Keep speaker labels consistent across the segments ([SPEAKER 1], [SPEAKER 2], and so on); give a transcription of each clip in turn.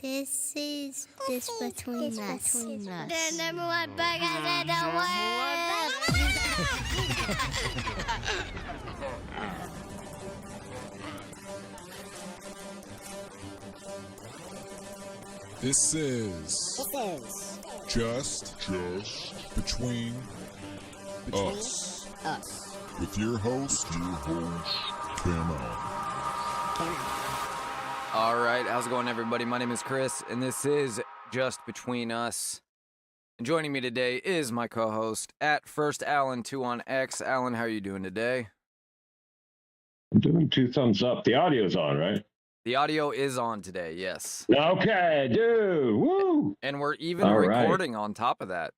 [SPEAKER 1] This is this between us.
[SPEAKER 2] The number one podcast in the
[SPEAKER 3] This is just between us. With your host, Camo.
[SPEAKER 4] All right, how's it going, everybody? My name is Chris, and this is Just Between Us. And joining me today is my co-host at First Allan 2 on X. Allan, how are you doing today?
[SPEAKER 5] I'm doing 2 thumbs up. The audio's on, right?
[SPEAKER 4] The audio is on today, yes.
[SPEAKER 5] Okay, dude. Woo!
[SPEAKER 4] And we're even
[SPEAKER 5] All
[SPEAKER 4] recording on top of that.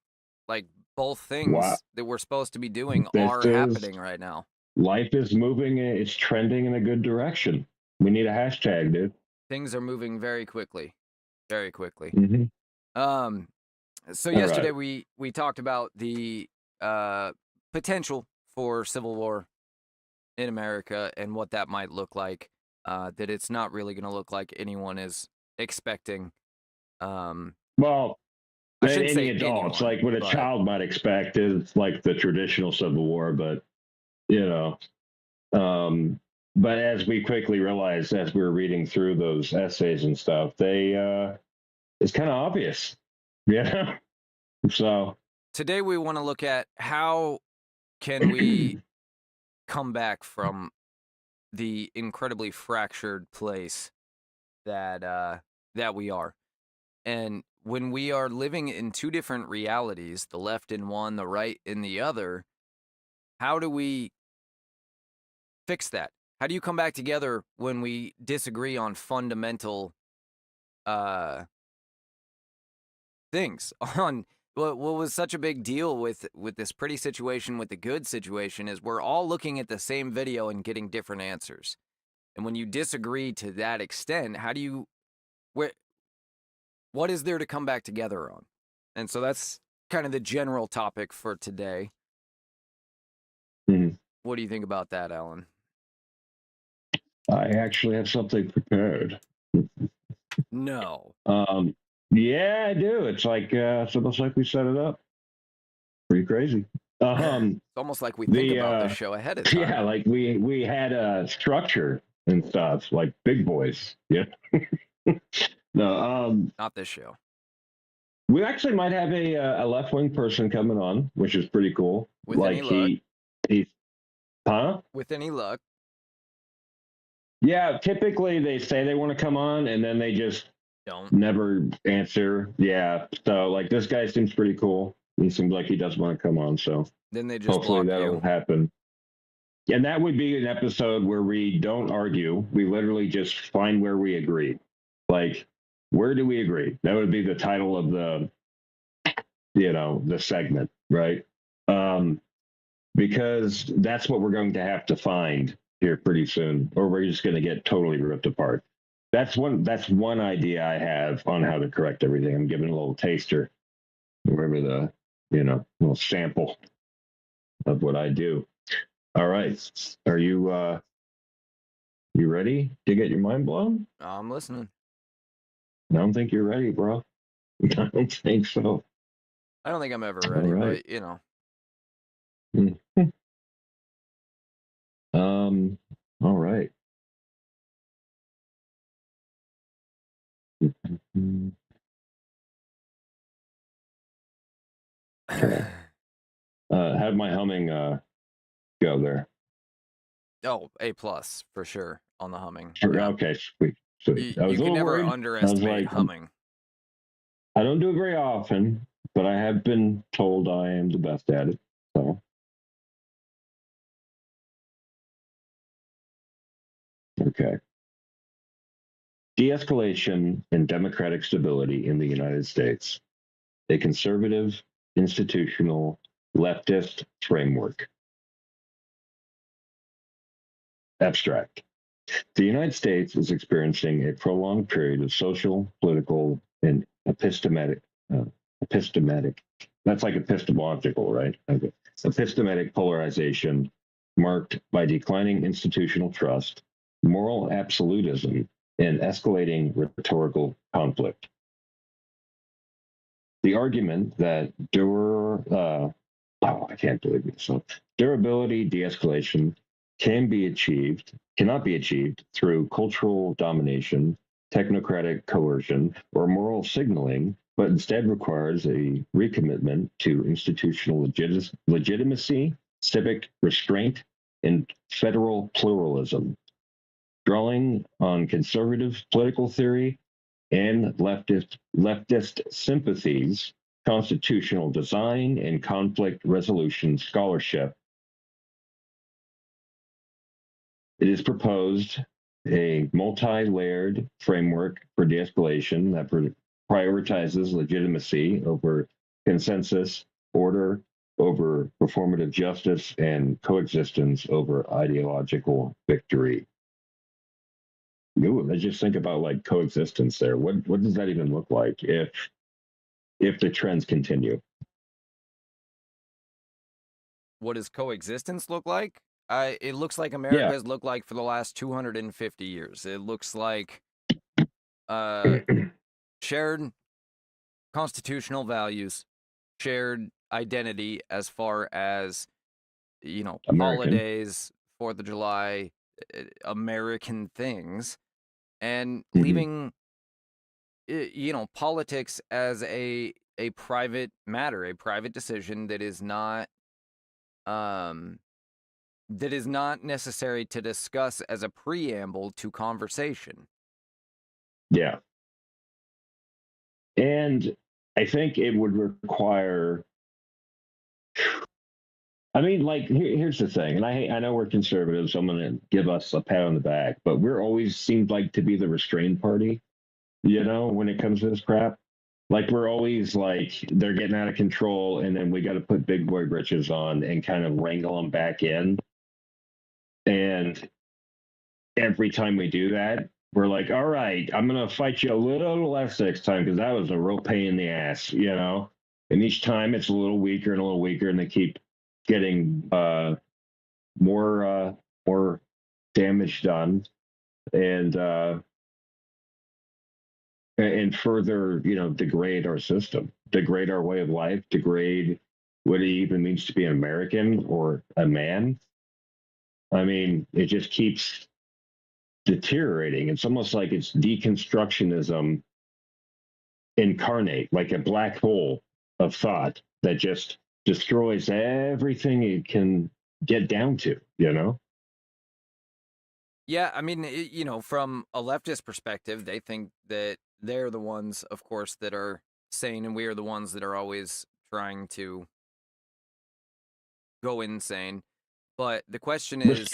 [SPEAKER 4] Like, both things that we're supposed to be doing are happening right now.
[SPEAKER 5] Life is moving. It's trending in a good direction. We need a hashtag, dude.
[SPEAKER 4] Things are moving very quickly. Very quickly.
[SPEAKER 5] Mm-hmm.
[SPEAKER 4] So yesterday we talked about the potential for civil war in America and what that might look like. That it's not really going to look like anyone is expecting.
[SPEAKER 5] Well,
[SPEAKER 4] I shouldn't say
[SPEAKER 5] any adults,
[SPEAKER 4] anyone,
[SPEAKER 5] like what a child might expect is like the traditional civil war, but you know, but as we quickly realized as we were reading through those essays and stuff, it's kind of obvious, yeah. So
[SPEAKER 4] today we want to look at how can we come back from the incredibly fractured place that we are. And when we are living in two different realities, the left in one, the right in the other, how do we fix that? How do you come back together when we disagree on fundamental things? On what was such a big deal with this pretty situation, with the good situation, is we're all looking at the same video and getting different answers. And when you disagree to that extent, how do you, what is there to come back together on? And so that's kind of the general topic for today.
[SPEAKER 5] Mm-hmm.
[SPEAKER 4] What do you think about that, Allan?
[SPEAKER 5] I actually have something prepared.
[SPEAKER 4] No.
[SPEAKER 5] Yeah, I do. It's like it's almost like we set it up. Pretty crazy.
[SPEAKER 4] It's almost like we think about the show ahead of time.
[SPEAKER 5] Yeah, like we had a structure and stuff, like big boys. Yeah. No,
[SPEAKER 4] not this show.
[SPEAKER 5] We actually might have a left-wing person coming on, which is pretty cool.
[SPEAKER 4] With like any luck.
[SPEAKER 5] He's
[SPEAKER 4] with any luck.
[SPEAKER 5] Yeah, typically they say they want to come on and then they just
[SPEAKER 4] don't
[SPEAKER 5] never answer. Yeah, so like this guy seems pretty cool. He seems like he does want to come on, so
[SPEAKER 4] then they just
[SPEAKER 5] hopefully that'll happen. And that would be an episode where we don't argue. We literally just find where we agree. Like, where do we agree? That would be the title of the segment, right? Because that's what we're going to have to find here pretty soon, or we're just going to get totally ripped apart. That's one idea I have on how to correct everything. I'm giving a little taster, wherever the little sample of what I do. All right, are you ready to get your mind blown?
[SPEAKER 4] I'm listening.
[SPEAKER 5] I don't think you're ready, bro. I don't think so.
[SPEAKER 4] I don't think I'm ever ready, but you know.
[SPEAKER 5] All right. How'd my humming go there?
[SPEAKER 4] Oh, A+ for sure on the humming.
[SPEAKER 5] Yeah. Okay, sweet.
[SPEAKER 4] You can never underestimate humming.
[SPEAKER 5] I don't do it very often, but I have been told I am the best at it. So. Okay. De-escalation and democratic stability in the United States. A conservative, institutional, leftist framework. Abstract. The United States is experiencing a prolonged period of social, political, and epistemic. That's like epistemological, right? Okay. Epistemic polarization marked by declining institutional trust, moral absolutism, and escalating rhetorical conflict. The argument that I can't believe it. So durability de-escalation cannot be achieved through cultural domination, technocratic coercion, or moral signaling, but instead requires a recommitment to institutional legitimacy, civic restraint, and federal pluralism. Drawing on conservative political theory and leftist sympathies, constitutional design, and conflict resolution scholarship, it is proposed a multi-layered framework for de-escalation that prioritizes legitimacy over consensus, order over performative justice, and coexistence over ideological victory. Ooh, let's just think about like coexistence there. What does that even look like if the trends continue?
[SPEAKER 4] What does coexistence look like? It looks like America has looked like for the last 250 years. It looks like shared constitutional values, shared identity as far as,
[SPEAKER 5] American.
[SPEAKER 4] holidays, 4th of July, American things, and leaving, politics as a private matter, a private decision that is not necessary to discuss as a preamble to conversation.
[SPEAKER 5] Yeah. And I think it would require, I mean, like, here's the thing, and I know we're conservatives, so I'm going to give us a pat on the back, but we're always seemed like to be the restrained party, when it comes to this crap. Like, we're always like, they're getting out of control, and then we got to put big boy britches on and kind of wrangle them back in. And every time we do that, we're like, all right, I'm going to fight you a little less next time because that was a real pain in the ass, And each time it's a little weaker and a little weaker, and they keep getting more damage done, and further, degrade our system, degrade our way of life, degrade what it even means to be an American or a man. I mean, it just keeps deteriorating. It's almost like it's deconstructionism incarnate, like a black hole of thought that just destroys everything it can get down to,
[SPEAKER 4] Yeah, I mean, from a leftist perspective, they think that they're the ones, of course, that are sane, and we are the ones that are always trying to go insane. But the question is,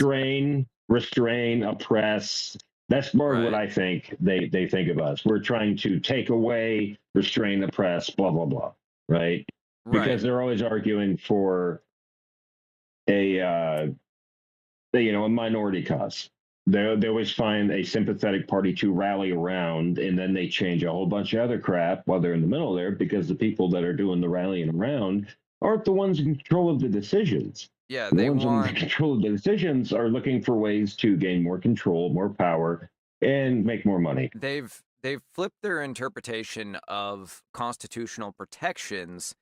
[SPEAKER 5] restrain, oppress. That's more what I think they think of us. We're trying to take away, restrain, oppress, blah, blah, blah, right? Because they're always arguing for a minority cause. They always find a sympathetic party to rally around, and then they change a whole bunch of other crap while they're in the middle there, because the people that are doing the rallying around aren't the ones in control of the decisions.
[SPEAKER 4] Yeah,
[SPEAKER 5] the ones in control of the decisions are looking for ways to gain more control, more power, and make more money.
[SPEAKER 4] They've flipped their interpretation of constitutional protections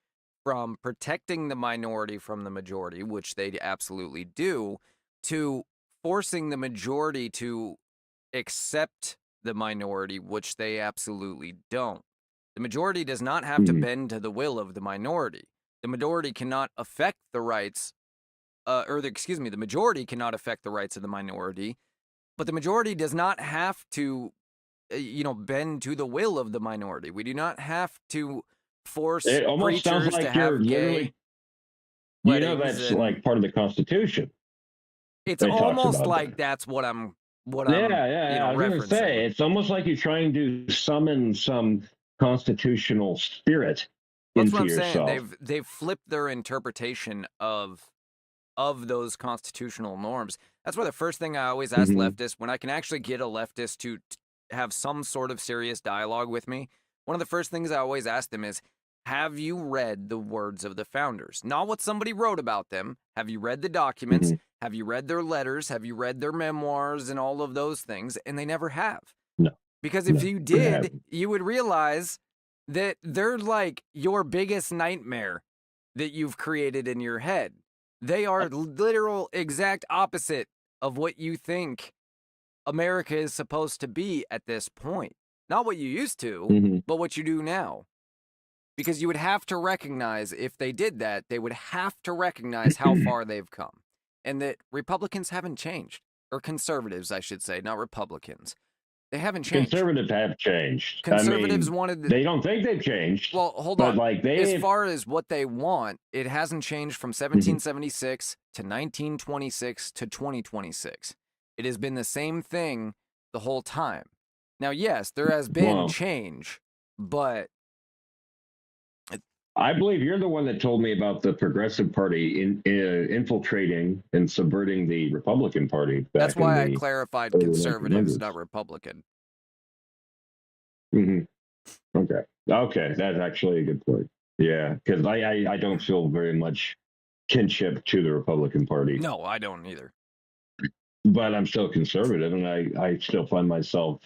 [SPEAKER 4] from protecting the minority from the majority, which they absolutely do, to forcing the majority to accept the minority, which they absolutely don't. The majority does not have to bend to the will of the minority. The minority cannot affect the rights, the majority cannot affect the rights of the minority, but the majority does not have to, bend to the will of the minority. We do not have to force preachers to have gay weddings.
[SPEAKER 5] That's like part of the Constitution.
[SPEAKER 4] It's almost like that's what I'm
[SPEAKER 5] I was going to say, it's almost like you're trying to summon some constitutional spirit into yourself. That's what I'm saying.
[SPEAKER 4] They've flipped their interpretation of those constitutional norms. That's why the first thing I always ask leftists, when I can actually get a leftist to have some sort of serious dialogue with me, one of the first things I always ask them is, have you read the words of the founders? Not what somebody wrote about them. Have you read the documents? Have you read their letters? Have you read their memoirs and all of those things? And they never have.
[SPEAKER 5] No.
[SPEAKER 4] Because if
[SPEAKER 5] No,
[SPEAKER 4] you
[SPEAKER 5] couldn't
[SPEAKER 4] did,
[SPEAKER 5] happen.
[SPEAKER 4] you would realize that they're like your biggest nightmare that you've created in your head. They are literal exact opposite of what you think America is supposed to be at this point. Not what you used to,
[SPEAKER 5] Mhm.
[SPEAKER 4] but what you do now. Because you would have to recognize, if they did that, they would have to recognize how far they've come. And that Republicans haven't changed. Or conservatives, I should say, not Republicans. They haven't changed.
[SPEAKER 5] Conservatives have changed.
[SPEAKER 4] Conservatives
[SPEAKER 5] I mean,
[SPEAKER 4] wanted...
[SPEAKER 5] they don't think they've changed.
[SPEAKER 4] Well, hold
[SPEAKER 5] but
[SPEAKER 4] on.
[SPEAKER 5] like
[SPEAKER 4] As
[SPEAKER 5] they,
[SPEAKER 4] far as what they want, it hasn't changed from 1776 to 1926 to 2026. It has been the same thing the whole time. Now, yes, there has been
[SPEAKER 5] Well,
[SPEAKER 4] change, but
[SPEAKER 5] I believe you're the one that told me about the Progressive Party infiltrating and subverting the Republican Party back
[SPEAKER 4] that's
[SPEAKER 5] in
[SPEAKER 4] why I
[SPEAKER 5] the
[SPEAKER 4] clarified
[SPEAKER 5] early
[SPEAKER 4] conservatives,
[SPEAKER 5] 1900s.
[SPEAKER 4] not Republican.
[SPEAKER 5] Okay. Okay, that's actually a good point. Yeah, because I don't feel very much kinship to the Republican Party,
[SPEAKER 4] No, I don't either.
[SPEAKER 5] but I'm still conservative, and I still find myself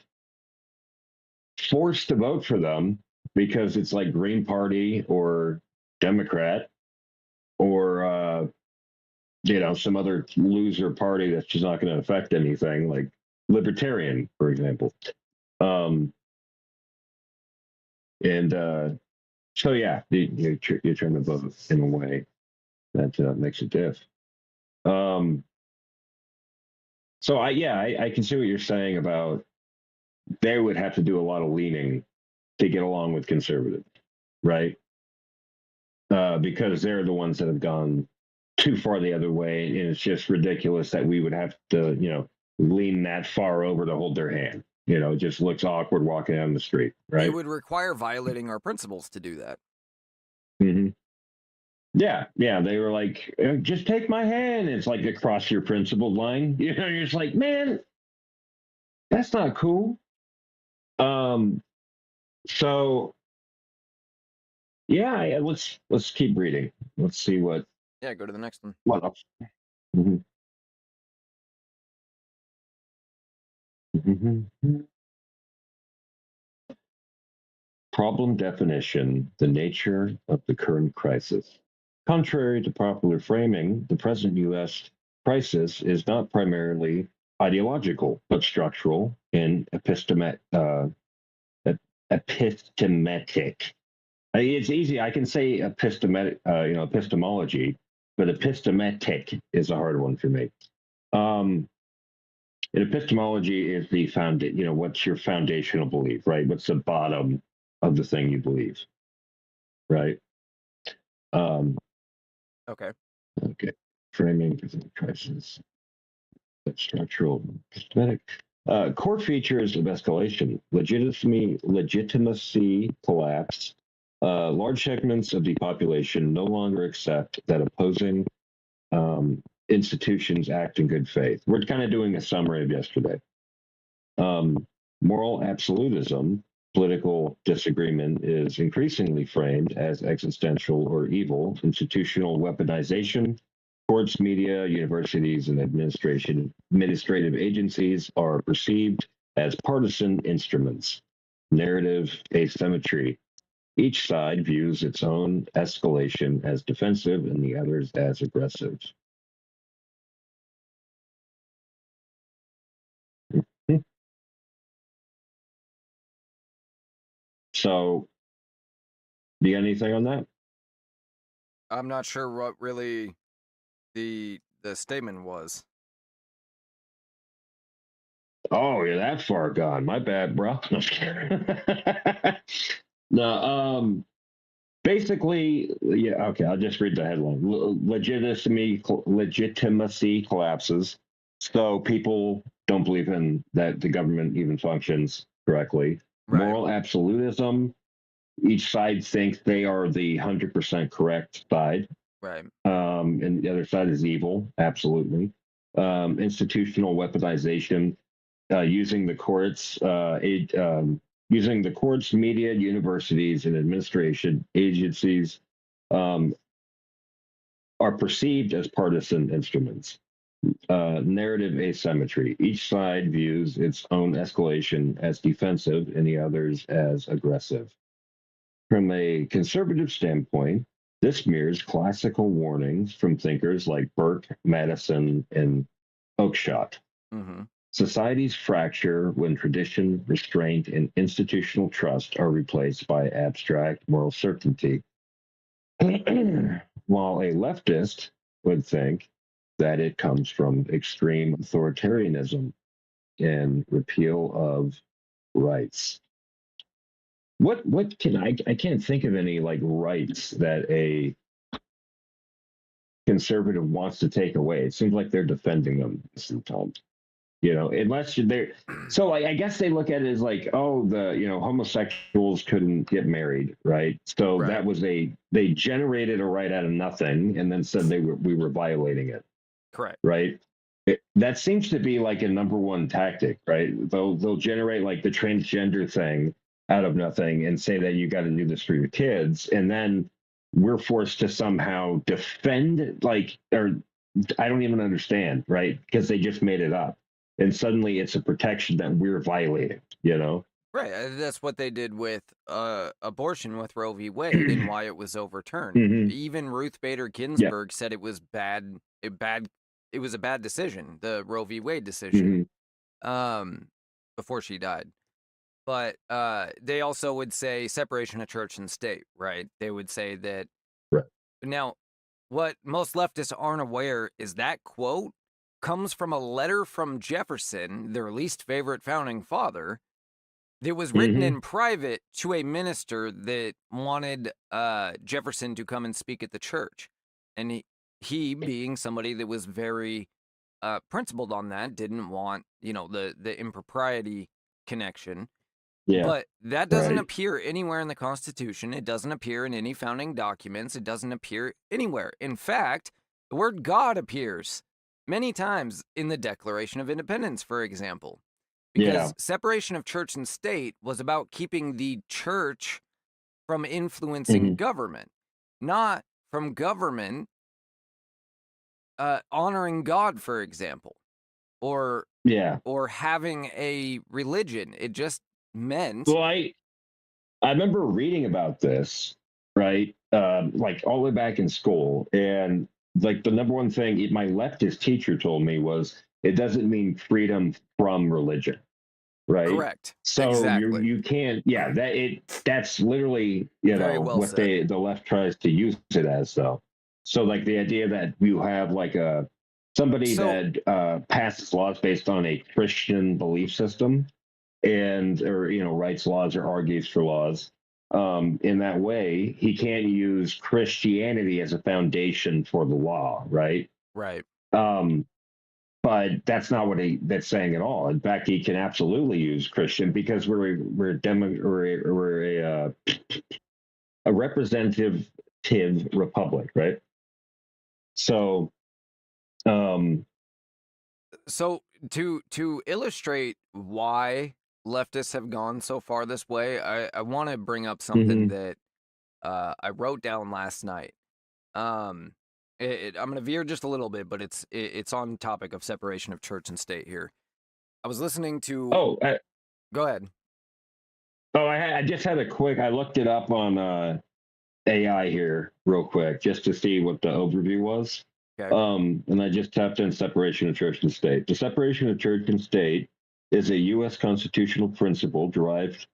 [SPEAKER 5] forced to vote for them because it's like Green Party or Democrat or some other loser party that's just not going to affect anything, like Libertarian, for example. And so yeah, you're trying to vote in a way that makes a diff. So I can see what you're saying about they would have to do a lot of leaning to get along with conservatives, right? Because they're the ones that have gone too far the other way, and it's just ridiculous that we would have to, lean that far over to hold their hand. It just looks awkward walking down the street, right?
[SPEAKER 4] It would require violating our principles to do that.
[SPEAKER 5] Mm-hmm. Yeah, they were like, just take my hand. It's like across your principled line. You're just like, man, that's not cool. So yeah, let's keep reading. Let's see what.
[SPEAKER 4] Yeah, go to the next one.
[SPEAKER 5] What else? Mhm. Problem definition: the nature of the current crisis. Contrary to popular framing, the present U.S. crisis is not primarily ideological, but structural and epistematic. It's easy. I can say epistemology, but epistematic is a hard one for me. And epistemology is the what's your foundational belief, right? What's the bottom of the thing you believe, right?
[SPEAKER 4] Okay.
[SPEAKER 5] Okay. Framing present crisis, structural, epistematic. Core features of escalation: legitimacy collapse. Large segments of the population no longer accept that opposing institutions act in good faith. We're kind of doing a summary of yesterday. Moral absolutism: political disagreement is increasingly framed as existential or evil. Institutional weaponization: courts, media, universities, and administrative agencies are perceived as partisan instruments. Narrative asymmetry: each side views its own escalation as defensive and the others as aggressive. So, do you got anything on that?
[SPEAKER 4] I'm not sure what really the statement was.
[SPEAKER 5] Oh, you're that far gone. My bad, bro. No, basically, yeah, okay, I'll just read the headline. Legitimacy collapses. So people don't believe in that the government even functions correctly.
[SPEAKER 4] Right.
[SPEAKER 5] Moral absolutism: each side thinks they are the 100% correct side.
[SPEAKER 4] Right.
[SPEAKER 5] And the other side is evil, absolutely. Institutional weaponization: using the courts, media, universities, and administration agencies are perceived as partisan instruments. narrative asymmetry. Each side views its own escalation as defensive and the others as aggressive. From a conservative standpoint, this mirrors classical warnings from thinkers like Burke, Madison, and Oakeshott.
[SPEAKER 4] Mm-hmm.
[SPEAKER 5] Societies fracture when tradition, restraint, and institutional trust are replaced by abstract moral certainty. While a leftist would think that it comes from extreme authoritarianism and repeal of rights. What can I can't think of any like rights that a conservative wants to take away. It seems like they're defending them sometimes. Unless they're so I guess they look at it as like, oh, homosexuals couldn't get married, right? So that was they generated a right out of nothing and then said we were violating it.
[SPEAKER 4] Correct.
[SPEAKER 5] Right. That seems to be like a number one tactic, right? They'll generate like the transgender thing out of nothing and say that you got to do this for your kids, and then we're forced to somehow defend or I don't even understand, right? Because they just made it up. And suddenly it's a protection that we're violating,
[SPEAKER 4] Right. That's what they did with abortion with Roe v. Wade and why it was overturned.
[SPEAKER 5] Mm-hmm.
[SPEAKER 4] Even Ruth Bader Ginsburg said it was bad. It was a bad decision, the Roe v. Wade decision, before she died. But they also would say separation of church and state, right? They would say that.
[SPEAKER 5] Right.
[SPEAKER 4] Now, what most leftists aren't aware is that quote comes from a letter from Jefferson, their least favorite founding father, that was written in private to a minister that wanted Jefferson to come and speak at the church. And he being somebody that was very principled on that, didn't want, the impropriety connection.
[SPEAKER 5] Yeah.
[SPEAKER 4] But that doesn't appear anywhere in the Constitution. It doesn't appear in any founding documents. It doesn't appear anywhere. In fact, the word God appears many times in the Declaration of Independence, for example, because separation of church and state was about keeping the church from influencing government, not from government honoring God, for example, or having a religion. It just meant.
[SPEAKER 5] Well, I remember reading about this, right? Like all the way back in school, and like the number one thing my leftist teacher told me was it doesn't mean freedom from religion, right?
[SPEAKER 4] Correct.
[SPEAKER 5] So
[SPEAKER 4] exactly.
[SPEAKER 5] you can't. Yeah, that's literally what the left tries to use it as, though. So like the idea that you have like somebody that passes laws based on a Christian belief system, or writes laws or argues for laws. In that way, he can't use Christianity as a foundation for the law, right?
[SPEAKER 4] Right.
[SPEAKER 5] But that's not what that's saying at all. In fact, he can absolutely use Christian because we're a representative republic, right? So,
[SPEAKER 4] so to illustrate why leftists have gone so far this way, I want to bring up something that I wrote down last night. I'm going to veer just a little bit, but it's on topic of separation of church and state here. I was listening to. Go ahead.
[SPEAKER 5] Oh, I just had I looked it up on AI here real quick just to see what the overview was.
[SPEAKER 4] Okay.
[SPEAKER 5] And I just tapped in separation of church and state. The separation of church and state is a U.S. constitutional principle derived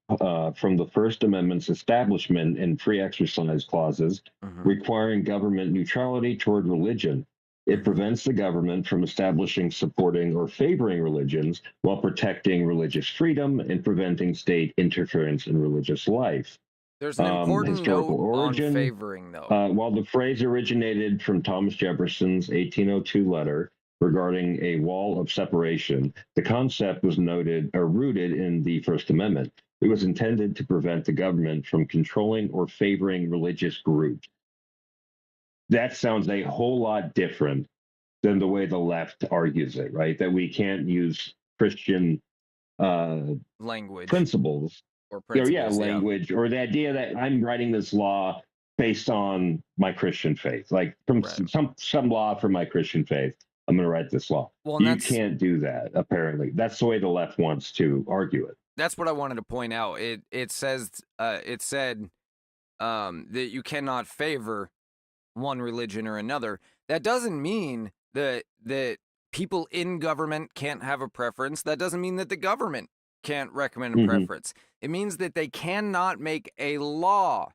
[SPEAKER 5] from the First Amendment's establishment and free exercise clauses, requiring government neutrality toward religion. It prevents the government from establishing, supporting, or favoring religions while protecting religious freedom and preventing state interference in religious life.
[SPEAKER 4] There's an important
[SPEAKER 5] historical origin,
[SPEAKER 4] on favoring, though.
[SPEAKER 5] While the phrase originated from Thomas Jefferson's 1802 letter regarding a wall of separation, the concept was rooted in the First Amendment. It was intended to prevent the government from controlling or favoring religious groups. That sounds a whole lot different than the way the left argues it, right? That we can't use Christian
[SPEAKER 4] language
[SPEAKER 5] principles.
[SPEAKER 4] Language,
[SPEAKER 5] or the idea that I'm writing this law based on my Christian faith, like from some law from my Christian faith. I'm going to write this law.
[SPEAKER 4] Well, and
[SPEAKER 5] You
[SPEAKER 4] that's
[SPEAKER 5] can't do that, apparently. That's the way the left wants to argue it.
[SPEAKER 4] that's what I wanted to point out. It says it said that you cannot favor one religion or another. That doesn't mean that people in government can't have a preference. That doesn't mean that the government can't recommend a
[SPEAKER 5] Mhm.
[SPEAKER 4] preference. It means that they cannot make a law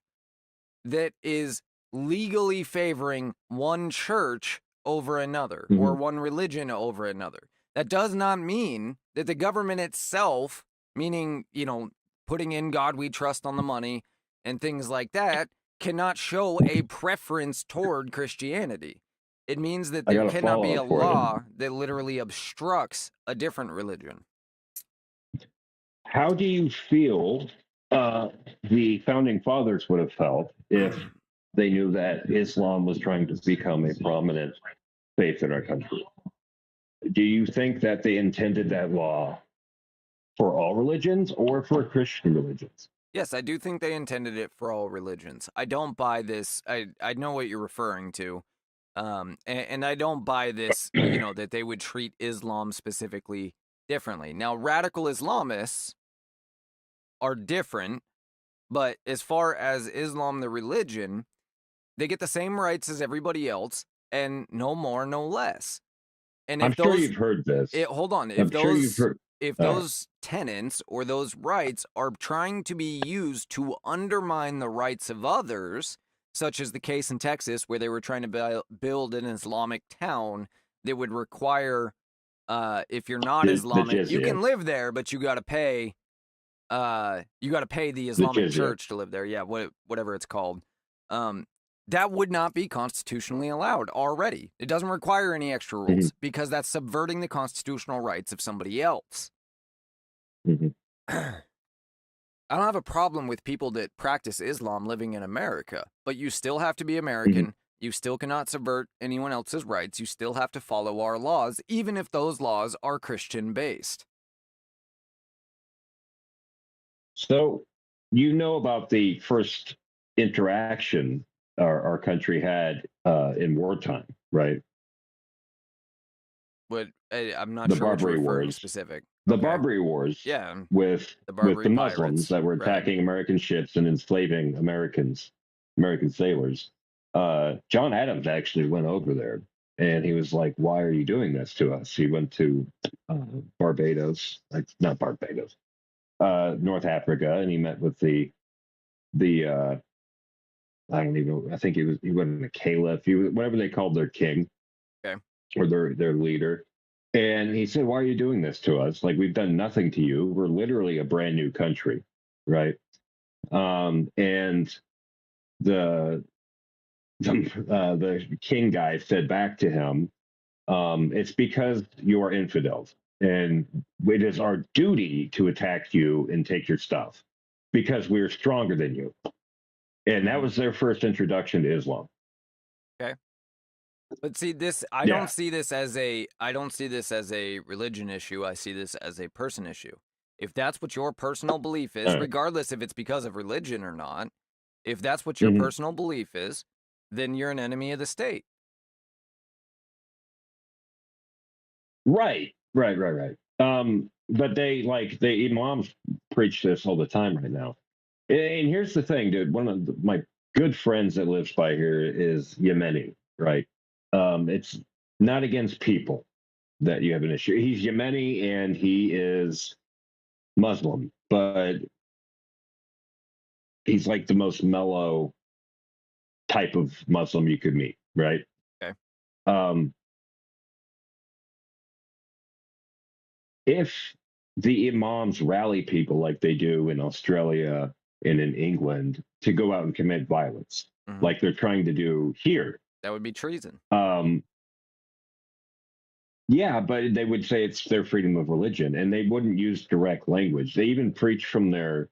[SPEAKER 4] that is legally favoring one church over another or one religion over another. That does not mean that the government itself, meaning, you know, putting in God we trust on the money and things like that, cannot show a preference toward Christianity. It means that
[SPEAKER 5] I
[SPEAKER 4] there
[SPEAKER 5] got a
[SPEAKER 4] cannot be a
[SPEAKER 5] follow-up for you.
[SPEAKER 4] law that literally obstructs a different religion.
[SPEAKER 5] How do you feel the founding fathers would have felt if they knew that Islam was trying to become a prominent faith in our country? Do you think that they intended that law for all religions or for Christian religions?
[SPEAKER 4] Yes, I do think they intended it for all religions. I don't buy this. I know what you're referring to. And I don't buy this, you know, that they would treat Islam specifically differently. Now, radical Islamists are different, but as far as Islam, the religion, they get the same rights as everybody else, and no more, no less. And
[SPEAKER 5] I'm
[SPEAKER 4] if
[SPEAKER 5] sure
[SPEAKER 4] those,
[SPEAKER 5] you've heard this.
[SPEAKER 4] hold on,
[SPEAKER 5] I'm sure you've heard.
[SPEAKER 4] if those tenets or those rights are trying to be used to undermine the rights of others, such as the case in Texas where they were trying to build an Islamic town that would require, if you're not
[SPEAKER 5] The
[SPEAKER 4] Islamic, you
[SPEAKER 5] jizya.
[SPEAKER 4] can live there, but you got to pay the Islamic
[SPEAKER 5] jizya.
[SPEAKER 4] Church to live there. Yeah, whatever it's called. That would not be constitutionally allowed already. It doesn't require any extra rules because that's subverting the constitutional rights of somebody else. I don't have a problem with people that practice Islam living in America, but you still have to be American. You still cannot subvert anyone else's rights. You still have to follow our laws, even if those laws are Christian-based.
[SPEAKER 5] So, you know about the first interaction our country had in wartime, right?
[SPEAKER 4] But I'm not
[SPEAKER 5] The
[SPEAKER 4] sure what you're
[SPEAKER 5] Barbary
[SPEAKER 4] referring
[SPEAKER 5] Wars.
[SPEAKER 4] specific.
[SPEAKER 5] The
[SPEAKER 4] Okay.
[SPEAKER 5] Barbary Wars,
[SPEAKER 4] Yeah,
[SPEAKER 5] with
[SPEAKER 4] Barbary
[SPEAKER 5] the Muslims
[SPEAKER 4] pirates,
[SPEAKER 5] that were
[SPEAKER 4] right.
[SPEAKER 5] attacking American ships and enslaving American sailors. John Adams actually went over there, and he was like, "Why are you doing this to us?" He went to Barbados, not Barbados, North Africa, and he met with the I don't even know. I think he wasn't a caliph. Whatever they called their king,
[SPEAKER 4] Okay.
[SPEAKER 5] or their leader. And he said, "Why are you doing this to us? Like, we've done nothing to you. We're literally a brand new country, right?" And the the king guy said back to him, "It's because you are infidels, and it is our duty to attack you and take your stuff because we're stronger than you." And that was their first introduction to Islam.
[SPEAKER 4] Okay. But see this, I
[SPEAKER 5] Yeah.
[SPEAKER 4] don't see this as a religion issue. I see this as a person issue. If that's what your personal belief is, regardless if it's because of religion or not, if that's what your personal belief is, then you're an enemy of the state.
[SPEAKER 5] Right. But the imams preach this all the time right now. And here's the thing, dude. One of my good friends that lives by here is Yemeni, right? It's not against people that you have an issue. He's Yemeni and he is Muslim, but he's like the most mellow type of Muslim you could meet, right?
[SPEAKER 4] Okay.
[SPEAKER 5] If the imams rally people like they do in Australia and in England to go out and commit violence, like they're trying to do here,
[SPEAKER 4] that would be treason.
[SPEAKER 5] Yeah, but they would say it's their freedom of religion, and they wouldn't use direct language. They even preach from their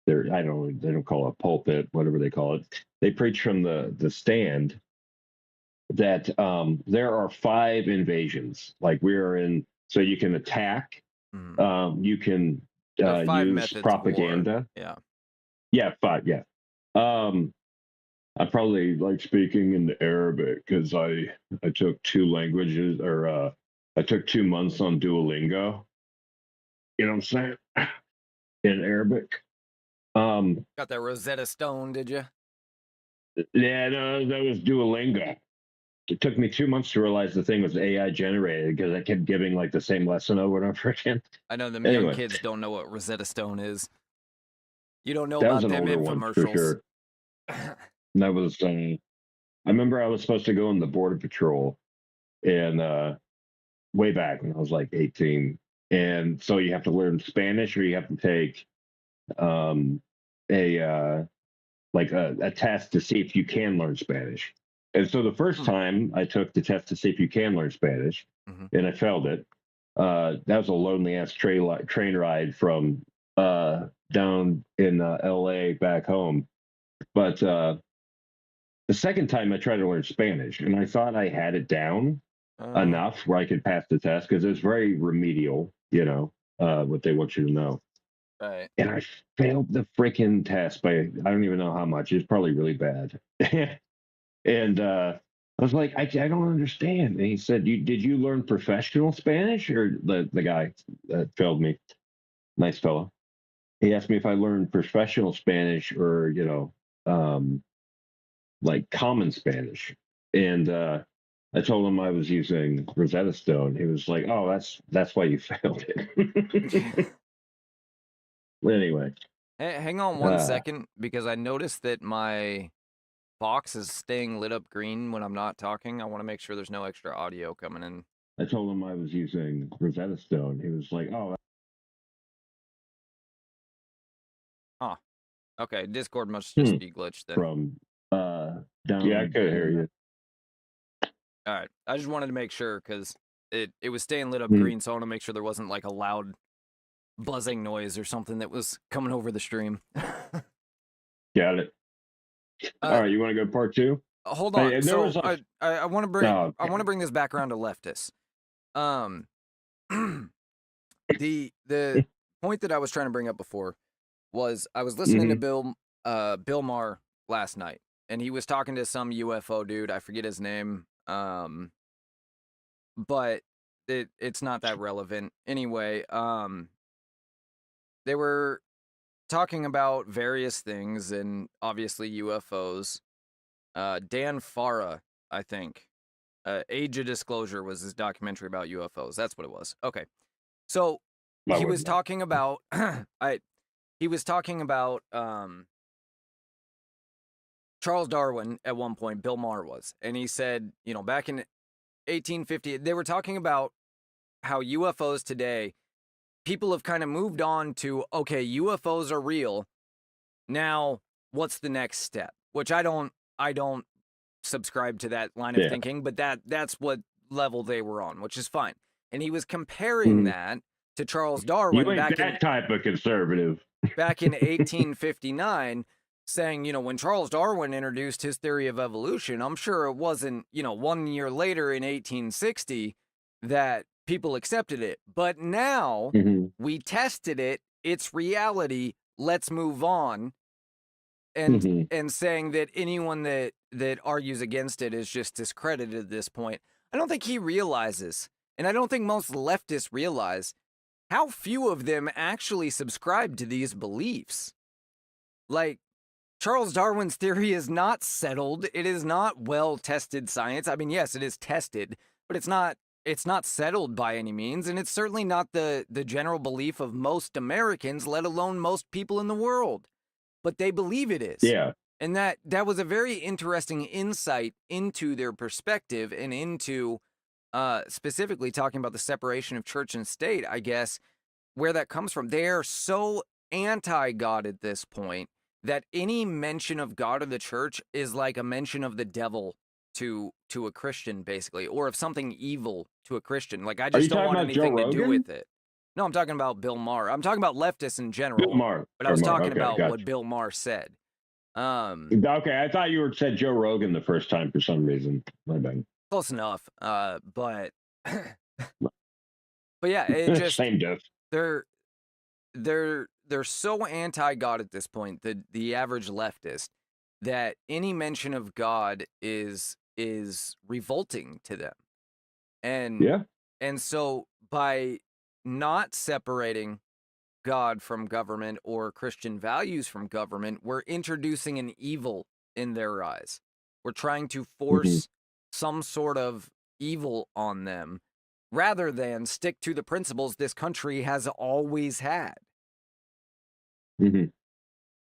[SPEAKER 5] I don't know, they don't call it a pulpit, whatever they call it. They preach from the stand that there are 5 invasions. Like, we are in, so you can attack, you can use propaganda.
[SPEAKER 4] Yeah.
[SPEAKER 5] Yeah, 5. Yeah. I probably like speaking in the Arabic because I took two languages, or I took 2 months on Duolingo. You know what I'm saying? In Arabic.
[SPEAKER 4] Got that Rosetta Stone, did you?
[SPEAKER 5] Yeah, no, that was Duolingo. It took me 2 months to realize the thing was AI generated because I kept giving like the same lesson over and over again.
[SPEAKER 4] I know them young
[SPEAKER 5] Anyway,
[SPEAKER 4] kids don't know what Rosetta Stone is. You don't know
[SPEAKER 5] that was
[SPEAKER 4] about
[SPEAKER 5] an
[SPEAKER 4] them
[SPEAKER 5] older one for
[SPEAKER 4] infomercials.
[SPEAKER 5] sure. That was I remember I was supposed to go in the border patrol, and way back when I was like 18. And so you have to learn Spanish, or you have to take um, a a test to see if you can learn Spanish. And so the first time I took the test to see if you can learn Spanish, and I failed it. That was a lonely ass train ride from down in LA back home. But the second time I tried to learn Spanish, and I thought I had it down enough where I could pass the test because it's very remedial, what they want you to know.
[SPEAKER 4] Right.
[SPEAKER 5] And I failed the freaking test by, I don't even know how much. It's probably really bad. And I was like, I don't understand. And he said, did you learn professional Spanish? Or the guy that failed me, nice fellow. He asked me if I learned professional Spanish or, like common Spanish. And I told him I was using Rosetta Stone. He was like, "Oh, that's why you failed it." Anyway,
[SPEAKER 4] Hang on one second, because I noticed that my box is staying lit up green when I'm not talking. I want to make sure there's no extra audio coming in.
[SPEAKER 5] I told him I was using Rosetta Stone. He was like, "Oh."
[SPEAKER 4] Huh. Okay, Discord must just be glitched then.
[SPEAKER 5] From down. Yeah, I could hear you.
[SPEAKER 4] All right. I just wanted to make sure because it was staying lit up green, so I want to make sure there wasn't like a loud buzzing noise or something that was coming over the stream.
[SPEAKER 5] Got it. All right, you want to go part two?
[SPEAKER 4] Hold on. Hey, so I want to bring I want to bring this back around to leftists. The point that I was trying to bring up before was I was listening to Bill Maher last night, and he was talking to some UFO dude. I forget his name. But it's not that relevant. Anyway, they were talking about various things, and obviously UFOs. Dan Farah, I think. Age of Disclosure was his documentary about UFOs. That's what it was. Okay. So he was talking about he was talking about Charles Darwin at one point. Bill Maher was, and he said, back in 1850, they were talking about how UFOs today, people have kind of moved on to, okay, UFOs are real. Now, what's the next step? Which I don't subscribe to that line of thinking, but that's what level they were on, which is fine. And he was comparing that to Charles Darwin.
[SPEAKER 5] You ain't that type of conservative.
[SPEAKER 4] Back in 1859, saying, when Charles Darwin introduced his theory of evolution, I'm sure it wasn't, 1 year later in 1860 that people accepted it. But now we tested it. It's reality. Let's move on. And saying that anyone that argues against it is just discredited at this point. I don't think he realizes, and I don't think most leftists realize, how few of them actually subscribe to these beliefs. Like, Charles Darwin's theory is not settled. It is not well-tested science. I mean, yes, it is tested, but it's not settled by any means, and it's certainly not the general belief of most Americans, let alone most people in the world. But they believe it is.
[SPEAKER 5] Yeah.
[SPEAKER 4] And that was a very interesting insight into their perspective and into specifically talking about the separation of church and state, I guess, where that comes from. They are so anti-God at this point that any mention of God or the church is like a mention of the devil to a Christian, basically, or of something evil to a Christian. Like, I just don't want anything to do with it. No, I'm talking about Bill Maher. I'm talking about leftists in general.
[SPEAKER 5] Bill Maher.
[SPEAKER 4] But I was talking about what Bill Maher said.
[SPEAKER 5] Okay, I thought you said Joe Rogan the first time for some reason. My bad.
[SPEAKER 4] Close enough. But yeah, it just
[SPEAKER 5] same diff.
[SPEAKER 4] They're so anti-God at this point, the average leftist, that any mention of God is revolting to them. And so by not separating God from government or Christian values from government, we're introducing an evil in their eyes. We're trying to force some sort of evil on them rather than stick to the principles this country has always had.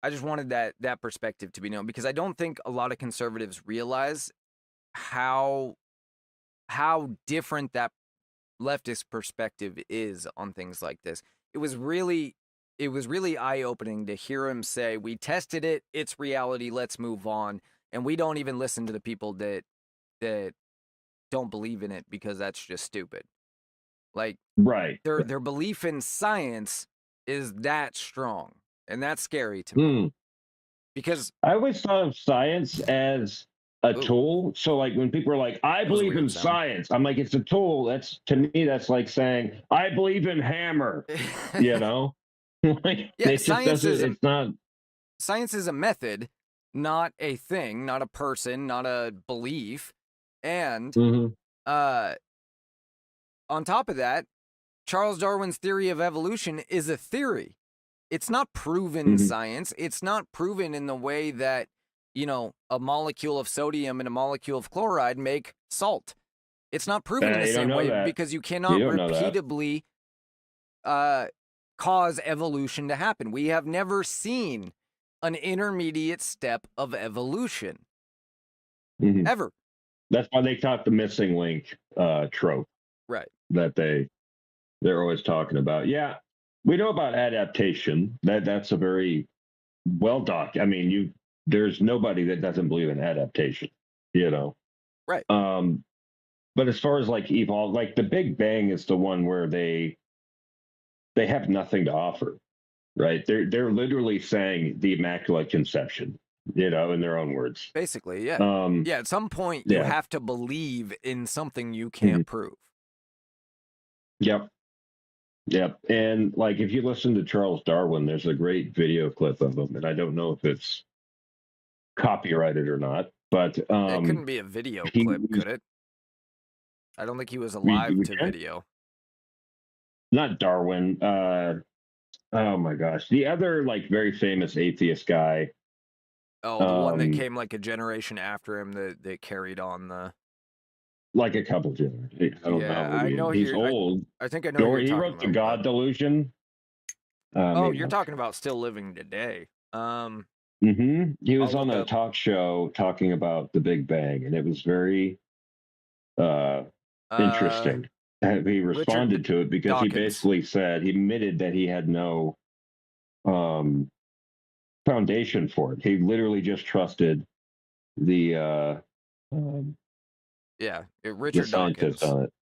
[SPEAKER 4] I just wanted that perspective to be known, because I don't think a lot of conservatives realize how different that leftist perspective is on things like this. It was really eye-opening to hear him say, "We tested it, it's reality, let's move on." And we don't even listen to the people that don't believe in it because that's just stupid. Like, their belief in science is that strong, and that's scary to me. Because
[SPEAKER 5] I always thought of science as a tool. So like when people are like, I believe in science, I'm like, it's a tool. That's, to me, that's like saying, I believe in hammer, you know? Like,
[SPEAKER 4] yeah,
[SPEAKER 5] it just doesn't, it's not.
[SPEAKER 4] Science is a method, not a thing, not a person, not a belief. And on top of that, Charles Darwin's theory of evolution is a theory. It's not proven science. It's not proven in the way that, you know, a molecule of sodium and a molecule of chloride make salt. It's not proven in the same way because you cannot repeatably cause evolution to happen. We have never seen an intermediate step of evolution. Ever.
[SPEAKER 5] That's why they taught the missing link trope.
[SPEAKER 4] Right.
[SPEAKER 5] That they're always talking about. Yeah. We know about adaptation. That's a very I mean, there's nobody that doesn't believe in adaptation, you know.
[SPEAKER 4] Right.
[SPEAKER 5] But as far as like evolve, like the Big Bang is the one where they have nothing to offer, right? They're literally saying the Immaculate Conception, you know, in their own words.
[SPEAKER 4] Basically, yeah. Yeah, at some point you have to believe in something you can't prove.
[SPEAKER 5] Yep. And like if you listen to Charles Darwin, there's a great video clip of him, and I don't know if it's copyrighted or not, but
[SPEAKER 4] it couldn't be a video clip, could it? I don't think he was alive to video.
[SPEAKER 5] Not Darwin. Oh my gosh. The other like very famous atheist guy.
[SPEAKER 4] Oh, the one that came like a generation after him that carried on the.
[SPEAKER 5] Like a couple generations. I don't know.
[SPEAKER 4] I know
[SPEAKER 5] he's old.
[SPEAKER 4] I think I know.
[SPEAKER 5] He wrote The God Delusion.
[SPEAKER 4] Oh, you're talking about Still Living Today.
[SPEAKER 5] He was on a talk show talking about the Big Bang, and it was very interesting. He responded to it because
[SPEAKER 4] Dawkins.
[SPEAKER 5] He basically said, he admitted that he had no foundation for it. He literally just trusted the
[SPEAKER 4] Richard Dawkins
[SPEAKER 5] on it.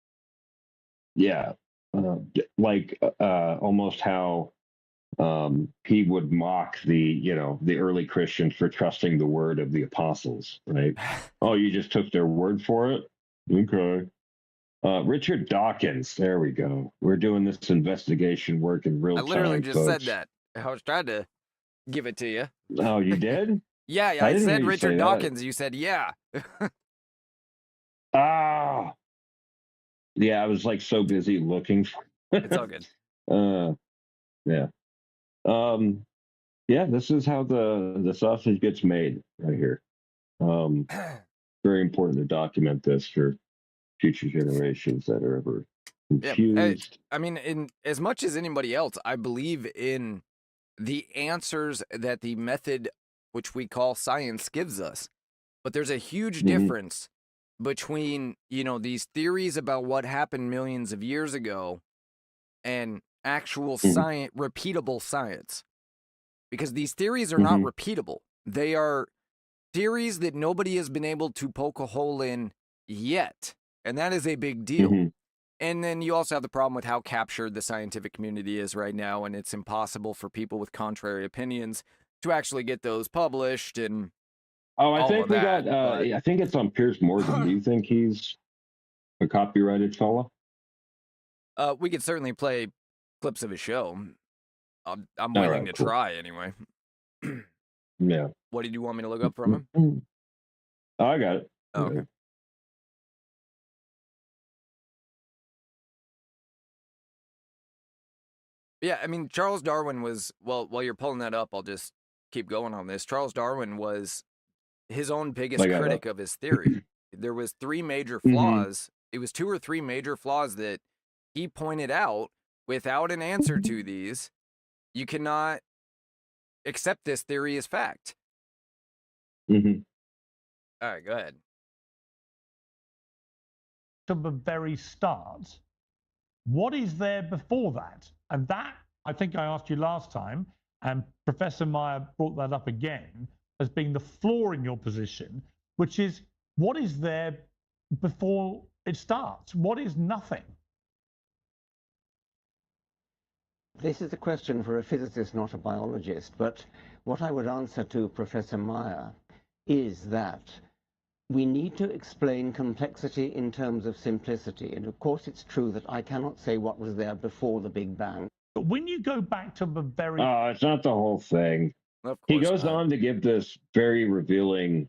[SPEAKER 5] Yeah, like almost how he would mock the early Christians for trusting the word of the apostles, right? Oh, you just took their word for it? Okay. Richard Dawkins, there we go. We're doing this investigation work in real time.
[SPEAKER 4] I literally just
[SPEAKER 5] folks.
[SPEAKER 4] said that. I was trying to give it to you.
[SPEAKER 5] Oh, you did?
[SPEAKER 4] Yeah, I said Richard Dawkins. You said, yeah.
[SPEAKER 5] Ah. Yeah, I was like so busy looking for
[SPEAKER 4] It's all good.
[SPEAKER 5] Yeah. Yeah, this is how the sausage gets made right here. Very important to document this for future generations that are ever confused.
[SPEAKER 4] I mean, in as much as anybody else, I believe in the answers that the method, which we call science, gives us. But there's a huge difference between, these theories about what happened millions of years ago and actual science, repeatable science. Because these theories are not repeatable. They are theories that nobody has been able to poke a hole in yet. And that is a big deal. And then you also have the problem with how captured the scientific community is right now, and it's impossible for people with contrary opinions to actually get those published. And
[SPEAKER 5] I think I think it's on Piers Morgan. Do you think he's a copyrighted fella?
[SPEAKER 4] We could certainly play clips of his show. I'm willing to try anyway.
[SPEAKER 5] Yeah.
[SPEAKER 4] What did you want me to look up from him?
[SPEAKER 5] Oh, I got it.
[SPEAKER 4] Oh, okay. Yeah, I mean, Charles Darwin was, well, while you're pulling that up, I'll just keep going on this. Charles Darwin was his own biggest critic of his theory. There was 3 major flaws. It was 2 or 3 major flaws that he pointed out. Without an answer to these, you cannot accept this theory as fact. All right, go ahead.
[SPEAKER 6] To the very start, what is there before that? And that, I think I asked you last time, and Professor Meyer brought that up again as being the flaw in your position, which is what is there before it starts? What is nothing?
[SPEAKER 7] This is a question for a physicist, not a biologist, but what I would answer to Professor Meyer is that we need to explain complexity in terms of simplicity. And of course, it's true that I cannot say what was there before the Big Bang.
[SPEAKER 6] But when you go back to the very...
[SPEAKER 5] Oh, it's not the whole thing. He goes on to give this very revealing,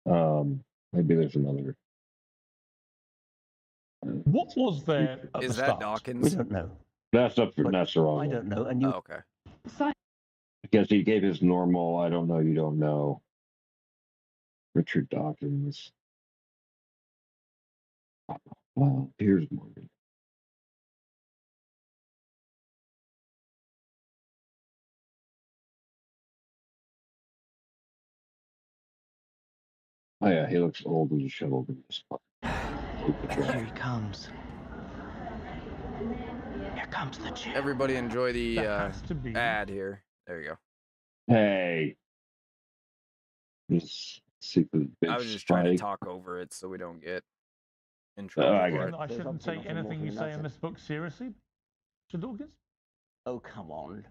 [SPEAKER 5] maybe there's another.
[SPEAKER 6] What was there at
[SPEAKER 4] Is
[SPEAKER 6] the
[SPEAKER 4] that
[SPEAKER 6] start?
[SPEAKER 4] Dawkins?
[SPEAKER 7] We don't know.
[SPEAKER 5] That's up for, that's the wrong
[SPEAKER 7] I
[SPEAKER 5] one.
[SPEAKER 7] don't know. And you...
[SPEAKER 4] Oh, okay.
[SPEAKER 5] Because he gave his normal, I don't know, you don't know. Richard Dawkins. Well, here's Morgan. Oh yeah, he looks old as a shovel in this part.
[SPEAKER 7] Here he comes. Here comes the chair.
[SPEAKER 4] Everybody enjoy the
[SPEAKER 6] That has to be...
[SPEAKER 4] ad here. There you go.
[SPEAKER 5] Hey. Just see the big
[SPEAKER 4] I was just trying to talk over it so we don't get in trouble.
[SPEAKER 5] I
[SPEAKER 4] for
[SPEAKER 5] got
[SPEAKER 4] it.
[SPEAKER 6] I shouldn't take anything you say in this book seriously, Mr. Dawkins?
[SPEAKER 7] Oh, come on.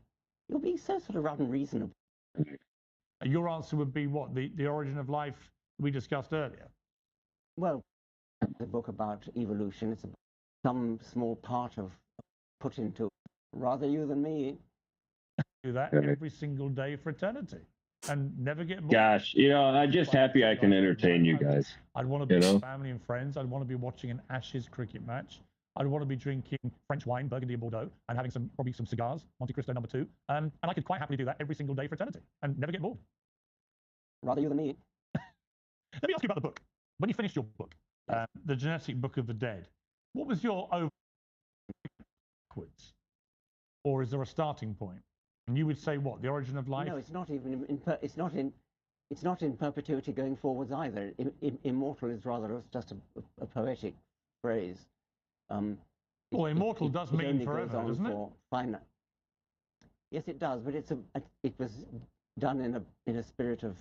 [SPEAKER 7] You're being so sort of unreasonable.
[SPEAKER 6] Your answer would be what? The origin of life we discussed earlier?
[SPEAKER 7] Well, the book about evolution, it's some small part of put into rather you than me.
[SPEAKER 6] Do that every single day for eternity and never get bored.
[SPEAKER 5] Gosh, you know, I'm just happy I can entertain you guys.
[SPEAKER 6] I'd want to be with family and friends. I'd want to be watching an Ashes cricket match. I'd want to be drinking French wine, Burgundy and Bordeaux, and having probably some cigars, Monte Cristo number 2. And I could quite happily do that every single day for eternity and never get bored.
[SPEAKER 7] Rather you than me.
[SPEAKER 6] Let me ask you about the book. When you finished your book, The Genetic Book of the Dead, what was your backwards? Or is there a starting point? And you would say what? The origin of life?
[SPEAKER 7] No, it's not even it's not in perpetuity going forwards either. Immortal is rather just a poetic phrase.
[SPEAKER 6] Well, immortal does mean forever, doesn't it?
[SPEAKER 7] Yes, it does, but it was done in a spirit of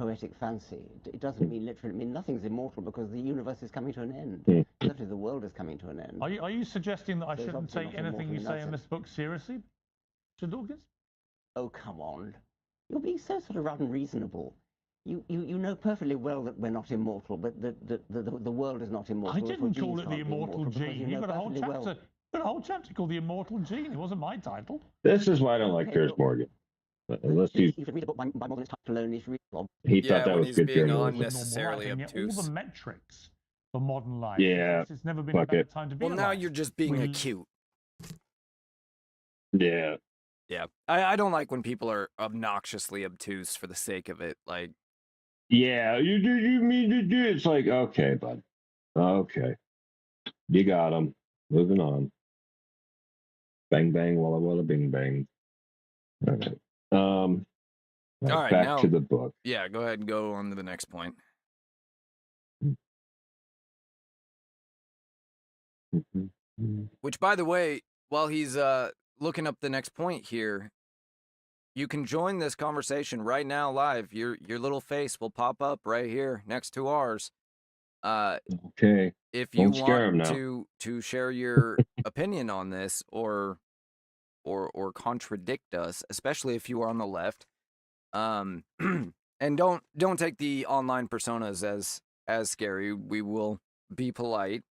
[SPEAKER 7] poetic fancy. It doesn't mean literally. I mean, nothing's immortal because the universe is coming to an end. Certainly, the world is coming to an end.
[SPEAKER 6] Are you suggesting that I shouldn't take anything you say in this book seriously, Mr. Dawkins?
[SPEAKER 7] Oh, come on. You're being so sort of unreasonable. You know perfectly well that we're not immortal, but the world is not immortal.
[SPEAKER 6] I didn't call it the immortal gene. You've got a whole chapter called the immortal gene. It wasn't my title.
[SPEAKER 5] This is why I don't like Piers Morgan. Unless
[SPEAKER 7] you could read a book by more than its title alone.
[SPEAKER 5] He thought that was good journalism.
[SPEAKER 4] Unnecessarily obtuse.
[SPEAKER 6] All the metrics for modern life.
[SPEAKER 5] Yeah.
[SPEAKER 6] It's never been a better time to be alive.
[SPEAKER 4] Now you're just being acute.
[SPEAKER 5] Yeah.
[SPEAKER 4] Yeah. I don't like when people are obnoxiously obtuse for the sake of it. Like,
[SPEAKER 5] yeah, you mean to do? It's like, okay, bud. Okay. You got him. Moving on. Bang, bang, walla, walla, bing, bang. All right. All right, back now, to the book.
[SPEAKER 4] Yeah, go ahead and go on to the next point. Which, by the way, while he's looking up the next point here, you can join this conversation right now live. Your little face will pop up right here next to ours.
[SPEAKER 5] Okay.
[SPEAKER 4] If you want to share your opinion on this or contradict us, especially if you are on the left, and don't take the online personas as scary. We will be polite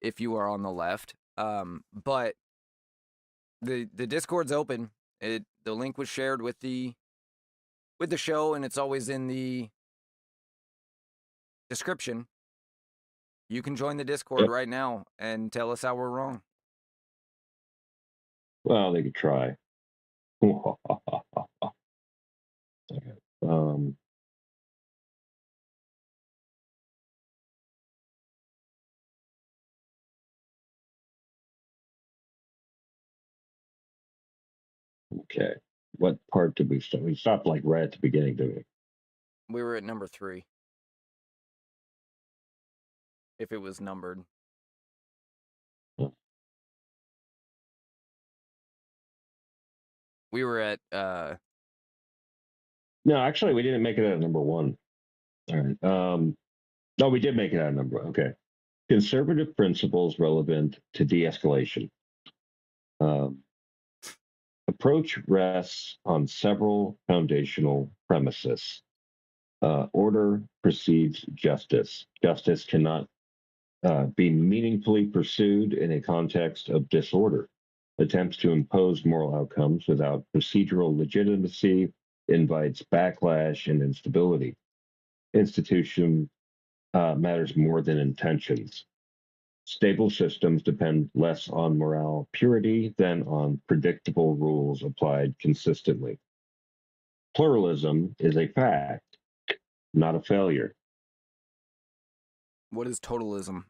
[SPEAKER 4] if you are on the left. But the Discord's open. The link was shared with the with the show, and it's always in the description. You can join the Discord right now and tell us how we're wrong.
[SPEAKER 5] Well, they could try. Okay. What part did we stop? We stopped like right at the beginning, didn't we?
[SPEAKER 4] We were at number 3. If it was numbered.
[SPEAKER 5] Huh.
[SPEAKER 4] We were at
[SPEAKER 5] No, actually we didn't make it at number 1. All right. No, we did make it at number 1. Okay. Conservative principles relevant to de-escalation. Approach rests on several foundational premises. Order precedes justice. Justice cannot be meaningfully pursued in a context of disorder. Attempts to impose moral outcomes without procedural legitimacy invites backlash and instability. Institution matters more than intentions. Stable systems depend less on moral purity than on predictable rules applied consistently. Pluralism is a fact, not a failure.
[SPEAKER 4] what is totalism?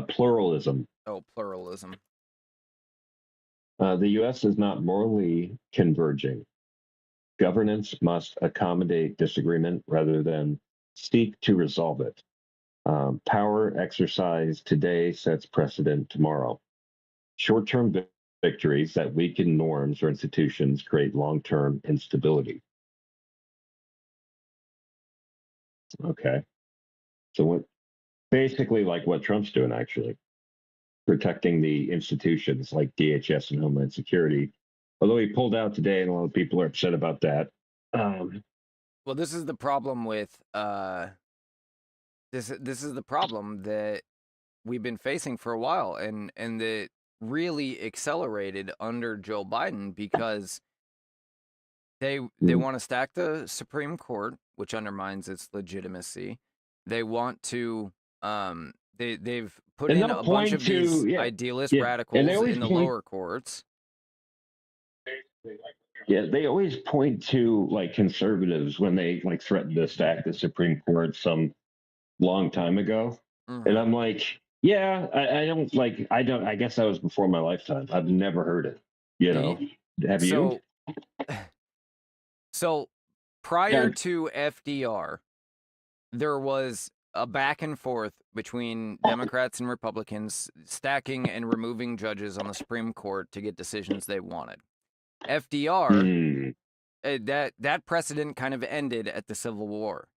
[SPEAKER 5] Pluralism.
[SPEAKER 4] Oh, pluralism.
[SPEAKER 5] The U.S. is not morally converging. Governance must accommodate disagreement rather than seek to resolve it. Power exercised today sets precedent tomorrow. Short-term victories that weaken norms or institutions create long-term instability. Okay. So what basically like what Trump's doing, actually, protecting the institutions like DHS and Homeland Security. Although he pulled out today, and a lot of people are upset about that.
[SPEAKER 4] Well, this is the problem with this is the problem that we've been facing for a while, and that really accelerated under Joe Biden, because they want to stack the Supreme Court, which undermines its legitimacy. They want to they've put in a bunch of these idealist radicals in the lower courts.
[SPEAKER 5] Yeah, they always point to like conservatives when they like threatened to stack the Supreme Court some long time ago. And I'm like, yeah, I guess that was before my lifetime. I've never heard it. You know, have you?
[SPEAKER 4] So prior to FDR, there was a back and forth between Democrats and Republicans stacking and removing judges on the Supreme Court to get decisions they wanted. FDR, that precedent kind of ended at the Civil War.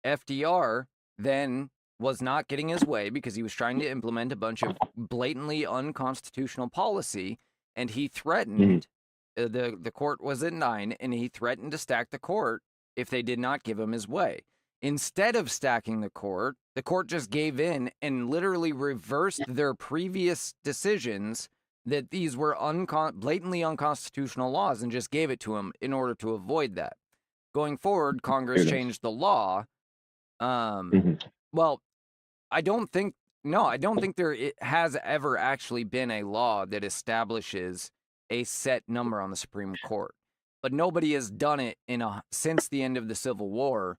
[SPEAKER 4] FDR then was not getting his way because he was trying to implement a bunch of blatantly unconstitutional policy, and he threatened, the court was at 9, and he threatened to stack the court if they did not give him his way. Instead of stacking the court just gave in and literally reversed their previous decisions that these were blatantly unconstitutional laws, and just gave it to him in order to avoid that. Going forward, Congress changed the law. Well, I don't think there has ever actually been a law that establishes a set number on the Supreme Court. But nobody has done it since the end of the Civil War.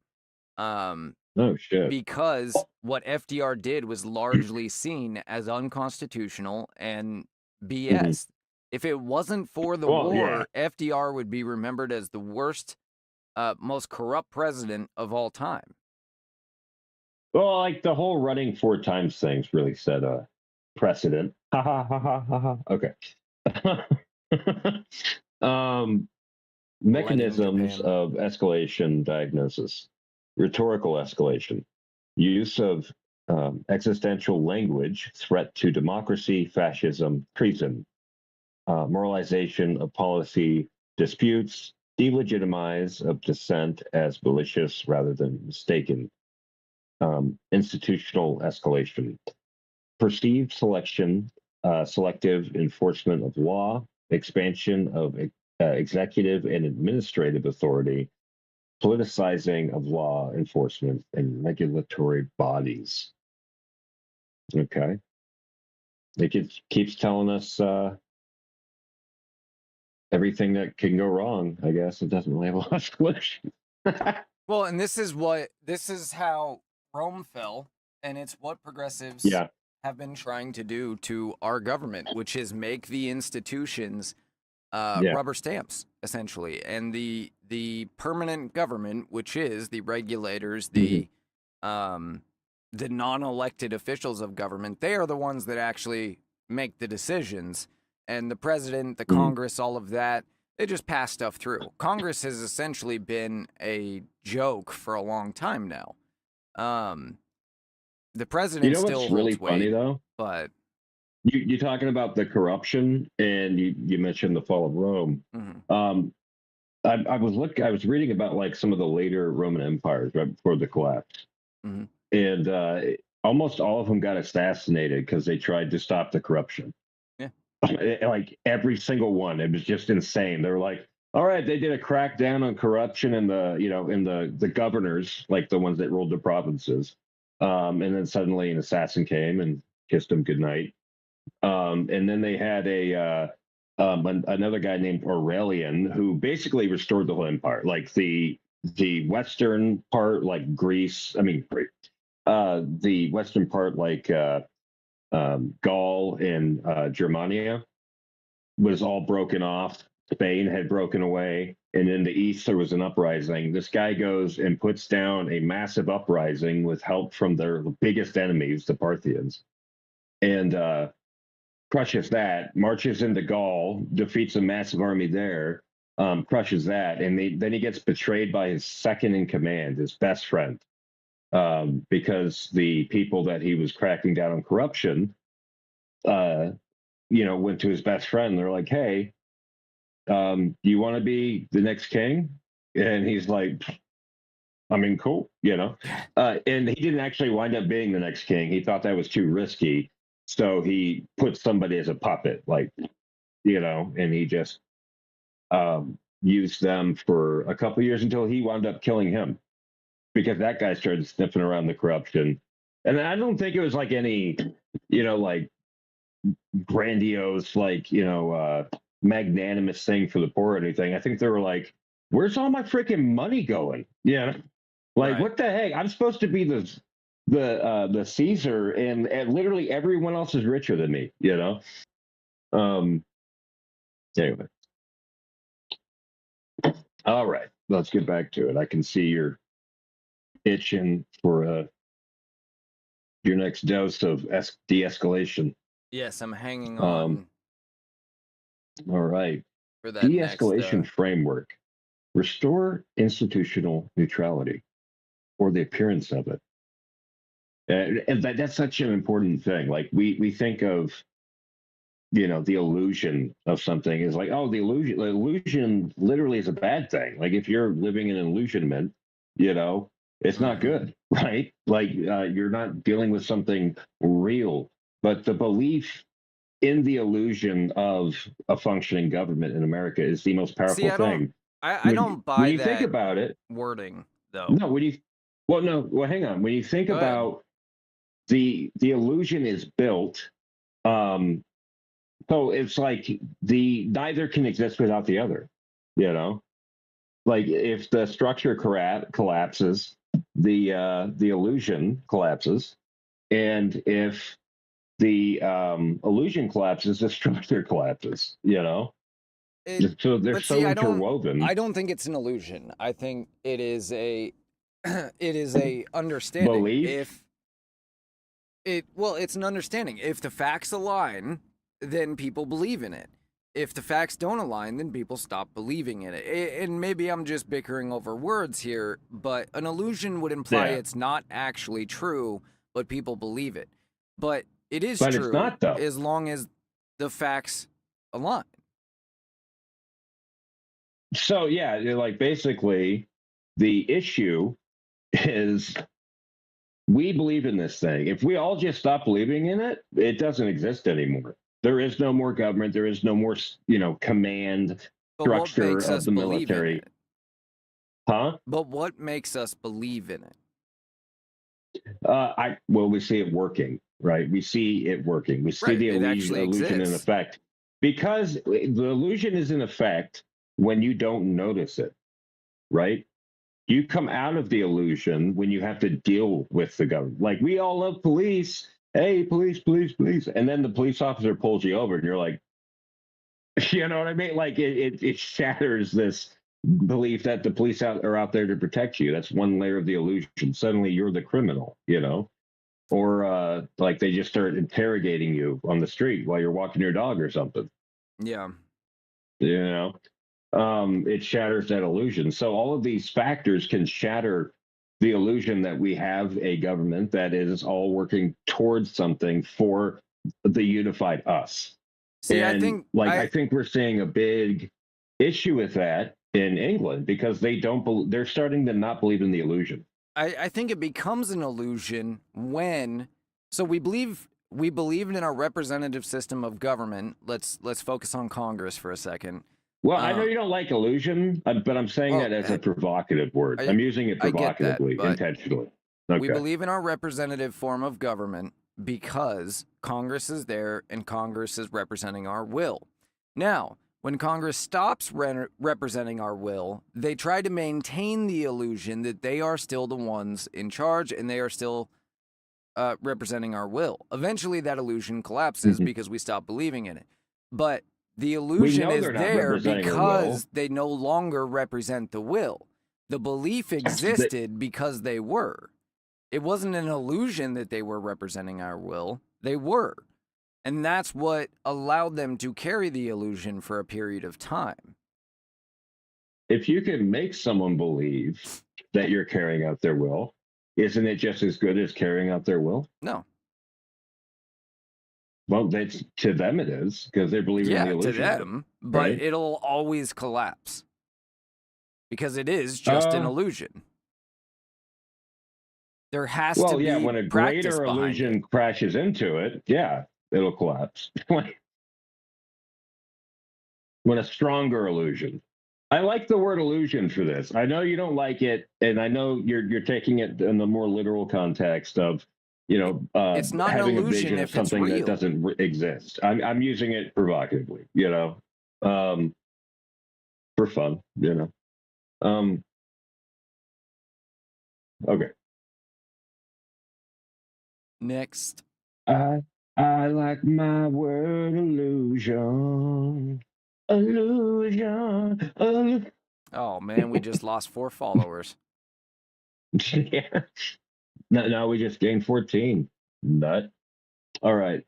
[SPEAKER 5] Oh shit.
[SPEAKER 4] Because what FDR did was largely seen as unconstitutional and BS. If it wasn't for the war, FDR would be remembered as the worst, most corrupt president of all time.
[SPEAKER 5] Well, like the whole running 4 times things really set a precedent. Ha ha ha ha ha. Okay. Mechanisms of escalation diagnosis. Rhetorical escalation. Use of existential language, threat to democracy, fascism, treason. Moralization of policy disputes. Delegitimize of dissent as malicious rather than mistaken. Institutional escalation. Perceived selective enforcement of law. Expansion of executive and administrative authority, politicizing of law enforcement and regulatory bodies. Okay. It keeps telling us everything that can go wrong, I guess. It doesn't really have a lot of solution.
[SPEAKER 4] Well, and this is how Rome fell, and it's what progressives have been trying to do to our government, which is make the institutions rubber stamps, essentially. And the permanent government, which is the regulators, the non-elected officials of government, they are the ones that actually make the decisions. And the president, the Congress, all of that, they just pass stuff through. Congress has essentially been a joke for a long time now. The president still holds
[SPEAKER 5] really
[SPEAKER 4] weight,
[SPEAKER 5] funny though?
[SPEAKER 4] But
[SPEAKER 5] you're talking about the corruption, and you mentioned the fall of Rome. I was reading about like some of the later Roman empires right before the collapse, and almost all of them got assassinated because they tried to stop the corruption. Like every single one, it was just insane. They were like, all right, they did a crackdown on corruption in the governors, like the ones that ruled the provinces, and then suddenly an assassin came and kissed them goodnight. And then they had another guy named Aurelian who basically restored the whole empire, like the western part, like Greece. I mean, the western part, like Gaul and Germania, was all broken off. Spain had broken away, and in the east there was an uprising. This guy goes and puts down a massive uprising with help from their biggest enemies, the Parthians, and crushes that, marches into Gaul, defeats a massive army there, crushes that, and then he gets betrayed by his second in command, his best friend, because the people that he was cracking down on corruption, went to his best friend. They're like, hey, you want to be the next king? And he's like, I mean, cool, and he didn't actually wind up being the next king. He thought that was too risky. So he put somebody as a puppet, like, and he just used them for a couple of years until he wound up killing him, because that guy started sniffing around the corruption. And I don't think it was like any, like grandiose, like, magnanimous thing for the poor or anything. I think they were like, where's all my freaking money going? Like, what the heck? I'm supposed to be the Caesar, and literally everyone else is richer than me, Anyway. All right, let's get back to it. I can see you're itching for your next dose of de-escalation.
[SPEAKER 4] Yes, I'm hanging on.
[SPEAKER 5] All right.
[SPEAKER 4] For that
[SPEAKER 5] de-escalation framework. Restore institutional neutrality, or the appearance of it. And that's such an important thing. Like we think of, the illusion of something is like, oh, the illusion literally is a bad thing. Like if you're living in an illusionment, it's not good, right? Like you're not dealing with something real. But the belief in the illusion of a functioning government in America is the most powerful thing.
[SPEAKER 4] I don't buy
[SPEAKER 5] when you
[SPEAKER 4] that
[SPEAKER 5] think about it,
[SPEAKER 4] wording, though.
[SPEAKER 5] No, hang on. When you think about the illusion is built, so it's like neither can exist without the other, Like if the structure collapses, the illusion collapses, and if the illusion collapses, the structure collapses, So they're interwoven.
[SPEAKER 4] I don't think it's an illusion. I think it is a understanding.
[SPEAKER 5] Belief?
[SPEAKER 4] It's an understanding. If the facts align, then people believe in it. If the facts don't align, then people stop believing in it. And maybe I'm just bickering over words here, but an illusion would imply it's not actually true, but people believe it. But it is true,
[SPEAKER 5] it's not, though.
[SPEAKER 4] As long as the facts align.
[SPEAKER 5] So like basically the issue is we believe in this thing. If we all just stop believing in it, it doesn't exist anymore. There is no more government. There is no more, command.
[SPEAKER 4] But what
[SPEAKER 5] structure
[SPEAKER 4] makes
[SPEAKER 5] of
[SPEAKER 4] us
[SPEAKER 5] the
[SPEAKER 4] believe in
[SPEAKER 5] military.
[SPEAKER 4] it?
[SPEAKER 5] Huh?
[SPEAKER 4] But what makes us believe in it?
[SPEAKER 5] Well, we see it working, right? We see it working. We see
[SPEAKER 4] Right,
[SPEAKER 5] the
[SPEAKER 4] it actually
[SPEAKER 5] illusion in
[SPEAKER 4] exists.
[SPEAKER 5] effect, because the illusion is in effect when you don't notice it, right? You come out of the illusion when you have to deal with the government. Like, we all love police. Hey, police, police, police. And then the police officer pulls you over and you're like, you know what I mean? Like, it shatters this belief that the police are out there to protect you. That's one layer of the illusion. Suddenly you're the criminal, you know? Or like they just start interrogating you on the street while you're walking your dog or something.
[SPEAKER 4] Yeah.
[SPEAKER 5] You know, it shatters that illusion. So all of these factors can shatter the illusion that we have a government that is all working towards something for the unified us.
[SPEAKER 4] See, I
[SPEAKER 5] And
[SPEAKER 4] think
[SPEAKER 5] I think we're seeing a big issue with that in England, because they're starting to not believe in the illusion.
[SPEAKER 4] I think it becomes an illusion when we believe in our representative system of government. Let's focus on Congress for a second.
[SPEAKER 5] Well, I know you don't like illusion, but I'm saying that as a provocative word. I'm using it
[SPEAKER 4] I get that,
[SPEAKER 5] provocatively,
[SPEAKER 4] but
[SPEAKER 5] intentionally.
[SPEAKER 4] we
[SPEAKER 5] Okay.
[SPEAKER 4] believe in our representative form of government because Congress is there and Congress is representing our will. Now, when Congress stops representing our will, they try to maintain the illusion that they are still the ones in charge and they are still representing our will. Eventually, that illusion collapses because we stop believing in it. But the illusion is there because they no longer represent the will. The belief existed because they were. It wasn't an illusion that they were representing our will. They were. And that's what allowed them to carry the illusion for a period of time.
[SPEAKER 5] If you can make someone believe that you're carrying out their will, isn't it just as good as carrying out their will?
[SPEAKER 4] No.
[SPEAKER 5] Well, to them it is, because they're believing in the illusion.
[SPEAKER 4] Yeah, to them, but
[SPEAKER 5] right?
[SPEAKER 4] It'll always collapse because it is just an illusion. There has to be
[SPEAKER 5] when a greater illusion crashes into it, yeah, it'll collapse. When a stronger illusion. I like the word illusion for this. I know you don't like it, and I know you're taking it in the more literal context of,
[SPEAKER 4] it's not
[SPEAKER 5] having
[SPEAKER 4] an
[SPEAKER 5] a
[SPEAKER 4] illusion
[SPEAKER 5] vision of something that doesn't exist. I'm using it provocatively, for fun, Okay.
[SPEAKER 4] Next.
[SPEAKER 5] I like my word illusion. Illusion.
[SPEAKER 4] Oh man, we just lost 4 followers.
[SPEAKER 5] Yeah. No, we just gained 14. Nut. All right.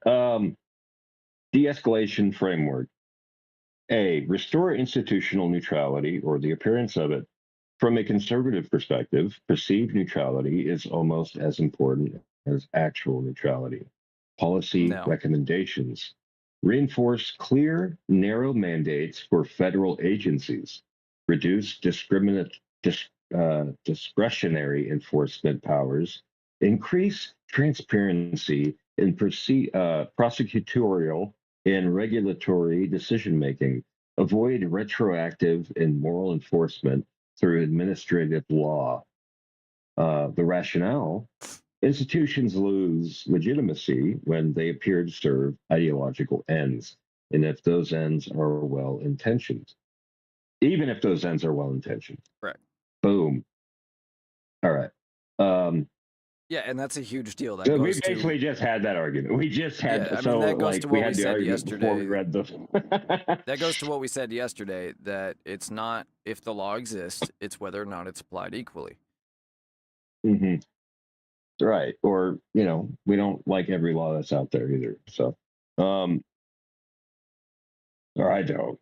[SPEAKER 5] De-escalation framework. A, restore institutional neutrality or the appearance of it. From a conservative perspective, perceived neutrality is almost as important as actual neutrality. Policy recommendations. Reinforce clear, narrow mandates for federal agencies. Reduce discretionary enforcement powers. Increase transparency in prosecutorial and regulatory decision-making. Avoid retroactive and moral enforcement through administrative law. The rationale: institutions lose legitimacy when they appear to serve ideological ends, and if those ends are well-intentioned. Even if those ends are well-intentioned.
[SPEAKER 4] Right.
[SPEAKER 5] Boom. All right.
[SPEAKER 4] Yeah, and that's a huge deal.
[SPEAKER 5] So we basically just had that argument. We just had
[SPEAKER 4] that goes to what we said yesterday.
[SPEAKER 5] Before we read the
[SPEAKER 4] that goes to what we said yesterday, that it's not if the law exists, it's whether or not it's applied equally.
[SPEAKER 5] Mm-hmm. Right. Or, we don't like every law that's out there either. So or I don't.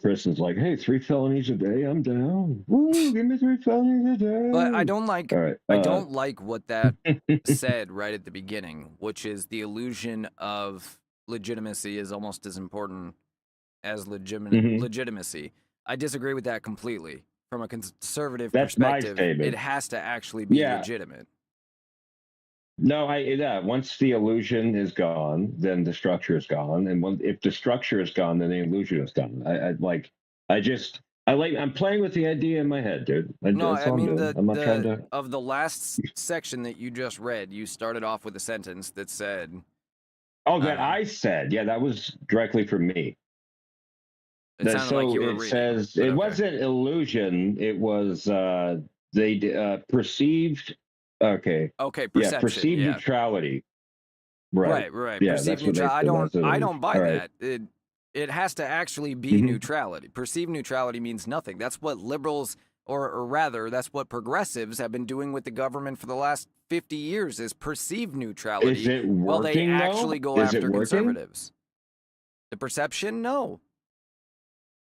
[SPEAKER 5] Chris is like, hey, 3 felonies a day, I'm down. Woo, give me 3 felonies a day.
[SPEAKER 4] But I don't like I don't like what that said right at the beginning, which is the illusion of legitimacy is almost as important as legitimacy. I disagree with that completely. From a conservative perspective, it has to actually be legitimate.
[SPEAKER 5] No, once the illusion is gone, then the structure is gone, and if the structure is gone, then the illusion is gone. I'm playing with the idea in my head, dude.
[SPEAKER 4] No,
[SPEAKER 5] That's
[SPEAKER 4] I
[SPEAKER 5] all I'm
[SPEAKER 4] mean
[SPEAKER 5] doing. I'm not trying to.
[SPEAKER 4] of the last section that you just read, you started off with a sentence that said,
[SPEAKER 5] Oh, that I said, yeah, that was directly from me.
[SPEAKER 4] it sounded like you were
[SPEAKER 5] it
[SPEAKER 4] reading.
[SPEAKER 5] says it wasn't illusion. It was they perceived. Okay.
[SPEAKER 4] Okay,
[SPEAKER 5] Yeah,
[SPEAKER 4] perception.
[SPEAKER 5] perceived
[SPEAKER 4] Yeah.
[SPEAKER 5] neutrality. Right.
[SPEAKER 4] Right.
[SPEAKER 5] Yeah,
[SPEAKER 4] Perceived
[SPEAKER 5] that's what they
[SPEAKER 4] neutrality.
[SPEAKER 5] said.
[SPEAKER 4] I don't buy
[SPEAKER 5] All right.
[SPEAKER 4] that. It has to actually be neutrality. Perceived neutrality means nothing. That's what liberals, or rather, that's what progressives have been doing with the government for the last 50 years, is perceived neutrality.
[SPEAKER 5] Is it working,
[SPEAKER 4] while they actually
[SPEAKER 5] though?
[SPEAKER 4] go
[SPEAKER 5] Is it
[SPEAKER 4] after
[SPEAKER 5] working?
[SPEAKER 4] conservatives. The perception, no.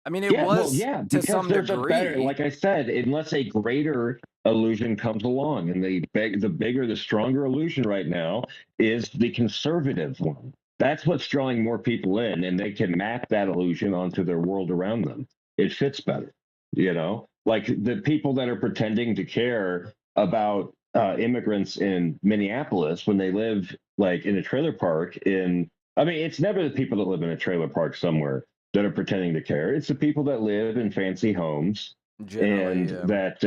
[SPEAKER 4] I mean, it
[SPEAKER 5] Yeah,
[SPEAKER 4] was
[SPEAKER 5] yeah,
[SPEAKER 4] to
[SPEAKER 5] because
[SPEAKER 4] some
[SPEAKER 5] there's
[SPEAKER 4] degree.
[SPEAKER 5] a better, like I said, unless a greater illusion comes along, and the bigger, the stronger illusion right now is the conservative one. That's what's drawing more people in, and they can map that illusion onto their world around them. It fits better, you know. Like the people that are pretending to care about immigrants in Minneapolis when they live like in a trailer park in. I mean, it's never the people that live in a trailer park somewhere that are pretending to care. It's the people that live in fancy homes and that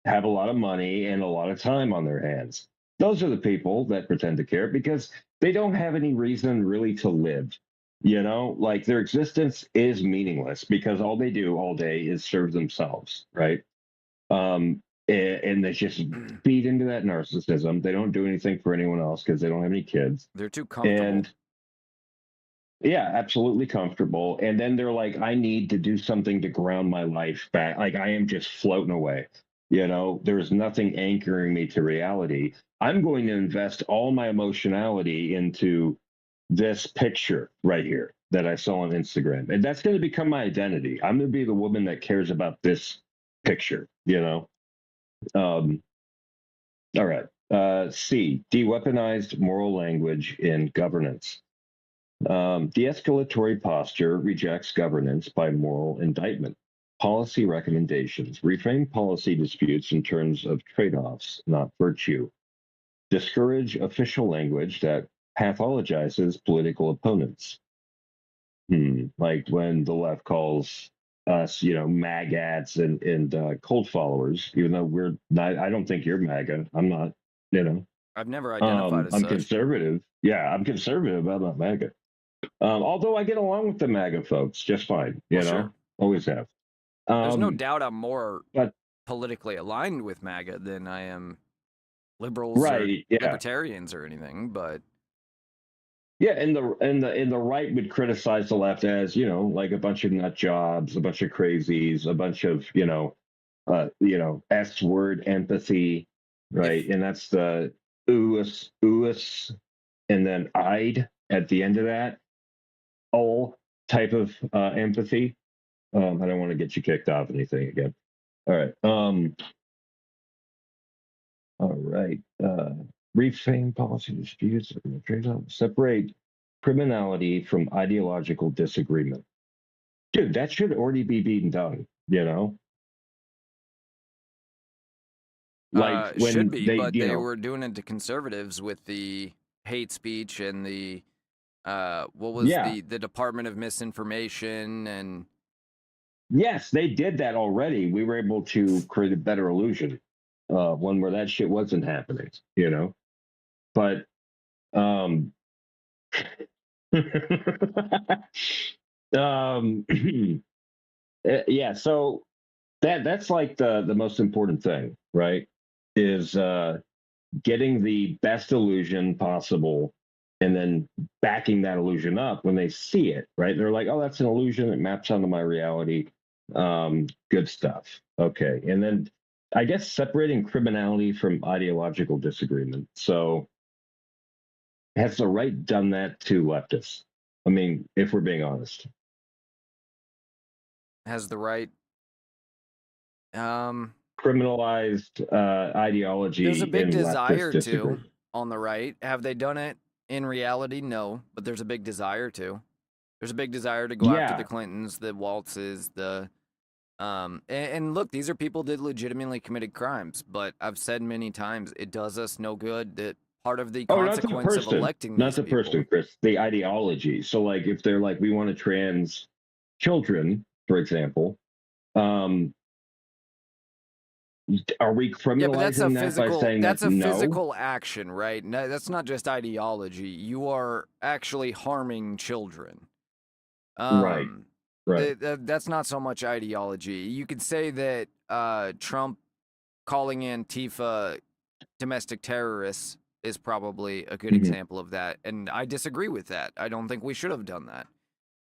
[SPEAKER 5] have a lot of money and a lot of time on their hands. Those are the people that pretend to care because they don't have any reason really to live. You know, like their existence is meaningless because all they do all day is serve themselves, right? And they just feed into that narcissism. They don't do anything for anyone else because they don't have any kids.
[SPEAKER 4] They're too comfortable.
[SPEAKER 5] And yeah, absolutely comfortable. And then they're like, I need to do something to ground my life back. Like I am just floating away. You know, there's nothing anchoring me to reality. I'm going to invest all my emotionality into this picture right here that I saw on Instagram. And that's going to become my identity. I'm going to be the woman that cares about this picture, you know? All right. C, de-weaponized moral language in governance. De-escalatory posture rejects governance by moral indictment. Policy recommendations reframe policy disputes in terms of trade-offs, not virtue. Discourage official language that pathologizes political opponents. Like when the left calls us, you know, magats and cult followers, even though we're not. I don't think you're MAGA. I'm not. You know,
[SPEAKER 4] I've never identified as
[SPEAKER 5] I'm
[SPEAKER 4] such.
[SPEAKER 5] conservative. Yeah, I'm conservative. I'm not MAGA. Although I get along with the MAGA folks just fine, you know,
[SPEAKER 4] sure.
[SPEAKER 5] always have.
[SPEAKER 4] There's no doubt I'm more politically aligned with MAGA than I am liberals or libertarians or anything, but
[SPEAKER 5] yeah, and the right would criticize the left as, you know, like a bunch of nut jobs, a bunch of crazies, a bunch of, you know, S word empathy, right? And that's the oous, and then I'd at the end of that. All type of empathy. I don't want to get you kicked off anything again. All right. All right. Reframe policy disputes. Separate criminality from ideological disagreement. Dude, that should already be being done, you know?
[SPEAKER 4] Like when should be, but they were doing it to conservatives with the hate speech and the what was the Department of Misinformation and
[SPEAKER 5] yes, they did that already. We were able to create a better illusion, one where that shit wasn't happening, you know. But yeah, so that's like the most important thing, right? Is getting the best illusion possible and then backing that illusion up when they see it, right? They're like, oh, that's an illusion. It maps onto my reality. Good stuff. Okay. And then I guess separating criminality from ideological disagreement. So has the right done that to leftists? I mean, if we're being honest.
[SPEAKER 4] Has the right
[SPEAKER 5] criminalized ideology?
[SPEAKER 4] There's a big desire to on the right. Have they done it in reality? No, but there's a big desire to. There's a big desire to go after the Clintons, the Waltzes, the and look, these are people that legitimately committed crimes, but I've said many times it does us no good that part of the consequence of electing these
[SPEAKER 5] not the
[SPEAKER 4] people,
[SPEAKER 5] person, Chris, the ideology. So like if they're like, we want to trans children, for example, Are we
[SPEAKER 4] Yeah, but that's a
[SPEAKER 5] criminalizing that by
[SPEAKER 4] physical.
[SPEAKER 5] saying
[SPEAKER 4] That's
[SPEAKER 5] that
[SPEAKER 4] a
[SPEAKER 5] no?
[SPEAKER 4] physical action, right? No, that's not just ideology. You are actually harming children.
[SPEAKER 5] Right,
[SPEAKER 4] Um,
[SPEAKER 5] right.
[SPEAKER 4] that's not so much ideology. You could say that Trump calling Antifa domestic terrorists is probably a good
[SPEAKER 5] Mhm.
[SPEAKER 4] example of that, and I disagree with that. I don't think we should have done that.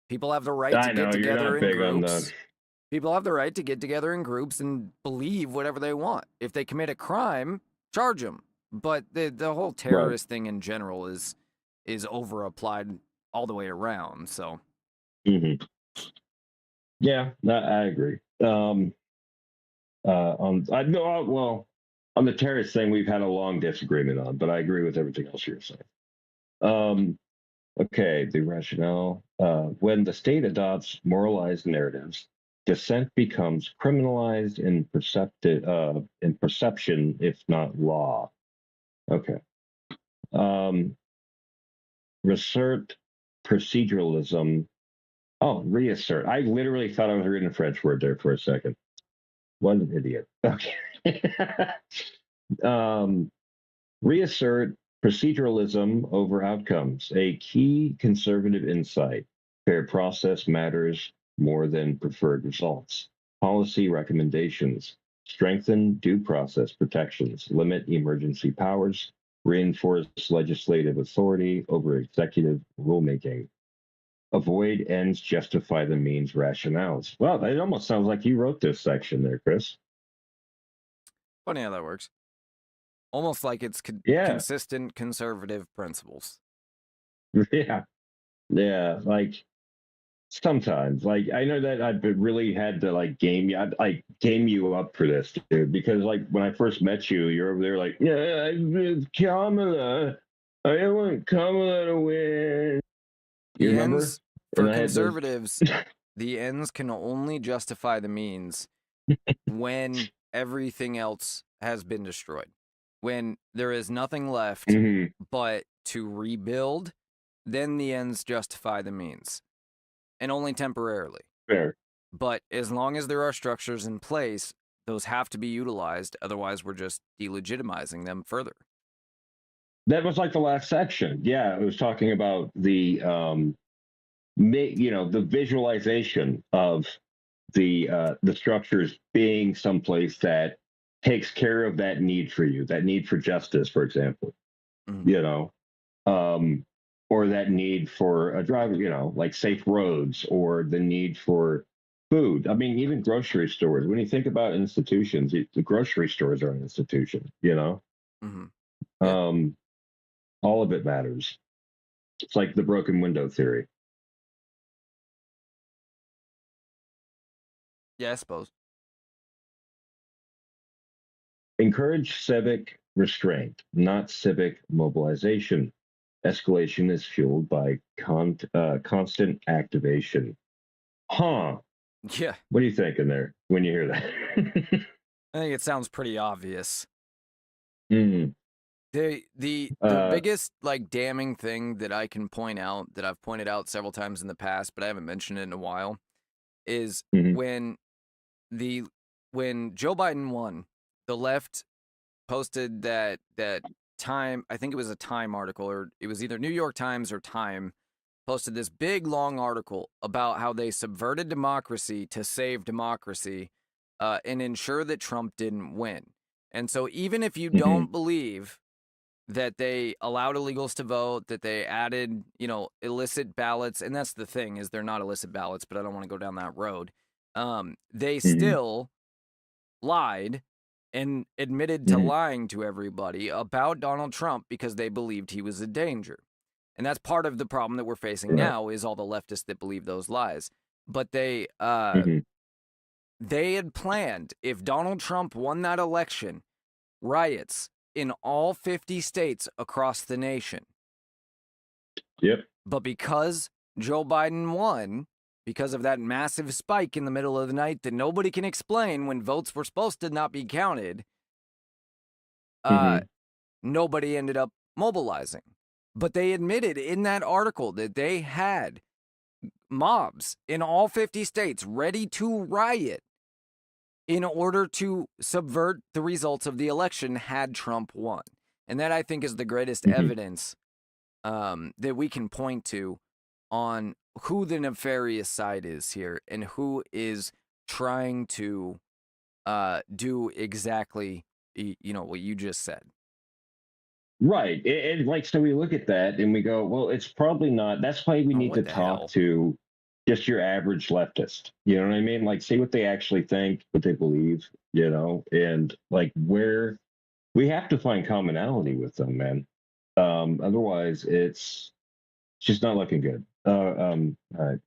[SPEAKER 4] People have the right to
[SPEAKER 5] I
[SPEAKER 4] get
[SPEAKER 5] know you're
[SPEAKER 4] together
[SPEAKER 5] not
[SPEAKER 4] in
[SPEAKER 5] big on that.
[SPEAKER 4] groups. People have the right to get together in groups and believe whatever they want. If they commit a crime, charge them. But the whole
[SPEAKER 5] Right.
[SPEAKER 4] terrorist thing in general is over applied all the way around. So
[SPEAKER 5] hmm Yeah, I agree. I know. Well, on the terrorist thing, we've had a long disagreement on, but I agree with everything else you're saying. Okay, the rationale. When the state adopts moralized narratives, dissent becomes criminalized in perception, if not law. Okay. Reassert proceduralism. Oh, reassert. I literally thought I was reading a French word there for a second. What an idiot. Okay. um, Reassert proceduralism over outcomes, a key conservative insight. Fair process matters more than preferred results. Policy recommendations. Strengthen due process protections. Limit emergency powers. Reinforce legislative authority over executive rulemaking. Avoid ends justify the means rationales. Well, it almost sounds like you wrote this section there, Chris.
[SPEAKER 4] funny how that works. Almost like it's
[SPEAKER 5] Yeah.
[SPEAKER 4] consistent conservative principles.
[SPEAKER 5] Yeah. Yeah. Like sometimes, like I know that I've really had to like game you, like game you up for this, dude. Because like when I first met you, you're over there like, yeah, it's Kamala. I want Kamala to win. You
[SPEAKER 4] The
[SPEAKER 5] remember?
[SPEAKER 4] ends for
[SPEAKER 5] And I had those.
[SPEAKER 4] conservatives, the ends can only justify the means when everything else has been destroyed. When there is nothing left
[SPEAKER 5] Mhm.
[SPEAKER 4] but to rebuild, then the ends justify the means, and only temporarily.
[SPEAKER 5] Fair.
[SPEAKER 4] But as long as there are structures in place, those have to be utilized. Otherwise, we're just delegitimizing them further.
[SPEAKER 5] That was like the last section. Yeah, it was talking about the the visualization of the structures being someplace that takes care of that need for you, that need for justice, for example,
[SPEAKER 4] Mhm.
[SPEAKER 5] you know, or that need for a driver, like safe roads, or the need for food. I mean, even grocery stores. When you think about institutions, the grocery stores are an institution.
[SPEAKER 4] Mhm. Yeah.
[SPEAKER 5] All of it matters. It's like the broken window theory.
[SPEAKER 4] Yeah, I suppose.
[SPEAKER 5] Encourage civic restraint, not civic mobilization. Escalation is fueled by constant activation. Huh.
[SPEAKER 4] Yeah.
[SPEAKER 5] What are you thinking there when you hear that?
[SPEAKER 4] I think it sounds pretty obvious.
[SPEAKER 5] Mm.
[SPEAKER 4] The biggest like damning thing that I can point out, that I've pointed out several times in the past, but I haven't mentioned it in a while, is
[SPEAKER 5] Mhm.
[SPEAKER 4] when Joe Biden won, the left posted that Time, I think it was a Time article, or it was either New York Times or Time, posted this big long article about how they subverted democracy to save democracy, and ensure that Trump didn't win. And so even if you
[SPEAKER 5] Mhm.
[SPEAKER 4] don't believe that they allowed illegals to vote, that they added, illicit ballots, and that's the thing, is they're not illicit ballots, but I don't want to go down that road. They
[SPEAKER 5] Mhm.
[SPEAKER 4] still lied and admitted to
[SPEAKER 5] Mhm.
[SPEAKER 4] lying to everybody about Donald Trump because they believed he was a danger. And that's part of the problem that we're facing
[SPEAKER 5] Right.
[SPEAKER 4] now, is all the leftists that believe those lies. But
[SPEAKER 5] Mhm.
[SPEAKER 4] they had planned, if Donald Trump won that election, riots in all 50 states across the nation.
[SPEAKER 5] Yep.
[SPEAKER 4] But because Joe Biden won, because of that massive spike in the middle of the night that nobody can explain when votes were supposed to not be counted,
[SPEAKER 5] Mhm.
[SPEAKER 4] nobody ended up mobilizing. But they admitted in that article that they had mobs in all 50 states ready to riot in order to subvert the results of the election had Trump won. And that, I think, is the greatest evidence that we can point to on who the nefarious side is here and who is trying to do exactly, what you just said.
[SPEAKER 5] Right. And like, so we look at that and we go, well, it's probably not. That's why we need to talk to just your average leftist. You know what I mean? Like, see what they actually think, what they believe, and like where we have to find commonality with them, man. Otherwise, it's just not looking good.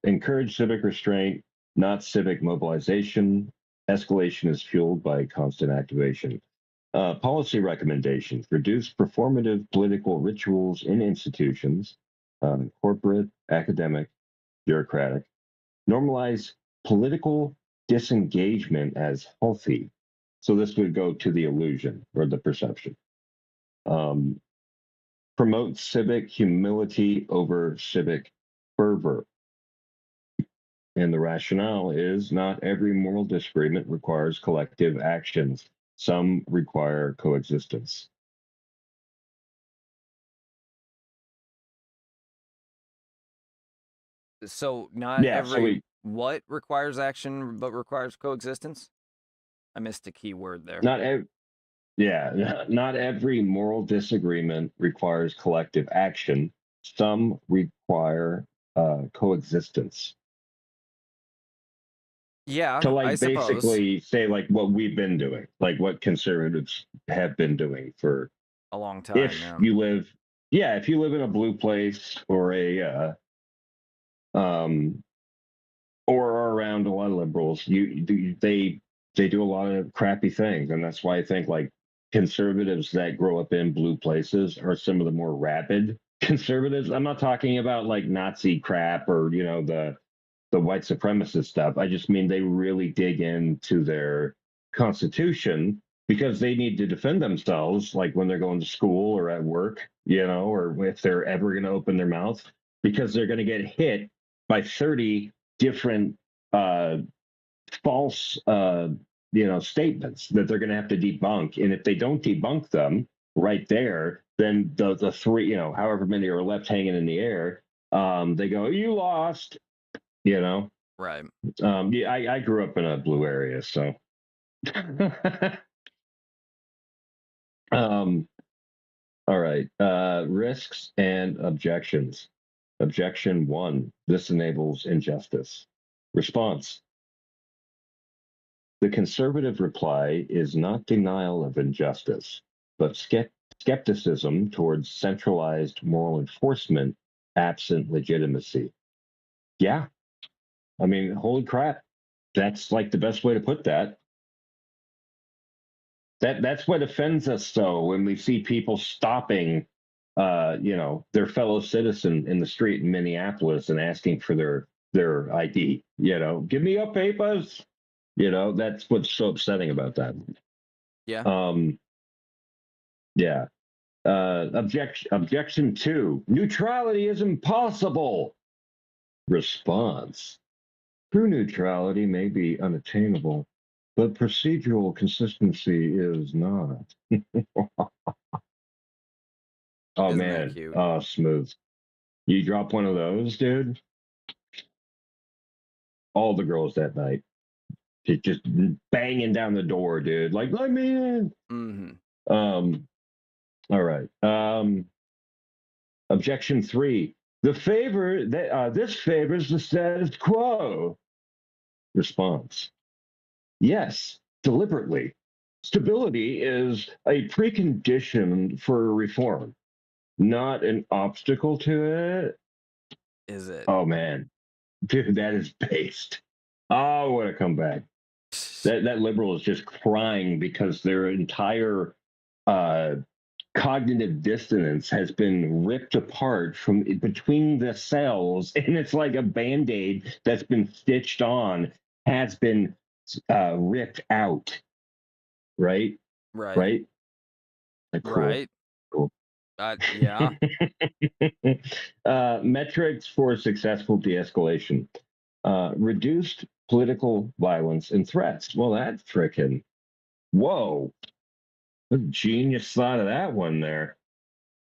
[SPEAKER 5] Encourage civic restraint, not civic mobilization. Escalation is fueled by constant activation. Policy recommendations: reduce performative political rituals in institutions, corporate, academic, bureaucratic. Normalize political disengagement as healthy. So this would go to the illusion or the perception. Promote civic humility over civic fervor. And the rationale is not every moral disagreement requires collective actions. Some require coexistence.
[SPEAKER 4] So not
[SPEAKER 5] Yeah,
[SPEAKER 4] every what requires action but requires coexistence? I missed a key word there.
[SPEAKER 5] not every moral disagreement requires collective action. Some require coexistence.
[SPEAKER 4] Yeah,
[SPEAKER 5] To
[SPEAKER 4] I suppose.
[SPEAKER 5] basically say like what we've been doing, like what conservatives have been doing for
[SPEAKER 4] a long time.
[SPEAKER 5] If you live in a blue place or or are around a lot of liberals, they do a lot of crappy things, and that's why I think like conservatives that grow up in blue places are some of the more rabid conservatives. I'm not talking about like Nazi crap or the white supremacist stuff. I just mean they really dig into their constitution because they need to defend themselves, like when they're going to school or at work, or if they're ever going to open their mouth, because they're going to get hit by 30 different false, statements that they're going to have to debunk. And if they don't debunk them right there, then the three, however many are left hanging in the air, they go, "You lost."
[SPEAKER 4] Right.
[SPEAKER 5] Yeah, I grew up in a blue area, so. All right. Risks and objections. Objection 1: this enables injustice. Response: the conservative reply is not denial of injustice, but skepticism towards centralized moral enforcement absent legitimacy. Yeah. I mean, holy crap. That's like the best way to put that. That's what offends us though when we see people stopping their fellow citizen in the street in Minneapolis and asking for their ID. Give me your papers. That's what's so upsetting about that.
[SPEAKER 4] Yeah.
[SPEAKER 5] Yeah. Objection 2: neutrality is impossible. Response: true neutrality may be unattainable, but procedural consistency is not. Oh,
[SPEAKER 4] Isn't
[SPEAKER 5] man.
[SPEAKER 4] that cute?
[SPEAKER 5] Oh, smooth. You drop one of those, dude. All the girls that night just banging down the door, dude. Like, let me in.
[SPEAKER 4] Mm-hmm.
[SPEAKER 5] All right. Objection 3: this favors the status quo. Response: yes, deliberately. Stability is a precondition for reform, not an obstacle to it.
[SPEAKER 4] Is it?
[SPEAKER 5] Oh man, dude, that is based. Oh, what a comeback! That liberal is just crying because their entire cognitive dissonance has been ripped apart from between the cells, and it's like a band-aid that's been stitched on has been ripped out. Right. Like, cool.
[SPEAKER 4] Right.
[SPEAKER 5] Cool.
[SPEAKER 4] Yeah.
[SPEAKER 5] Metrics for successful de-escalation. Reduced political violence and threats. Well, that's frickin' whoa. What a genius thought of that one there.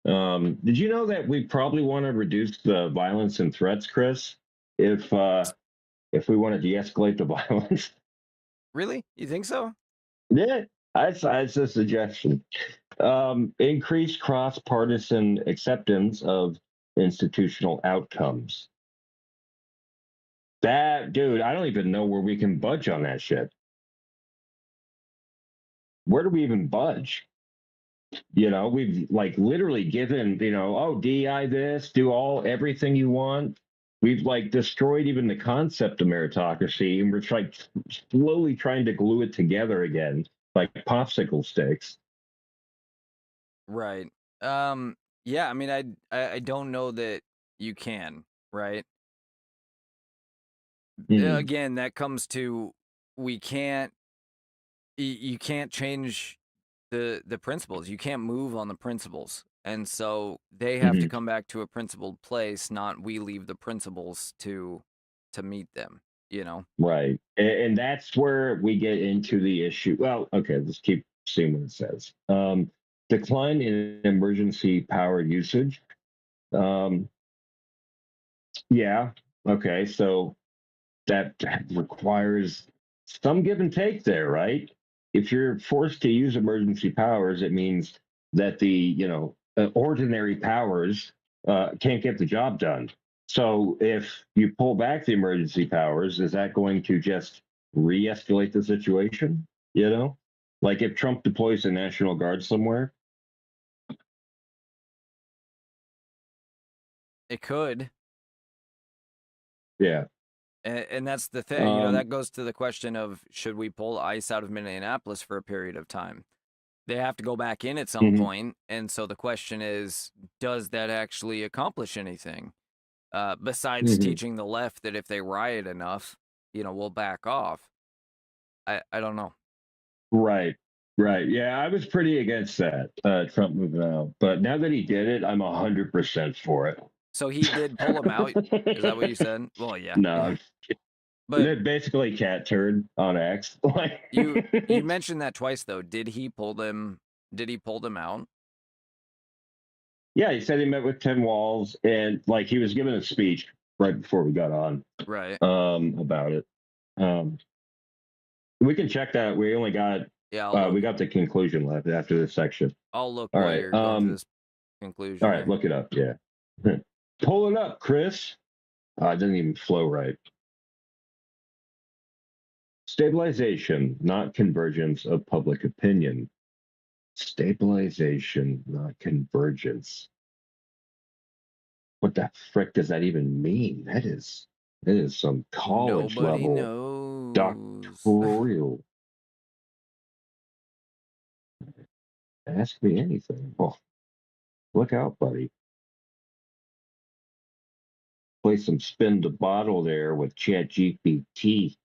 [SPEAKER 5] Did you know that we probably want to reduce the violence and threats, Chris, if we want to de-escalate the violence?
[SPEAKER 4] Really? You think so?
[SPEAKER 5] Yeah, that's a suggestion. Increase cross-partisan acceptance of institutional outcomes. That, dude, I don't even know where we can budge on that shit. Where do we even budge? You know, we've like literally given, oh, DI this, do everything you want. We've like destroyed even the concept of meritocracy, and we're slowly trying to glue it together again, like popsicle sticks.
[SPEAKER 4] Right. Yeah, I mean, I don't know that you can, right? Again, that comes to you can't change the principles. You can't move on the principles. And so they have to come back to a principled place, not we leave the principles to meet them,
[SPEAKER 5] Right. And that's where we get into the issue. Well, okay, let's keep seeing what it says. Decline in emergency power usage. Yeah. Okay. So that requires some give and take there, right? If you're forced to use emergency powers, it means that the ordinary powers can't get the job done. So if you pull back the emergency powers, is that going to just re-escalate the situation? Like if Trump deploys the National Guard somewhere.
[SPEAKER 4] It could.
[SPEAKER 5] Yeah.
[SPEAKER 4] And that's the thing, that goes to the question of should we pull ICE out of Minneapolis for a period of time? They have to go back in at some point, and so the question is, does that actually accomplish anything? Besides teaching the left that if they riot enough, we'll back off. I don't know.
[SPEAKER 5] Right. Yeah, I was pretty against that, Trump moving out. But now that he did it, I'm 100% for it.
[SPEAKER 4] So he did pull him out? Is that what you said? Well, yeah.
[SPEAKER 5] No.
[SPEAKER 4] But
[SPEAKER 5] basically cat turd on X.
[SPEAKER 4] you mentioned that twice though. Did he pull them out?
[SPEAKER 5] Yeah, he said he met with Tim Walz and like he was giving a speech right before we got on.
[SPEAKER 4] Right.
[SPEAKER 5] About it. We can check that. We only got we got the conclusion left after this section.
[SPEAKER 4] I'll look while you're going through this conclusion.
[SPEAKER 5] All right, look it up. Yeah. Pull it up, Chris. It doesn't even flow right. Stabilization, not convergence of public opinion. Stabilization, not convergence. What the frick does that even mean? That is some college
[SPEAKER 4] Nobody
[SPEAKER 5] level
[SPEAKER 4] knows.
[SPEAKER 5] doctoral. Ask me anything. Oh, look out, buddy. Play some spin the bottle there with ChatGPT.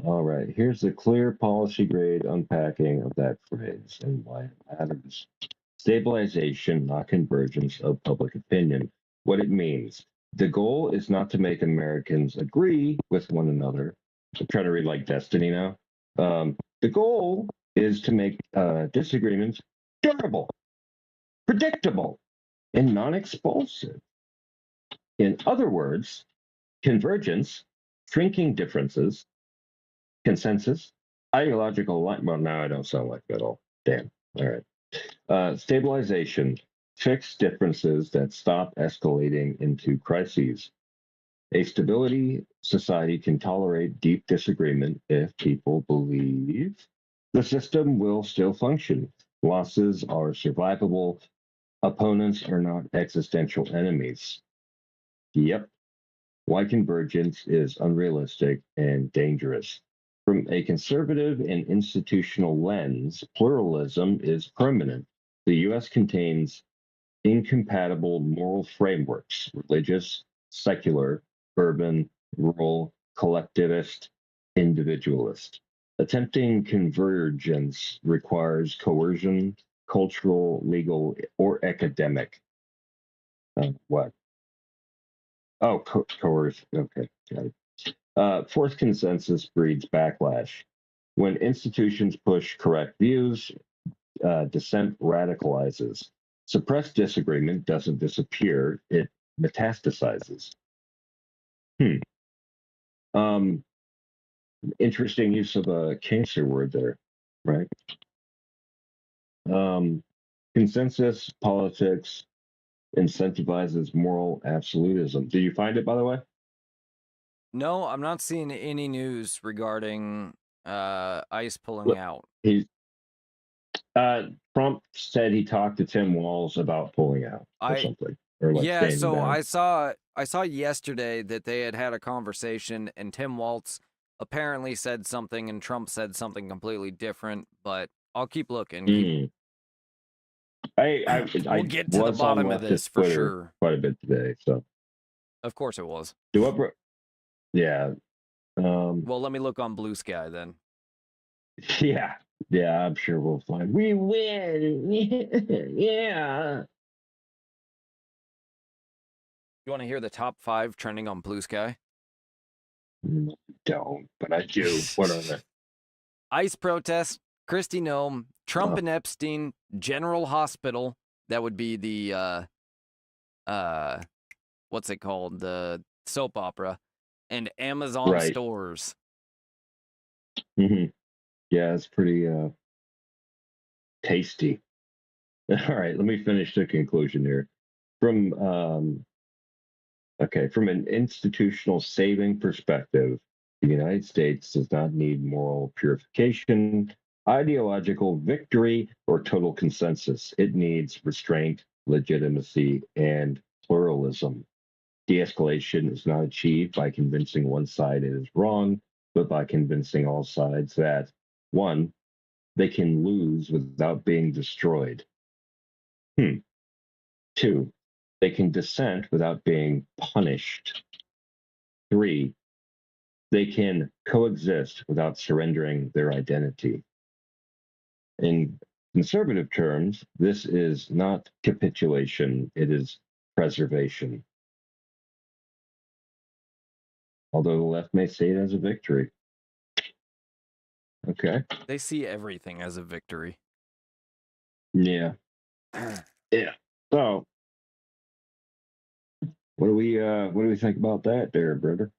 [SPEAKER 5] All right, here's the clear policy grade unpacking of that phrase and why it matters. Stabilization, not convergence of public opinion. What it means. The goal is not to make Americans agree with one another. I'm trying to read like Destiny now. The goal is to make disagreements durable, predictable, and non-expulsive. In other words, convergence, shrinking differences, consensus, ideological alignment. Well, now I don't sound like that at all. Damn. All right. Stabilization, fixed differences that stop escalating into crises. A stability society can tolerate deep disagreement if people believe the system will still function. Losses are survivable. Opponents are not existential enemies. Yep. Why convergence is unrealistic and dangerous. From a conservative and institutional lens, pluralism is permanent. The U.S. contains incompatible moral frameworks, religious, secular, urban, rural, collectivist, individualist. Attempting convergence requires coercion, cultural, legal, or academic. What? Oh, coerce. Okay, got it. Forced consensus breeds backlash. When institutions push correct views, dissent radicalizes. Suppressed disagreement doesn't disappear, it metastasizes. Um, Interesting use of a cancer word there, right? Consensus politics incentivizes moral absolutism. Did you find it, by the way?
[SPEAKER 4] No, I'm not seeing any news regarding ICE pulling
[SPEAKER 5] Look,
[SPEAKER 4] out.
[SPEAKER 5] He's Trump said he talked to Tim Walz about pulling out or something, or like
[SPEAKER 4] Yeah,
[SPEAKER 5] standing
[SPEAKER 4] so
[SPEAKER 5] down.
[SPEAKER 4] I saw yesterday that they had a conversation, and Tim Walz apparently said something, and Trump said something completely different. But I'll keep looking.
[SPEAKER 5] I
[SPEAKER 4] We'll get to the
[SPEAKER 5] was on
[SPEAKER 4] bottom of
[SPEAKER 5] leftist
[SPEAKER 4] this for
[SPEAKER 5] Twitter
[SPEAKER 4] sure.
[SPEAKER 5] quite a bit today, so
[SPEAKER 4] Of course it was.
[SPEAKER 5] yeah.
[SPEAKER 4] Well, let me look on Blue Sky then.
[SPEAKER 5] Yeah, I'm sure we'll find. We win. Yeah.
[SPEAKER 4] You want to hear the top 5 trending on Blue Sky?
[SPEAKER 5] Don't, but I do. What are they?
[SPEAKER 4] ICE protest, Kristi Noem, Trump and Epstein, General Hospital. That would be the what's it called? The soap opera, and Amazon stores.
[SPEAKER 5] Yeah, it's pretty tasty. All right, let me finish the conclusion here. From an institutional saving perspective, the United States does not need moral purification, ideological victory, or total consensus. It needs restraint, legitimacy, and pluralism. De-escalation is not achieved by convincing one side it is wrong, but by convincing all sides that, one, they can lose without being destroyed. Two, they can dissent without being punished. Three, they can coexist without surrendering their identity. In conservative terms, this is not capitulation, it is preservation. Although the left may see it as a victory. Okay.
[SPEAKER 4] They see everything as a victory.
[SPEAKER 5] Yeah. Yeah. So what do we think about that there, brother?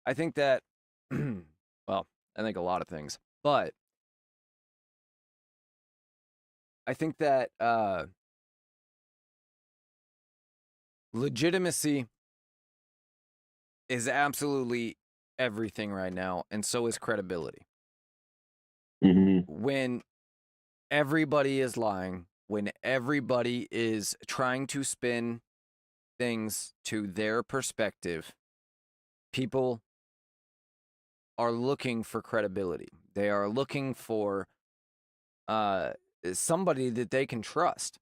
[SPEAKER 4] I think that well, I think a lot of things. But I think that legitimacy is absolutely everything right now, and so is credibility. When everybody is lying, when everybody is trying to spin things to their perspective, people are looking for credibility. They are looking for somebody that they can trust.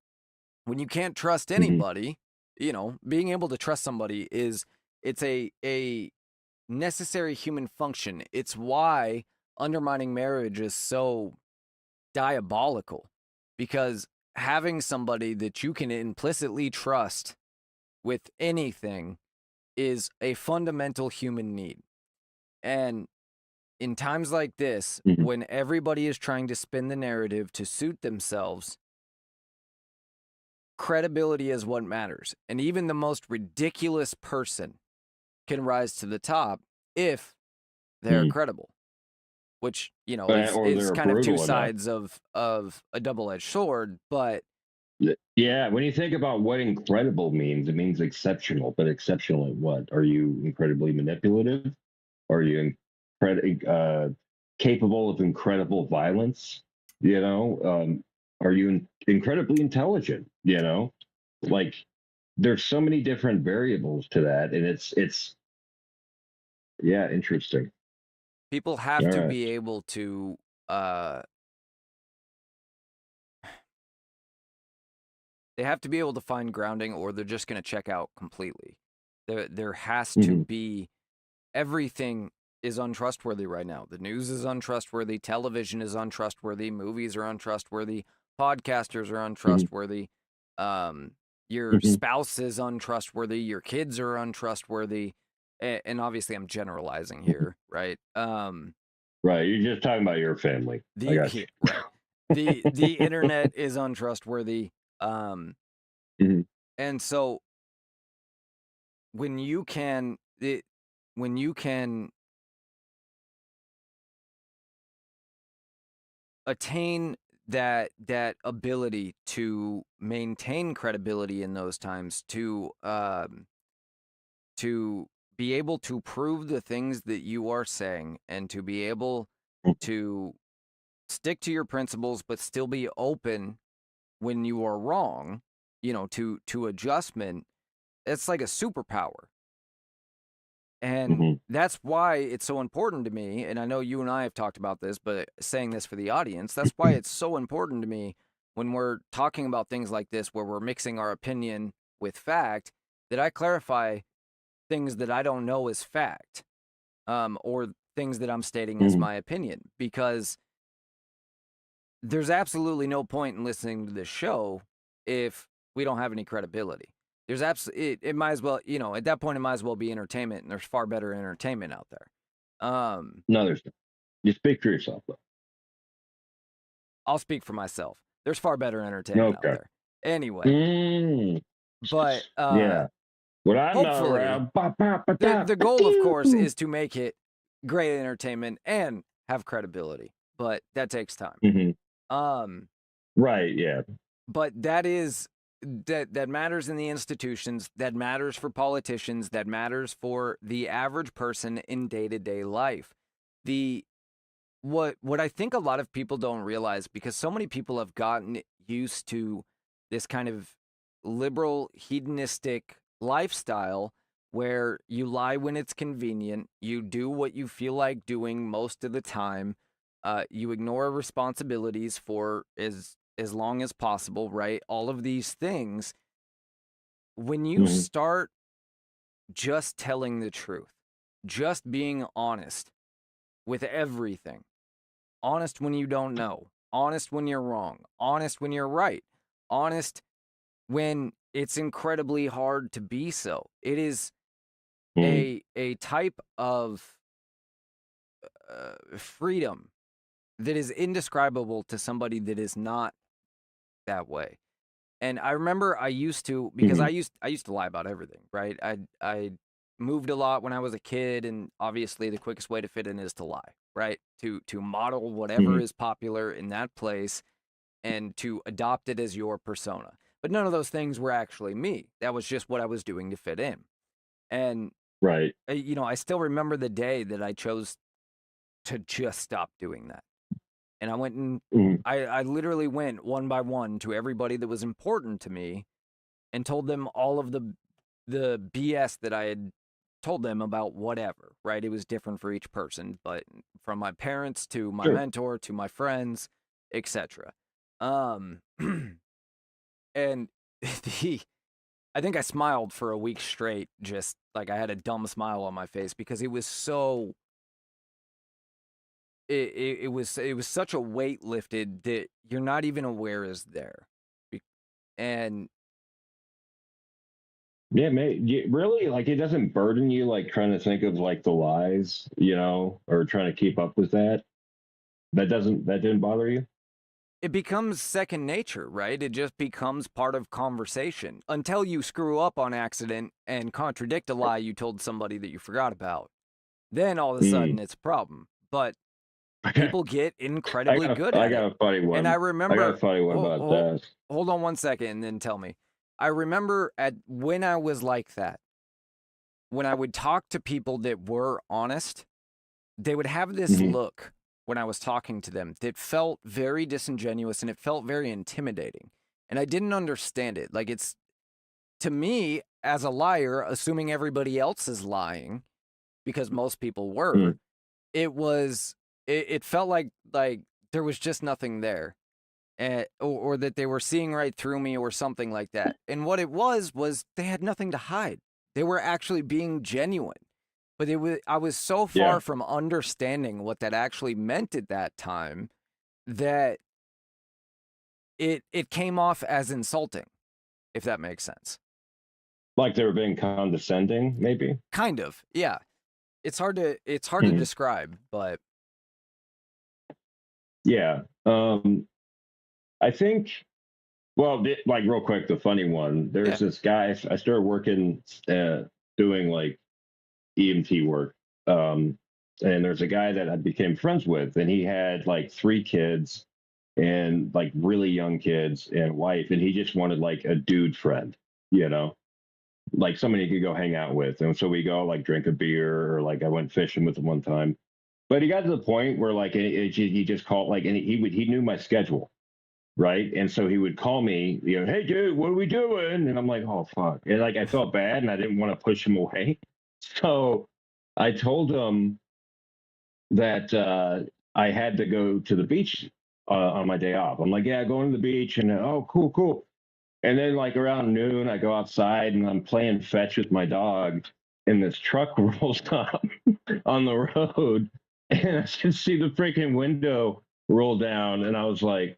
[SPEAKER 4] When you can't trust anybody, being able to trust somebody it's a necessary human function. It's why undermining marriage is so diabolical, because having somebody that you can implicitly trust with anything is a fundamental human need. And in times like this, when everybody is trying to spin the narrative to suit themselves, credibility is what matters. And even the most ridiculous person can rise to the top if they're credible, which, is kind of two sides of a double-edged sword. But
[SPEAKER 5] yeah, when you think about what incredible means, it means exceptional. But exceptional at what? Are you incredibly manipulative? Are you capable of incredible violence? Are you incredibly intelligent? Like there's so many different variables to that, and it's yeah, interesting.
[SPEAKER 4] people have to be able to they have to be able to find grounding, or they're just going to check out completely. There has to be everything is untrustworthy right now. The news is untrustworthy. Television is untrustworthy. Movies are untrustworthy. Podcasters are untrustworthy. Your spouse is untrustworthy. Your kids are untrustworthy. And obviously, I'm generalizing here, right?
[SPEAKER 5] Right. You're just talking about your family. I got you.
[SPEAKER 4] Right. The internet is untrustworthy. And so when you can attain that ability to maintain credibility in those times, to be able to prove the things that you are saying, and to be able to stick to your principles but still be open when you are wrong, to adjustment, it's like a superpower. And that's why it's so important to me, and I know you and I have talked about this, but saying this for the audience, that's why it's so important to me when we're talking about things like this, where we're mixing our opinion with fact, that I clarify things that I don't know as fact, or things that I'm stating as my opinion, because there's absolutely no point in listening to this show if we don't have any credibility. There's it might as well, at that point, it might as well be entertainment, and there's far better entertainment out there.
[SPEAKER 5] No, there's not. You speak for yourself, though.
[SPEAKER 4] I'll speak for myself. There's far better entertainment out there. Anyway. But
[SPEAKER 5] yeah. What I
[SPEAKER 4] hopefully, the goal, of course, is to make it great entertainment and have credibility. But that takes time.
[SPEAKER 5] Right, yeah.
[SPEAKER 4] But that matters in the institutions, that matters for politicians, that matters for the average person in day-to-day life. What I think a lot of people don't realize, because so many people have gotten used to this kind of liberal, hedonistic lifestyle where you lie when it's convenient, you do what you feel like doing most of the time, you ignore responsibilities for as long as possible, right? All of these things. When you start just telling the truth, just being honest with everything, honest when you don't know, honest when you're wrong, honest when you're right, honest when it's incredibly hard to be so. It is a type of freedom that is indescribable to somebody that is not that way. And I remember I used to, because I used to lie about everything, right? I moved a lot when I was a kid, and obviously the quickest way to fit in is to lie, right? To model whatever is popular in that place and to adopt it as your persona. But none of those things were actually me. That was just what I was doing to fit in. And
[SPEAKER 5] right,
[SPEAKER 4] I still remember the day that I chose to just stop doing that. And I went and I literally went one by one to everybody that was important to me and told them all of the BS that I had told them about whatever, right? It was different for each person, but from my parents to my mentor to my friends, etc. And I think I smiled for a week straight, just like I had a dumb smile on my face, because it was so it was such a weight lifted that you're not even aware is there. And
[SPEAKER 5] yeah, mate, really, like, it doesn't burden you, like, trying to think of, like, the lies, or trying to keep up with that. That didn't bother you?
[SPEAKER 4] it becomes second nature, right? It just becomes part of conversation until you screw up on accident and contradict a lie you told somebody that you forgot about. Then all of a sudden it's a problem. But people get incredibly good at it.
[SPEAKER 5] I got a funny one.
[SPEAKER 4] And I remember,
[SPEAKER 5] I got a funny one about that.
[SPEAKER 4] Hold on one second and then tell me. I remember when I was like that, when I would talk to people that were honest, they would have this look when I was talking to them that felt very disingenuous, and it felt very intimidating. And I didn't understand it. Like, it's, to me, as a liar, assuming everybody else is lying, because most people were, it felt like there was just nothing there. Or that they were seeing right through me or something like that. And what it was they had nothing to hide. They were actually being genuine. But I was so far from understanding what that actually meant at that time that it came off as insulting, if that makes sense.
[SPEAKER 5] Like they were being condescending, maybe?
[SPEAKER 4] Kind of, yeah. It's hard to describe, but
[SPEAKER 5] yeah. I think, well, like real quick, the funny one. There's this guy. I started working, doing like EMT work, and there's a guy that I became friends with, and he had like 3 kids, and like really young kids and a wife, and he just wanted like a dude friend, you know, like somebody he could go hang out with. And so we go like drink a beer, or like I went fishing with him one time. But he got to the point where like he just called, like, and he knew my schedule, right? And so he would call me, you know, hey dude, what are we doing? And I'm like, oh fuck, and like I felt bad, and I didn't want to push him away, so I told him that I had to go to the beach on my day off. I'm like, yeah, going to the beach, and oh, cool, cool. And then like around noon, I go outside and I'm playing fetch with my dog, and this truck rolls up on the road, and I can see the freaking window roll down, and I was like,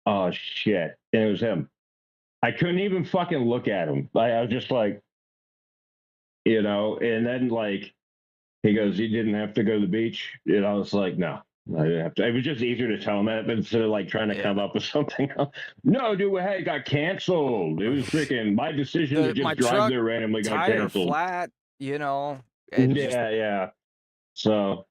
[SPEAKER 5] oh shit, and it was him. I couldn't even fucking look at him. I was just like, you know, and then like he goes, you didn't have to go to the beach? And I was like, no, I didn't have to. It was just easier to tell him that instead of like trying to come up with something else. No, dude, hey, it got canceled. It was freaking my decision to just drive there randomly got canceled.
[SPEAKER 4] Flat, you know.
[SPEAKER 5] Yeah. So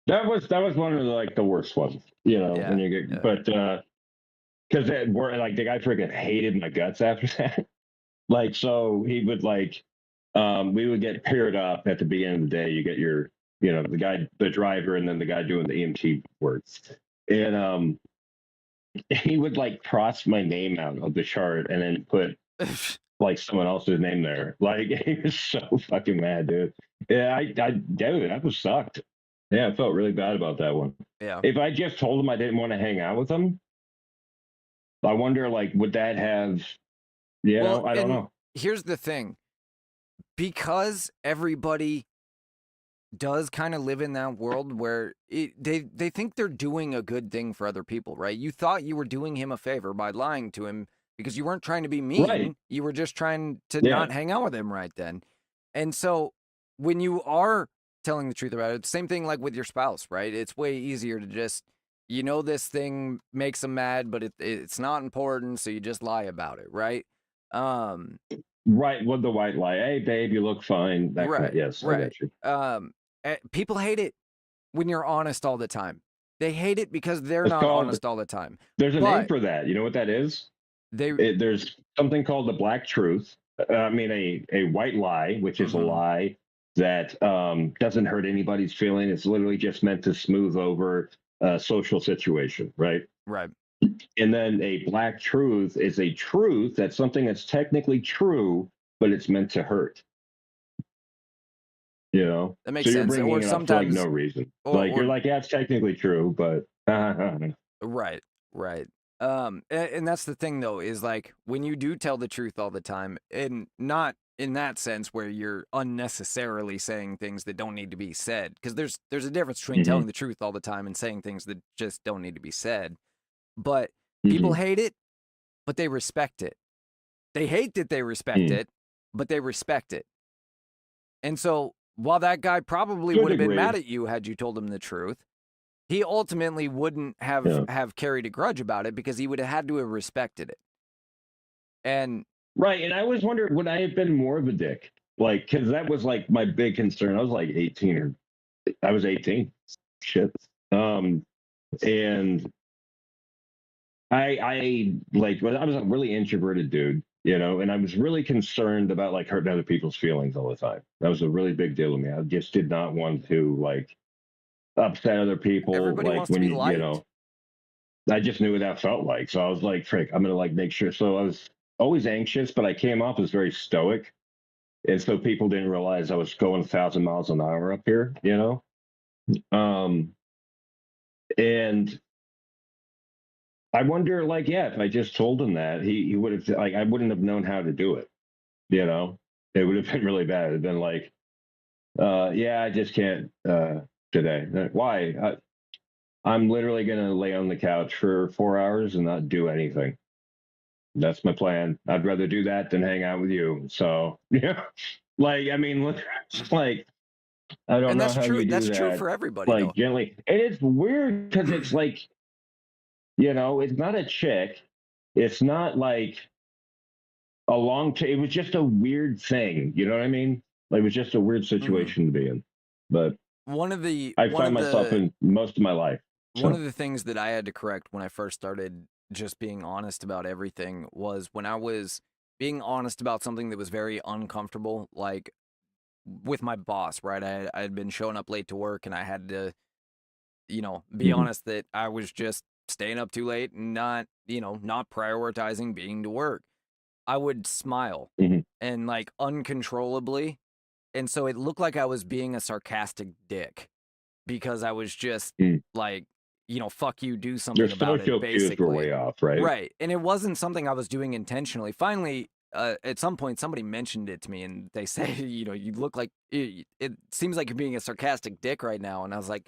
[SPEAKER 5] that was one of the, like the worst ones, you know, when you get, but because like the guy freaking hated my guts after that. Like, so he would like, we would get paired up at the beginning of the day. You get your, you know, the driver, and then the guy doing the EMT work. And he would like cross my name out of the chart and then put like someone else's name there. Like, he was so fucking mad, dude. Yeah, dude, that was sucked. Yeah, I felt really bad about that one.
[SPEAKER 4] Yeah.
[SPEAKER 5] If I just told him I didn't want to hang out with him, I wonder, like, would that have, you know, I don't know.
[SPEAKER 4] Here's the thing. Because everybody does kind of live in that world where they think they're doing a good thing for other people, right? You thought you were doing him a favor by lying to him because you weren't trying to be mean. Right. You were just trying to not hang out with him right then. And so when you are telling the truth about it, same thing like with your spouse, right? It's way easier to just, you know, this thing makes them mad, but it's not important, so you just lie about it, right?
[SPEAKER 5] Right, with the white lie. Hey, babe, you look fine. That
[SPEAKER 4] right.
[SPEAKER 5] Yes,
[SPEAKER 4] right.
[SPEAKER 5] I got you.
[SPEAKER 4] People hate it when you're honest all the time. They hate it because they're not honest all the time.
[SPEAKER 5] There's a name for that. You know what that is? There's something called the black truth. I mean, a white lie, which is a lie that doesn't hurt anybody's feeling. It's literally just meant to smooth over a social situation, right?
[SPEAKER 4] Right.
[SPEAKER 5] And then a black truth is a truth that's something that's technically true, but it's meant to hurt. You know,
[SPEAKER 4] that makes sense. Or sometimes
[SPEAKER 5] for, like, no reason. You're like, yeah, it's technically true, but
[SPEAKER 4] right. And that's the thing, though, is like when you do tell the truth all the time, and not in that sense where you're unnecessarily saying things that don't need to be said, because there's a difference between telling the truth all the time and saying things that just don't need to be said. But people hate it, but they respect it. They hate that they respect it, but they respect it. And so while that guy probably would have been mad at you had you told him the truth, he ultimately wouldn't have carried a grudge about it because he would have had to have respected it. And
[SPEAKER 5] right, and I always wondered, would I have been more of a dick? Like, because that was like my big concern. I was like 18 I was 18. Shit. And I was a really introverted dude, you know, and I was really concerned about like hurting other people's feelings all the time. That was a really big deal to me. I just did not want to like upset other people.
[SPEAKER 4] Everybody
[SPEAKER 5] like
[SPEAKER 4] wants to be liked.
[SPEAKER 5] You know, I just knew what that felt like. So I was like, frick, I'm gonna like make sure. So I was always anxious, but I came off as very stoic. And so people didn't realize I was going 1,000 miles an hour up here, you know? And I wonder, like, yeah, if I just told him that, he would have, like, I wouldn't have known how to do it, you know? It would have been really bad. It'd been like, Yeah, I just can't today. Why? I'm literally gonna lay on the couch for 4 hours and not do anything. That's my plan. I'd rather do that than hang out with you. So yeah, like I mean, like I don't
[SPEAKER 4] And
[SPEAKER 5] know
[SPEAKER 4] that's
[SPEAKER 5] how
[SPEAKER 4] true.
[SPEAKER 5] you do
[SPEAKER 4] That's true
[SPEAKER 5] that.
[SPEAKER 4] for everybody,
[SPEAKER 5] Like
[SPEAKER 4] though.
[SPEAKER 5] gently, and it's weird because it's like it's not a chick. It's not like a it was just a weird thing. You know what I mean? Like, it was just a weird
[SPEAKER 4] Mhm.
[SPEAKER 5] situation to be in. But
[SPEAKER 4] One of the
[SPEAKER 5] I
[SPEAKER 4] one
[SPEAKER 5] find
[SPEAKER 4] of
[SPEAKER 5] myself
[SPEAKER 4] the
[SPEAKER 5] in most of my life.
[SPEAKER 4] one
[SPEAKER 5] So
[SPEAKER 4] of the things that I had to correct when I first started just being honest about everything was when I was being honest about something that was very uncomfortable, like with my boss, right? I had been showing up late to work and I had to, be
[SPEAKER 5] mhm,
[SPEAKER 4] honest that I was just staying up too late and not prioritizing being to work. I would smile
[SPEAKER 5] mhm,
[SPEAKER 4] and like uncontrollably. And so it looked like I was being a sarcastic dick because I was just
[SPEAKER 5] mhm.
[SPEAKER 4] like, fuck you, do
[SPEAKER 5] Your
[SPEAKER 4] something about it,
[SPEAKER 5] social cues were
[SPEAKER 4] basically.
[SPEAKER 5] way off, right?
[SPEAKER 4] Right. And it wasn't something I was doing intentionally. Finally, at some point, somebody mentioned it to me and they say, you look like it seems like you're being a sarcastic dick right now. And I was like,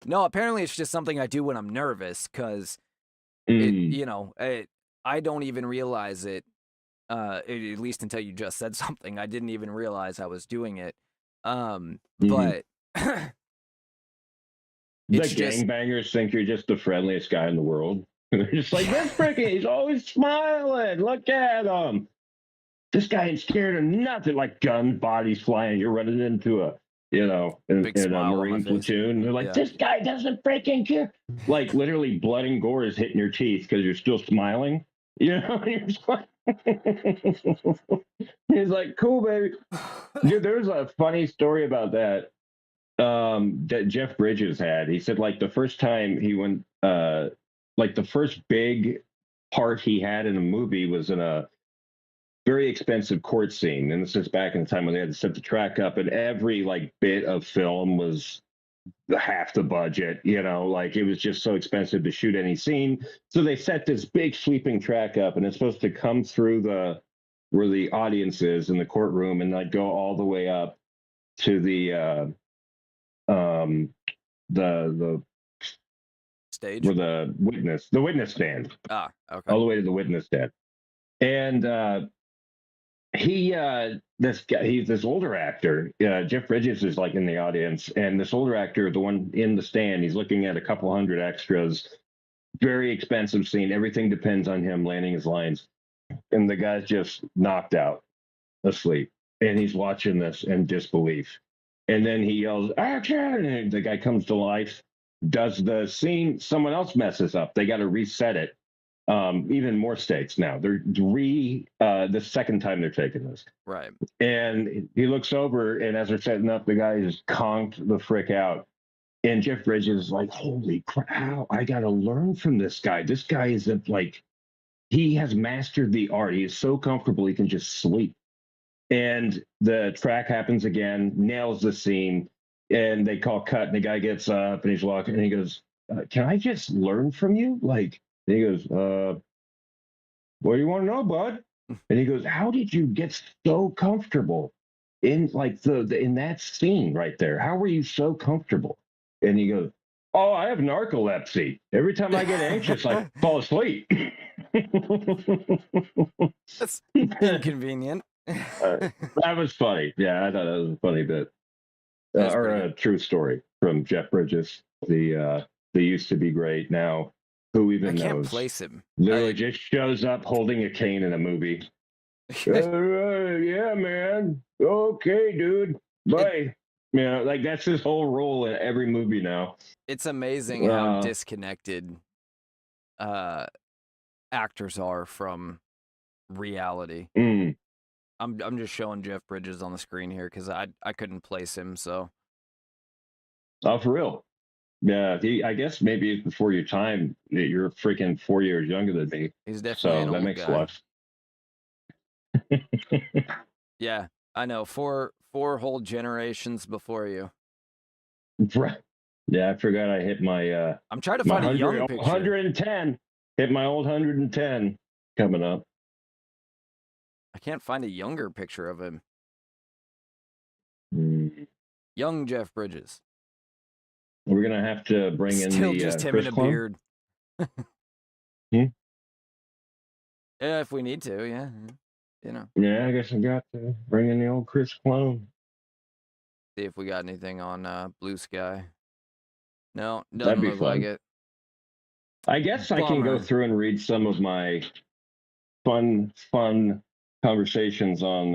[SPEAKER 4] no, apparently it's just something I do when I'm nervous because
[SPEAKER 5] Mm,
[SPEAKER 4] I don't even realize it, at least until you just said something. I didn't even realize I was doing it.
[SPEAKER 5] mhm.
[SPEAKER 4] But
[SPEAKER 5] The
[SPEAKER 4] it's just,
[SPEAKER 5] gangbangers think you're just the friendliest guy in the world. They're just like, this freaking, he's always smiling. Look at him. This guy ain't scared of nothing. Like gun bodies flying. You're running into
[SPEAKER 4] big
[SPEAKER 5] in a
[SPEAKER 4] smile on my
[SPEAKER 5] Marine
[SPEAKER 4] face.
[SPEAKER 5] platoon. They're like,
[SPEAKER 4] Yeah.
[SPEAKER 5] this guy doesn't freaking care. Like literally blood and gore is hitting your teeth because you're still smiling. You're just like, he's like, cool, baby. Dude, there's a funny story about that that Jeff Bridges had. He said like the first time he went like the first big part he had in a movie was in a very expensive court scene. And this is back in the time when they had to set the track up and every like bit of film was half the budget, like it was just so expensive to shoot any scene. So they set this big sweeping track up and it's supposed to come through the where the audience is in the courtroom and like go all the way up to um the
[SPEAKER 4] Stage.
[SPEAKER 5] where the witness stand,
[SPEAKER 4] Ah, okay.
[SPEAKER 5] all the way to the witness stand. And he this guy, he's this older actor. Jeff Bridges is like in the audience, and this older actor, the one in the stand, he's looking at a couple hundred extras. Very expensive scene. Everything depends on him landing his lines, and the guy's just knocked out, asleep, and he's watching this in disbelief. And then he yells, "Action!" And the guy comes to life, does the scene. Someone else messes up. They got to reset it. Even more states now. They're the second time they're taking this.
[SPEAKER 4] Right.
[SPEAKER 5] And he looks over, and as they're setting up, the guy is conked the frick out. And Jeff Bridges is like, holy crap, I got to learn from this guy. This guy isn't like, he has mastered the art. He is so comfortable, he can just sleep. And the track happens again, nails the scene, and they call cut, and the guy gets up and he's walking, and he goes, can I just learn from you? Like, and he goes, what do you want to know, bud? And he goes, how did you get so comfortable in like the in that scene right there? How were you so comfortable? And he goes, oh, I have narcolepsy. Every time I get anxious, I fall asleep.
[SPEAKER 4] That's inconvenient.
[SPEAKER 5] That was funny. Yeah, I thought that was a funny bit.
[SPEAKER 4] That's
[SPEAKER 5] Or
[SPEAKER 4] pretty
[SPEAKER 5] a
[SPEAKER 4] good.
[SPEAKER 5] true story from Jeff Bridges. They used to be great. Now, who
[SPEAKER 4] I
[SPEAKER 5] even
[SPEAKER 4] can't
[SPEAKER 5] knows?
[SPEAKER 4] place him.
[SPEAKER 5] Literally just shows up holding a cane in a movie. Yeah, man. Okay, dude.
[SPEAKER 4] It,
[SPEAKER 5] Bye. Like that's his whole role in every movie now.
[SPEAKER 4] it's amazing how disconnected actors are from reality.
[SPEAKER 5] mm.
[SPEAKER 4] I'm just showing Jeff Bridges on the screen here because I couldn't place him. So
[SPEAKER 5] Oh, for real. Yeah, I guess maybe it's before your time. You're freaking 4 years younger than me,
[SPEAKER 4] he's definitely
[SPEAKER 5] so
[SPEAKER 4] an
[SPEAKER 5] that
[SPEAKER 4] old
[SPEAKER 5] makes a
[SPEAKER 4] guy.
[SPEAKER 5] lot.
[SPEAKER 4] Yeah, I know. Four whole generations before you.
[SPEAKER 5] Right. Yeah, I forgot I hit my
[SPEAKER 4] I'm trying to
[SPEAKER 5] my
[SPEAKER 4] find a young
[SPEAKER 5] 100,
[SPEAKER 4] picture.
[SPEAKER 5] 110. Hit my old 110 coming up.
[SPEAKER 4] I can't find a younger picture of him.
[SPEAKER 5] Mm.
[SPEAKER 4] Young Jeff Bridges.
[SPEAKER 5] We're gonna have to bring in
[SPEAKER 4] Still
[SPEAKER 5] the
[SPEAKER 4] just him
[SPEAKER 5] Chris
[SPEAKER 4] in a
[SPEAKER 5] clone?
[SPEAKER 4] beard.
[SPEAKER 5] Hmm?
[SPEAKER 4] Yeah, if we need to, yeah. You know,
[SPEAKER 5] Yeah, I guess I got to bring in the old Chris clone.
[SPEAKER 4] see if we got anything on Blue Sky. No,
[SPEAKER 5] That'd
[SPEAKER 4] doesn't
[SPEAKER 5] be
[SPEAKER 4] look like
[SPEAKER 5] fun.
[SPEAKER 4] it.
[SPEAKER 5] I guess I can go
[SPEAKER 4] Bummer.
[SPEAKER 5] through and read some of my fun conversations on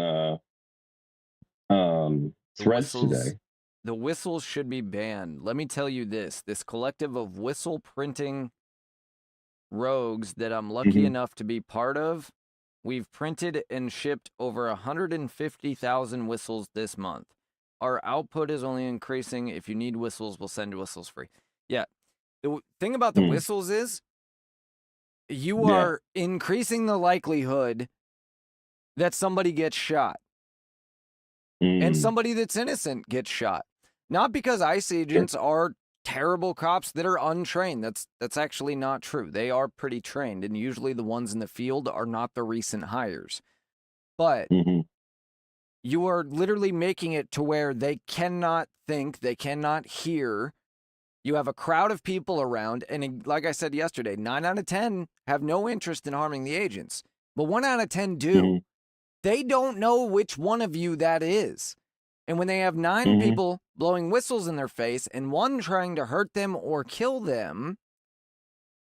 [SPEAKER 4] The
[SPEAKER 5] threads
[SPEAKER 4] whistles,
[SPEAKER 5] today.
[SPEAKER 4] the whistles should be banned. Let me tell you this collective of whistle printing rogues that I'm lucky
[SPEAKER 5] Mhm.
[SPEAKER 4] enough to be part of, we've printed and shipped over 150,000 whistles this month. Our output is only increasing. If you need whistles, we'll send whistles free. Yeah. The thing about the whistles is you
[SPEAKER 5] Yeah.
[SPEAKER 4] are increasing the likelihood that somebody gets shot and somebody that's innocent gets shot. Not because ICE agents are terrible cops that are untrained. That's actually not true. They are pretty trained, and usually the ones in the field are not the recent hires. But you are literally making it to where they cannot think, they cannot hear. You have a crowd of people around, and like I said yesterday, 9 out of 10 have no interest in harming the agents, but 1 out of 10 do. They don't know which one of you that is. And when they have 9 people blowing whistles in their face and 1 trying to hurt them or kill them,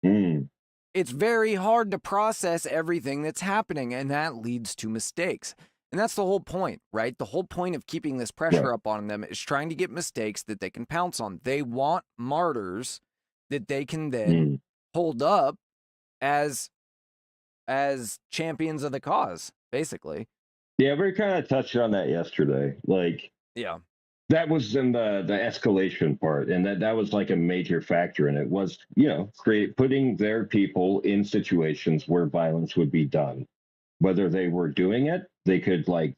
[SPEAKER 4] it's very hard to process everything that's happening, and that leads to mistakes. And that's the whole point, right? The whole point of keeping this pressure up on them is trying to get mistakes that they can pounce on. They want martyrs that they can then hold up as champions of the cause, basically.
[SPEAKER 5] Yeah, we kind of touched on that yesterday. Like,
[SPEAKER 4] yeah,
[SPEAKER 5] that was in the escalation part, and that was like a major factor, and it was, you know, putting their people in situations where violence would be done. Whether they were doing it, they could like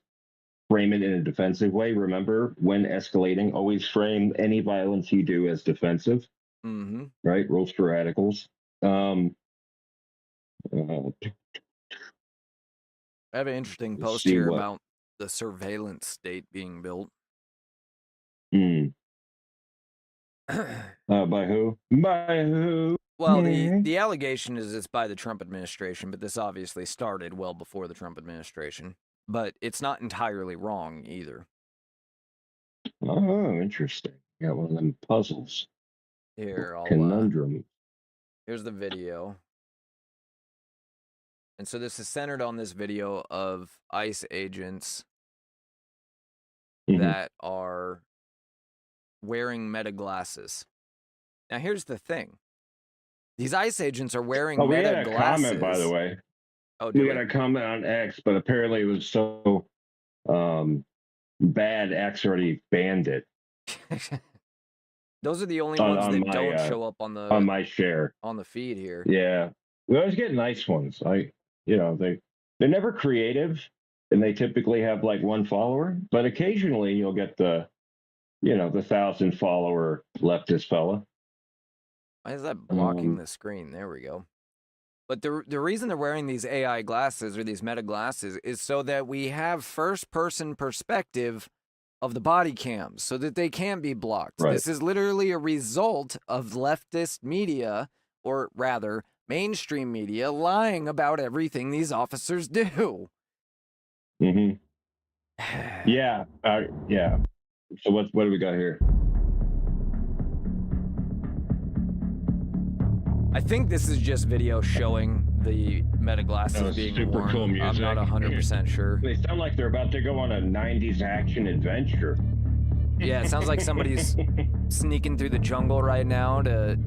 [SPEAKER 5] frame it in a defensive way. Remember, when escalating, always frame any violence you do as defensive. Right? Rules for radicals.
[SPEAKER 4] I have an interesting post here about the surveillance state being built.
[SPEAKER 5] By who? By who?
[SPEAKER 4] Well, the allegation is it's by the Trump administration, but this obviously started well before the Trump administration. But it's not entirely wrong either.
[SPEAKER 5] Oh, interesting. Got one of them puzzles.
[SPEAKER 4] Here,
[SPEAKER 5] conundrum.
[SPEAKER 4] Here's the video. And so this is centered on this video of ICE agents that are wearing meta glasses. Now, here's the thing. These ICE agents are wearing meta glasses.
[SPEAKER 5] We had a comment, by the way.
[SPEAKER 4] Oh,
[SPEAKER 5] we got a comment on X, but apparently it was so bad, X already banned it.
[SPEAKER 4] Those are the only ones that don't show up on
[SPEAKER 5] my share
[SPEAKER 4] on the feed here.
[SPEAKER 5] Yeah, we always get nice ones. They're never creative, and they typically have like 1 follower. But occasionally you'll get the 1,000 follower leftist fella.
[SPEAKER 4] Why is that blocking the screen? There we go. But the reason they're wearing these AI glasses or these meta glasses is so that we have first-person perspective of the body cams so that they can't be blocked. Right. This is literally a result of leftist media, or rather mainstream media, lying about everything these officers do.
[SPEAKER 5] Yeah. Yeah. So what do we got here?
[SPEAKER 4] I think this is just video showing the meta glasses being
[SPEAKER 5] super
[SPEAKER 4] worn.
[SPEAKER 5] Cool music.
[SPEAKER 4] I'm not 100% sure.
[SPEAKER 5] They sound like they're about to go on a 90s action adventure.
[SPEAKER 4] Yeah, it sounds like somebody's sneaking through the jungle right now to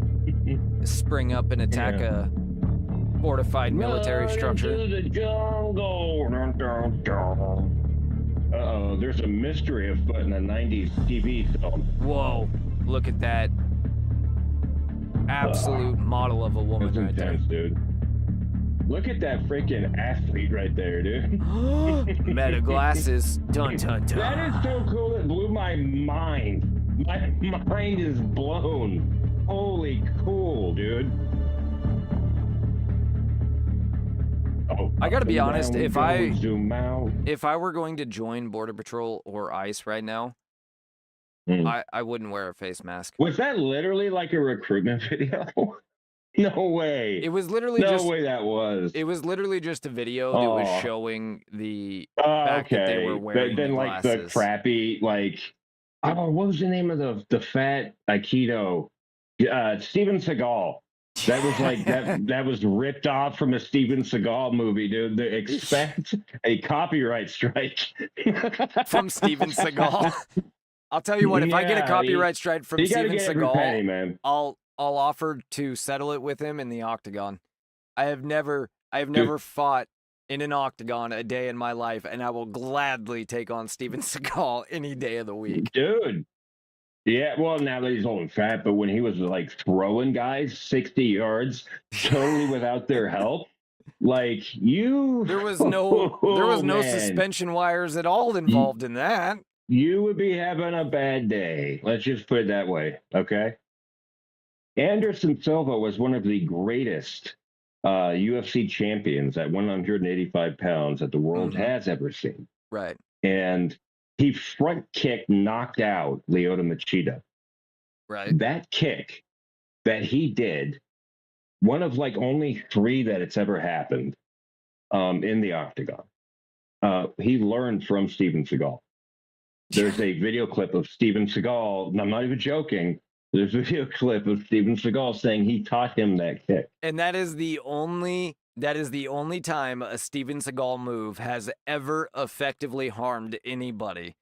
[SPEAKER 4] spring up and attack a fortified military structure.
[SPEAKER 5] Into the jungle. Uh-oh, there's a mystery afoot in a 90s TV film.
[SPEAKER 4] Whoa, look at that. Absolute model of a woman right
[SPEAKER 5] intense,
[SPEAKER 4] there.
[SPEAKER 5] Dude. Look at that freaking athlete right there, dude.
[SPEAKER 4] Meta glasses. Dun, dun, dun.
[SPEAKER 5] That is so cool. It blew my mind. My mind is blown. Holy cool, dude. Oh,
[SPEAKER 4] I gotta be honest, if I
[SPEAKER 5] zoom out.
[SPEAKER 4] If I were going to join Border Patrol or ICE right now, I wouldn't wear a face mask.
[SPEAKER 5] Was that literally like a recruitment video? No way.
[SPEAKER 4] It was literally
[SPEAKER 5] no way that was.
[SPEAKER 4] It was literally just a video that was showing the fact that they were
[SPEAKER 5] But
[SPEAKER 4] wearing
[SPEAKER 5] then
[SPEAKER 4] the
[SPEAKER 5] like
[SPEAKER 4] glasses.
[SPEAKER 5] the crappy what was the name of the fat Aikido? Steven Seagal. That was like that was ripped off from a Steven Seagal movie, dude. Expect a copyright strike
[SPEAKER 4] from Steven Seagal. I'll tell you what, if I get a copyright strike from Steven Seagal,
[SPEAKER 5] man.
[SPEAKER 4] I'll offer to settle it with him in the octagon. I have never fought in an octagon a day in my life, and I will gladly take on Steven Seagal any day of the week.
[SPEAKER 5] Dude. Yeah, well, now that he's old and fat, but when he was like throwing guys 60 yards totally without their help, like there was
[SPEAKER 4] no suspension wires at all involved in that.
[SPEAKER 5] You would be having a bad day. Let's just put it that way, okay? Anderson Silva was one of the greatest UFC champions at 185 pounds that the world has ever seen.
[SPEAKER 4] Right.
[SPEAKER 5] And he front kick knocked out Lyoto Machida.
[SPEAKER 4] Right.
[SPEAKER 5] That kick that he did, one of like only 3 that it's ever happened in the octagon. He learned from Steven Seagal. There's a video clip of Steven Seagal, and I'm not even joking. There's a video clip of Steven Seagal saying he taught him that kick.
[SPEAKER 4] And that is the only time a Steven Seagal move has ever effectively harmed anybody.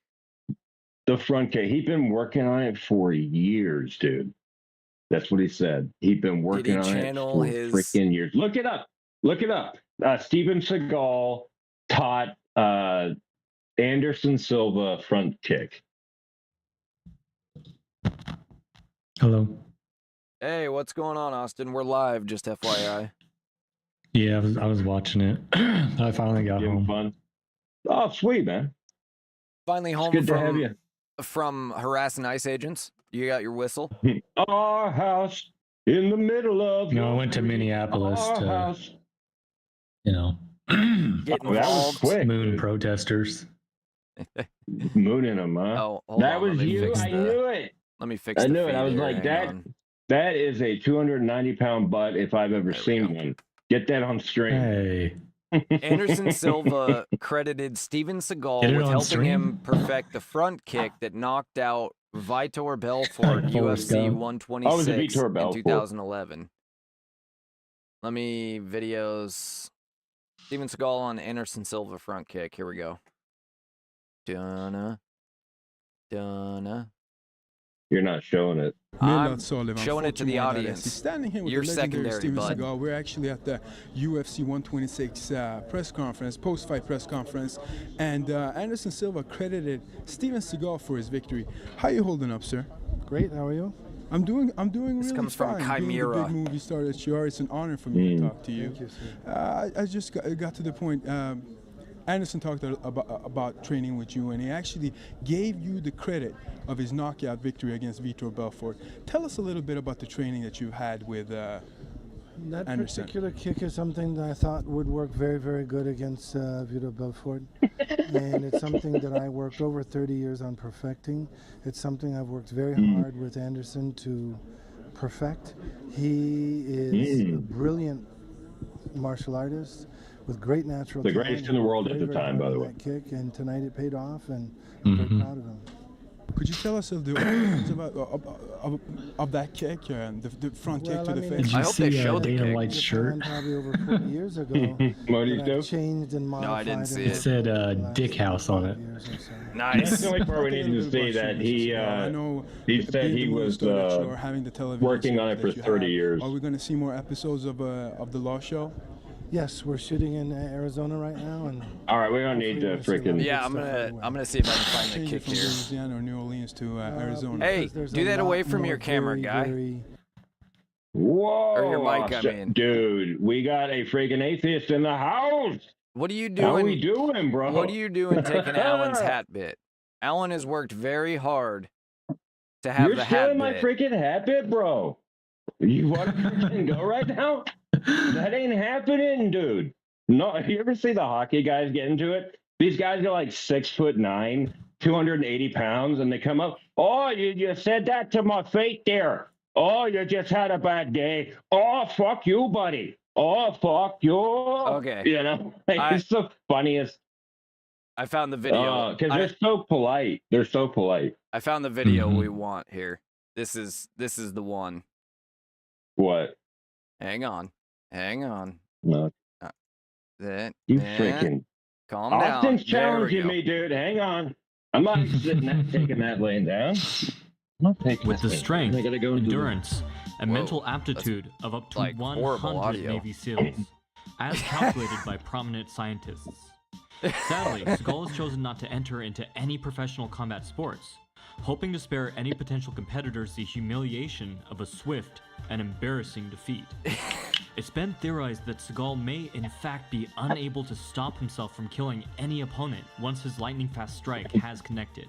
[SPEAKER 5] The front kick. He'd been working on it for years, dude. That's what he said. He'd been working on it for freaking years. Look it up. Look it up. Steven Seagal taught Anderson Silva front kick.
[SPEAKER 8] Hello.
[SPEAKER 4] Hey, what's going on, Austin? We're live, just FYI.
[SPEAKER 8] Yeah, I was watching it. I finally got home.
[SPEAKER 5] Fun. Oh, sweet, man.
[SPEAKER 4] Finally home
[SPEAKER 5] good to have you.
[SPEAKER 4] From harassing ICE agents. You got your whistle?
[SPEAKER 5] Our house in the middle of.
[SPEAKER 8] No, I went to Minneapolis to,
[SPEAKER 5] house.
[SPEAKER 8] You know,
[SPEAKER 4] get involved.
[SPEAKER 5] That was quick,
[SPEAKER 8] moon
[SPEAKER 5] dude.
[SPEAKER 8] Protesters.
[SPEAKER 5] Mooning them, huh?
[SPEAKER 4] Oh, hold
[SPEAKER 5] that
[SPEAKER 4] on,
[SPEAKER 5] was you. I knew it.
[SPEAKER 4] Let me fix.
[SPEAKER 5] I
[SPEAKER 4] the
[SPEAKER 5] knew it. I was
[SPEAKER 4] feed
[SPEAKER 5] like
[SPEAKER 4] here.
[SPEAKER 5] that. That is a 290-pound butt if I've ever seen one. Get that on stream.
[SPEAKER 8] Hey.
[SPEAKER 4] Anderson Silva credited Steven Seagal with helping him perfect the front kick that knocked out Vitor Belfort UFC 126 in 2011. Let me videos. Steven Seagal on Anderson Silva front kick. Here we go. Donna.
[SPEAKER 5] You're not showing it.
[SPEAKER 4] I'm showing it to the audience.
[SPEAKER 9] Standing here with
[SPEAKER 4] You're
[SPEAKER 9] the legendary
[SPEAKER 4] secondary,
[SPEAKER 9] Steven
[SPEAKER 4] bud.
[SPEAKER 9] Seagal. We're actually at the UFC 126 press conference, post-fight press conference, and Anderson Silva credited Steven Seagal for his victory. How are you holding up, sir?
[SPEAKER 10] Great. How are you?
[SPEAKER 9] I'm doing really
[SPEAKER 4] This comes
[SPEAKER 9] fine.
[SPEAKER 4] from Chimera.
[SPEAKER 9] Being the big movie star that you are, it's an honor for me to talk to you.
[SPEAKER 10] Thank you, sir.
[SPEAKER 9] I just got to the point. Anderson talked about training with you, and he actually gave you the credit of his knockout victory against Vitor Belfort. Tell us a little bit about the training that you had with
[SPEAKER 10] That
[SPEAKER 9] Anderson.
[SPEAKER 10] particular kick is something that I thought would work very, very good against Vitor Belfort. And it's something that I worked over 30 years on perfecting. It's something I've worked very hard with Anderson to perfect. He is a brilliant martial artist with great natural
[SPEAKER 5] The
[SPEAKER 10] talent.
[SPEAKER 5] greatest in the world at the time, by the way.
[SPEAKER 10] That kick, and tonight it paid off, and I'm very proud of him.
[SPEAKER 9] Could you tell us of the origins of that kick and the front kick to the face?
[SPEAKER 8] Did you
[SPEAKER 4] I hope they
[SPEAKER 8] see
[SPEAKER 4] showed the
[SPEAKER 8] Dana
[SPEAKER 4] kick.
[SPEAKER 8] White's shirt?
[SPEAKER 10] Probably over 40 years ago.
[SPEAKER 5] What did he
[SPEAKER 10] that
[SPEAKER 5] do?
[SPEAKER 10] I've changed and modified.
[SPEAKER 4] No, I didn't see
[SPEAKER 10] in
[SPEAKER 4] it.
[SPEAKER 8] It said
[SPEAKER 10] the last
[SPEAKER 8] Dick House on it.
[SPEAKER 10] 5 years or so.
[SPEAKER 5] That's
[SPEAKER 4] Nice.
[SPEAKER 5] the only part we need to see that he said he was working on it for 30 years.
[SPEAKER 9] Are we going to see more episodes of the Law Show?
[SPEAKER 10] Yes, we're shooting in Arizona right now, and
[SPEAKER 5] All right, we don't need to freaking.
[SPEAKER 4] Yeah, I'm gonna see if I can find the
[SPEAKER 9] Change
[SPEAKER 4] kick
[SPEAKER 9] it from
[SPEAKER 4] here.
[SPEAKER 9] Louisiana or New Orleans to Arizona.
[SPEAKER 4] Hey,
[SPEAKER 10] because there's
[SPEAKER 4] do
[SPEAKER 10] a
[SPEAKER 4] that
[SPEAKER 10] lot
[SPEAKER 4] away from
[SPEAKER 10] more
[SPEAKER 4] your camera,
[SPEAKER 10] very,
[SPEAKER 4] guy.
[SPEAKER 10] very-
[SPEAKER 5] Whoa!
[SPEAKER 4] Or your mic, I mean.
[SPEAKER 5] Dude, we got a freaking atheist in the house.
[SPEAKER 4] What are you
[SPEAKER 5] How
[SPEAKER 4] doing?
[SPEAKER 5] we doing, bro?
[SPEAKER 4] What are you doing taking Alan's hat bit? Alan has worked very hard to have
[SPEAKER 5] You're
[SPEAKER 4] the hat
[SPEAKER 5] stealing my
[SPEAKER 4] bit.
[SPEAKER 5] freaking hat bit, bro. You want to freaking go right now? That ain't happening, dude. No, you ever see the hockey guys get into it? These guys are like 6'9", 280 pounds, and they come up, Oh, you said that to my face there. Oh, you just had a bad day. Oh, fuck you, buddy. Oh, fuck you.
[SPEAKER 4] Okay.
[SPEAKER 5] You know, it's the funniest.
[SPEAKER 4] I found the video.
[SPEAKER 5] Because they're so polite. They're so polite.
[SPEAKER 4] I found the video we want here. This is the one.
[SPEAKER 5] What?
[SPEAKER 4] Hang on.
[SPEAKER 5] No.
[SPEAKER 4] You
[SPEAKER 5] freaking.
[SPEAKER 4] Calm down.
[SPEAKER 5] Austin's challenging me, dude. Hang on. I'm not taking that lane down. I'm not taking
[SPEAKER 11] With the strength, endurance, and
[SPEAKER 4] Whoa,
[SPEAKER 11] mental aptitude of up to
[SPEAKER 4] like
[SPEAKER 11] 100 Navy SEALs, as calculated by prominent scientists. Sadly, Seagal has chosen not to enter into any professional combat sports, hoping to spare any potential competitors the humiliation of a swift and embarrassing defeat. It's been theorized that Seagal may in fact be unable to stop himself from killing any opponent once his lightning-fast strike has connected.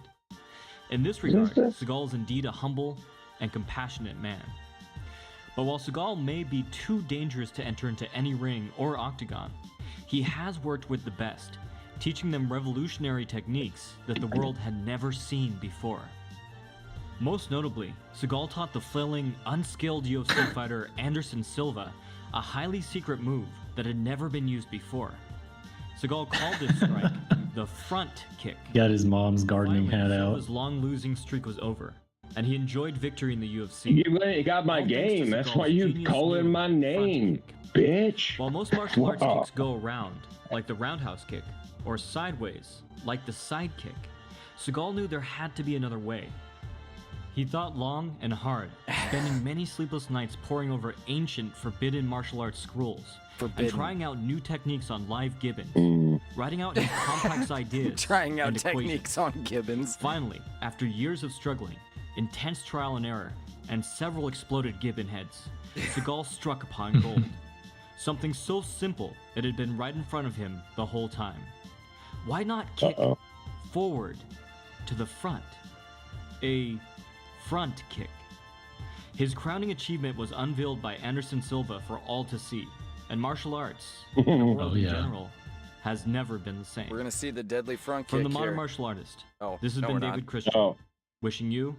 [SPEAKER 11] In this regard, Seagal is indeed a humble and compassionate man. But while Seagal may be too dangerous to enter into any ring or octagon, he has worked with the best, teaching them revolutionary techniques that the world had never seen before. Most notably, Seagal taught the flailing, unskilled UFC fighter Anderson Silva a highly secret move that had never been used before. Seagal called this strike the front kick.
[SPEAKER 8] Got his mom's gardening
[SPEAKER 11] Finally,
[SPEAKER 8] hat out.
[SPEAKER 11] Silva's long losing streak was over, and he enjoyed victory in the UFC.
[SPEAKER 5] You got my game. That's why you calling my name, bitch.
[SPEAKER 11] While most martial arts kicks go around, like the roundhouse kick, or sideways, like the side kick, Seagal knew there had to be another way. He thought long and hard, spending many sleepless nights poring over ancient, forbidden martial arts scrolls, and trying out new techniques on live gibbons, writing out his complex ideas
[SPEAKER 4] Trying out
[SPEAKER 11] and
[SPEAKER 4] techniques on gibbons.
[SPEAKER 11] Finally, after years of struggling, intense trial and error, and several exploded gibbon heads, Seagal struck upon gold. Something so simple it had been right in front of him the whole time. Why not kick forward to the front? A front kick. His crowning achievement was unveiled by Anderson Silva for all to see, and martial arts, and the world in general, has never been the same.
[SPEAKER 4] We're gonna see the deadly front kick
[SPEAKER 11] From the modern
[SPEAKER 4] here.
[SPEAKER 11] martial artist,
[SPEAKER 4] Oh,
[SPEAKER 11] this has
[SPEAKER 4] no,
[SPEAKER 11] been
[SPEAKER 4] we're
[SPEAKER 11] David
[SPEAKER 4] not.
[SPEAKER 11] Christian, wishing you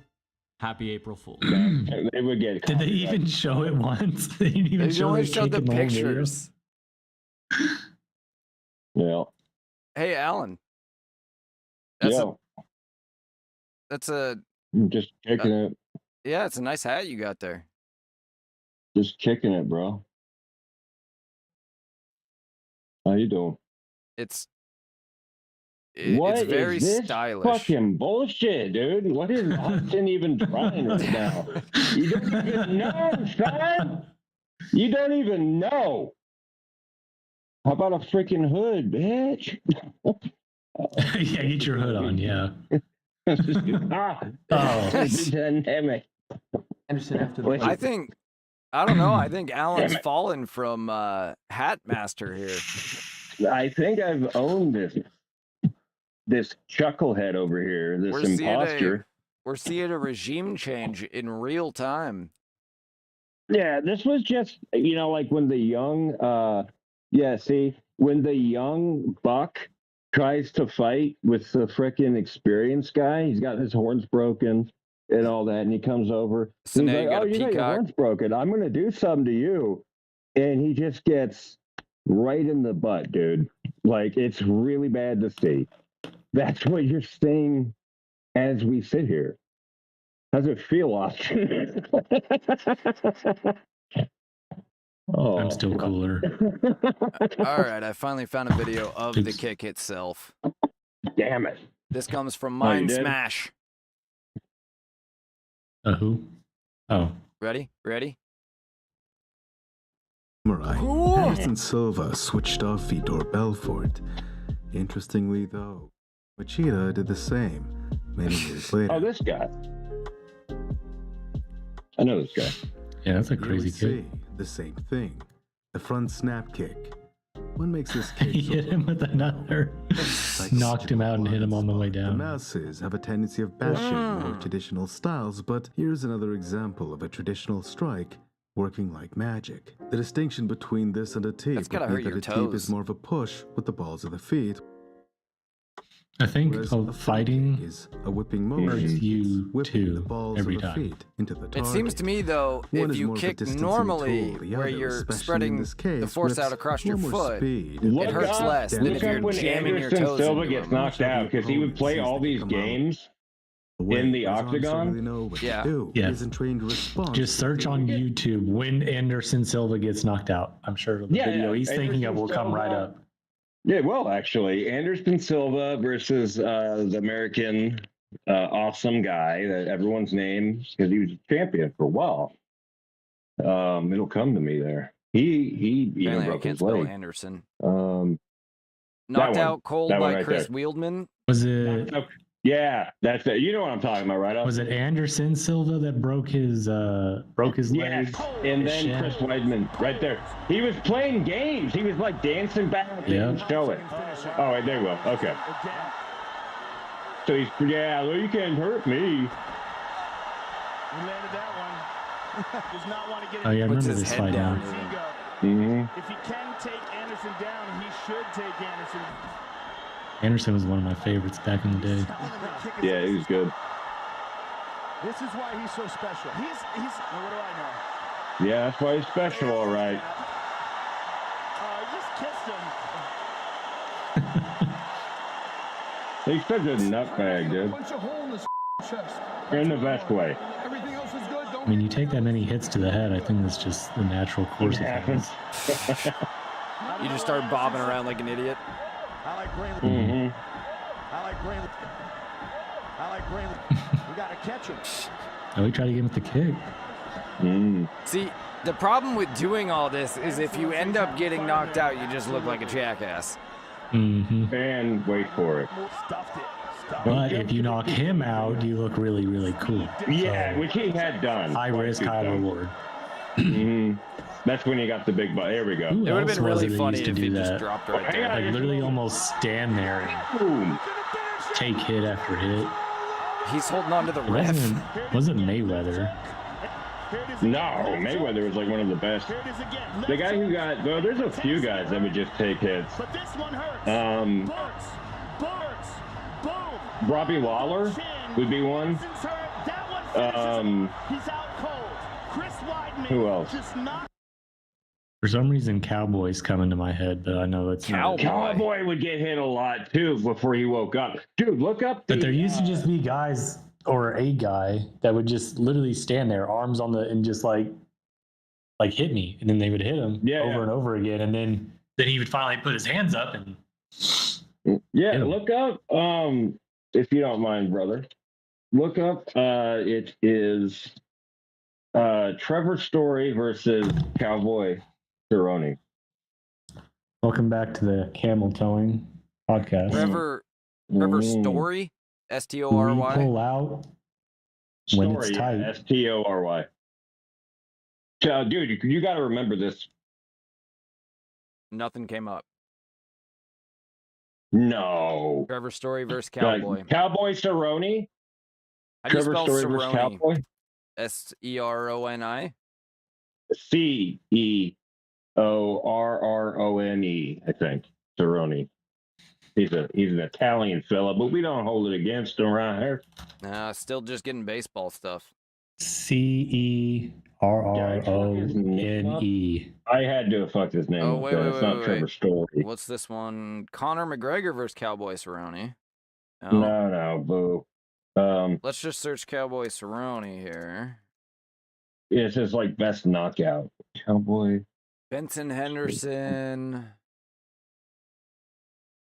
[SPEAKER 11] happy April Fool's.
[SPEAKER 5] They would get.
[SPEAKER 8] Did they even show it once? They didn't even show
[SPEAKER 4] only
[SPEAKER 8] the
[SPEAKER 4] showed
[SPEAKER 8] kick
[SPEAKER 4] the
[SPEAKER 8] in whole video?
[SPEAKER 4] pictures.
[SPEAKER 5] Yeah.
[SPEAKER 4] Hey, Alan. That's
[SPEAKER 5] I'm just kicking it.
[SPEAKER 4] Yeah, it's a nice hat you got there.
[SPEAKER 5] Just kicking it, bro. How you doing?
[SPEAKER 4] It's
[SPEAKER 5] What
[SPEAKER 4] very
[SPEAKER 5] is this
[SPEAKER 4] stylish.
[SPEAKER 5] fucking bullshit, dude? What is Austin even trying right now? You don't even know, son. You don't even know. How about a freaking hood, bitch?
[SPEAKER 8] Yeah, get your hood on, yeah.
[SPEAKER 5] Dynamic.
[SPEAKER 12] Anderson after the
[SPEAKER 4] I think I think Alan's fallen from Hat Master here.
[SPEAKER 5] I think I've owned this chucklehead over here, this imposter.
[SPEAKER 4] We're seeing a regime change in real time.
[SPEAKER 5] Yeah, this was just, like when the young, when the young buck tries to fight with the frickin' experienced guy, he's got his horns broken and all that, and he comes over.
[SPEAKER 4] So
[SPEAKER 5] He's
[SPEAKER 4] now
[SPEAKER 5] like,
[SPEAKER 4] you got a
[SPEAKER 5] you got your
[SPEAKER 4] peacock.
[SPEAKER 5] horns broken. I'm going to do something to you. And he just gets right in the butt, dude. Like, it's really bad to see. That's what you're saying as we sit here. How's it feel, Austin? Oh.
[SPEAKER 8] I'm still cooler.
[SPEAKER 4] All right, I finally found a video of the kick itself.
[SPEAKER 5] Damn it.
[SPEAKER 4] This comes from
[SPEAKER 5] Oh, you
[SPEAKER 4] Mind
[SPEAKER 5] did?
[SPEAKER 4] Smash.
[SPEAKER 8] Who? Oh.
[SPEAKER 4] Ready?
[SPEAKER 13] Samurai.
[SPEAKER 4] Cool.
[SPEAKER 13] Anderson Silva switched off Vitor Belfort. Interestingly, though, Machida did the same many years later.
[SPEAKER 5] Oh, this guy. I know this guy.
[SPEAKER 8] Yeah, that's a
[SPEAKER 13] You
[SPEAKER 8] crazy
[SPEAKER 13] would
[SPEAKER 8] kick.
[SPEAKER 13] say the same thing. The front snap kick. What makes this kick
[SPEAKER 8] He hit him with another. Knocked him out and hit him on the way
[SPEAKER 13] The
[SPEAKER 8] down.
[SPEAKER 13] masses have a tendency of bashing more traditional styles, but here's another example of a traditional strike working like magic. The distinction between this and a teep
[SPEAKER 4] That's gotta
[SPEAKER 13] would
[SPEAKER 4] hurt
[SPEAKER 13] be that
[SPEAKER 4] your
[SPEAKER 13] a teep
[SPEAKER 4] toes.
[SPEAKER 13] is more of a push with the balls of the feet,
[SPEAKER 8] I think
[SPEAKER 13] Whereas
[SPEAKER 8] of
[SPEAKER 13] a
[SPEAKER 8] fighting
[SPEAKER 13] is a whipping
[SPEAKER 8] hurts
[SPEAKER 13] motion,
[SPEAKER 8] you
[SPEAKER 13] whipping the
[SPEAKER 8] too
[SPEAKER 13] balls
[SPEAKER 8] every
[SPEAKER 13] of the
[SPEAKER 8] time.
[SPEAKER 13] feet into the target.
[SPEAKER 4] It seems to me, though,
[SPEAKER 13] One
[SPEAKER 4] if
[SPEAKER 13] is
[SPEAKER 4] you
[SPEAKER 13] more of a
[SPEAKER 4] kick
[SPEAKER 13] distancing
[SPEAKER 4] normally,
[SPEAKER 13] tool, the
[SPEAKER 4] where
[SPEAKER 13] other,
[SPEAKER 4] you're
[SPEAKER 13] especially in
[SPEAKER 4] spreading
[SPEAKER 13] this
[SPEAKER 4] the
[SPEAKER 13] case,
[SPEAKER 4] force
[SPEAKER 13] whips
[SPEAKER 4] out across your
[SPEAKER 13] more
[SPEAKER 4] foot,
[SPEAKER 13] speed,
[SPEAKER 5] Look
[SPEAKER 4] it hurts
[SPEAKER 5] up,
[SPEAKER 4] less than
[SPEAKER 5] look
[SPEAKER 4] if
[SPEAKER 5] up
[SPEAKER 4] you're
[SPEAKER 5] when
[SPEAKER 4] jamming your
[SPEAKER 5] Anderson
[SPEAKER 4] toes
[SPEAKER 5] Silva
[SPEAKER 4] into
[SPEAKER 5] gets
[SPEAKER 4] him.
[SPEAKER 5] knocked out, because he would play all these games in the octagon.
[SPEAKER 4] Yeah.
[SPEAKER 8] Yeah.
[SPEAKER 13] Isn't trained to respond.
[SPEAKER 8] Just search on YouTube when Anderson Silva gets knocked out. I'm sure the video he's thinking of will come right up.
[SPEAKER 5] Yeah, well, actually, Anderson Silva versus the American awesome guy that everyone's name, because he was a champion for a while. It'll come to me there. He even
[SPEAKER 4] Apparently, I
[SPEAKER 5] broke
[SPEAKER 4] can't
[SPEAKER 5] his
[SPEAKER 4] spell
[SPEAKER 5] leg.
[SPEAKER 4] Anderson.
[SPEAKER 5] That
[SPEAKER 4] Knocked
[SPEAKER 5] one.
[SPEAKER 4] out cold
[SPEAKER 5] That one
[SPEAKER 4] by
[SPEAKER 5] right
[SPEAKER 4] Chris
[SPEAKER 5] there.
[SPEAKER 4] Wieldman.
[SPEAKER 8] Was it?
[SPEAKER 5] Yeah, that's it. You know what I'm talking about, right?
[SPEAKER 8] Was it Anderson Silva that broke his leg?
[SPEAKER 5] And
[SPEAKER 8] his
[SPEAKER 5] then
[SPEAKER 8] shin?
[SPEAKER 5] Chris Weidman, right there. He was playing games. He was like dancing back. They
[SPEAKER 8] Yeah.
[SPEAKER 5] didn't show it. Oh, wait, there you go. Okay. So he's, yeah, well, you can't hurt me.
[SPEAKER 14] He landed that one. Does not want to get
[SPEAKER 8] Oh yeah, I
[SPEAKER 4] Puts
[SPEAKER 8] remember
[SPEAKER 4] his
[SPEAKER 8] this
[SPEAKER 4] head
[SPEAKER 8] fight
[SPEAKER 4] down.
[SPEAKER 8] now.
[SPEAKER 5] Mm-hmm.
[SPEAKER 14] If he can take Anderson down, he should take Anderson.
[SPEAKER 8] Anderson was one of my favorites back in the day.
[SPEAKER 5] Yeah, he was good.
[SPEAKER 14] This is why he's so special. He's what do I know?
[SPEAKER 5] Yeah, that's why he's special, all right.
[SPEAKER 14] He just kissed him.
[SPEAKER 5] He's such a nutbag, dude.
[SPEAKER 14] Punch a hole in his chest.
[SPEAKER 5] In the best way.
[SPEAKER 14] Everything else is good.
[SPEAKER 8] I mean, you take that many hits to the head, I think that's just the natural course of things.
[SPEAKER 4] You just start bobbing around like an idiot.
[SPEAKER 14] I like Green.
[SPEAKER 5] Mm-hmm.
[SPEAKER 14] I like Green. I like Green. We got to catch him.
[SPEAKER 8] Oh, he tried to get him with the kick.
[SPEAKER 4] See, the problem with doing all this is if you end up getting knocked out, you just look like a jackass.
[SPEAKER 8] Mm-hmm.
[SPEAKER 5] And wait for it.
[SPEAKER 14] Stuffed it.
[SPEAKER 8] But if you knock him out, you look really, really cool.
[SPEAKER 5] Yeah,
[SPEAKER 8] So,
[SPEAKER 5] which he had done.
[SPEAKER 8] high risk, high reward.
[SPEAKER 5] Mm-hmm. That's when you got the big butt. There we go.
[SPEAKER 8] Who
[SPEAKER 4] It would have
[SPEAKER 8] else
[SPEAKER 4] been
[SPEAKER 8] was
[SPEAKER 4] really
[SPEAKER 8] it that
[SPEAKER 4] funny
[SPEAKER 8] used to
[SPEAKER 4] if
[SPEAKER 8] do
[SPEAKER 4] he just
[SPEAKER 8] that?
[SPEAKER 4] dropped right
[SPEAKER 5] Hang
[SPEAKER 4] there.
[SPEAKER 5] on.
[SPEAKER 8] Like literally almost stand there and
[SPEAKER 5] Boom.
[SPEAKER 8] take hit after hit.
[SPEAKER 4] He's holding on to the
[SPEAKER 8] It
[SPEAKER 4] ref.
[SPEAKER 8] wasn't Mayweather.
[SPEAKER 5] No, Mayweather was like one of the best. The guy who got, well, there's a few guys that would just take hits.
[SPEAKER 14] But this one hurts. Burns. Boom.
[SPEAKER 5] Robbie Lawler would be one.
[SPEAKER 14] That one he's out cold. Chris Weidman.
[SPEAKER 5] Who else?
[SPEAKER 14] Just not.
[SPEAKER 8] For some reason, Cowboys come into my head, but I know it's not.
[SPEAKER 5] Cowboy would get hit a lot too before he woke up. Dude, look up the.
[SPEAKER 8] But there used to just be guys or a guy that would just literally stand there, arms on the, and just like hit me, and then they would hit him over and over again, and then he would finally put his hands up and.
[SPEAKER 5] Yeah, look up. If you don't mind, brother, look up. It is Trevor Story versus Cowboy Cerrone.
[SPEAKER 8] Welcome back to the camel towing podcast.
[SPEAKER 4] Trevor Story,
[SPEAKER 8] We pull out when it's
[SPEAKER 5] Story,
[SPEAKER 8] tight.
[SPEAKER 5] Story. Dude, you got to remember this.
[SPEAKER 4] Nothing came up.
[SPEAKER 5] No.
[SPEAKER 4] Trevor Story versus Cowboy.
[SPEAKER 5] Cowboy Cerrone.
[SPEAKER 4] How do you
[SPEAKER 5] Trevor
[SPEAKER 4] spell
[SPEAKER 5] Story versus
[SPEAKER 4] Cerrone?
[SPEAKER 5] Cowboy.
[SPEAKER 4] Seroni?
[SPEAKER 5] Ceorrone, I think. Cerrone. He's an Italian fella, but we don't hold it against him around here.
[SPEAKER 4] Still just getting baseball stuff.
[SPEAKER 8] Cerrone.
[SPEAKER 5] I had to have fucked his name.
[SPEAKER 4] Oh,
[SPEAKER 5] up
[SPEAKER 4] wait,
[SPEAKER 5] there.
[SPEAKER 4] wait,
[SPEAKER 5] It's
[SPEAKER 4] wait,
[SPEAKER 5] not
[SPEAKER 4] wait,
[SPEAKER 5] Trevor
[SPEAKER 4] wait.
[SPEAKER 5] Story.
[SPEAKER 4] What's this one? Conor McGregor versus Cowboy Cerrone.
[SPEAKER 5] No, boo.
[SPEAKER 4] Let's just search Cowboy Cerrone here.
[SPEAKER 5] It's just like best knockout. Cowboy.
[SPEAKER 4] Benson Henderson.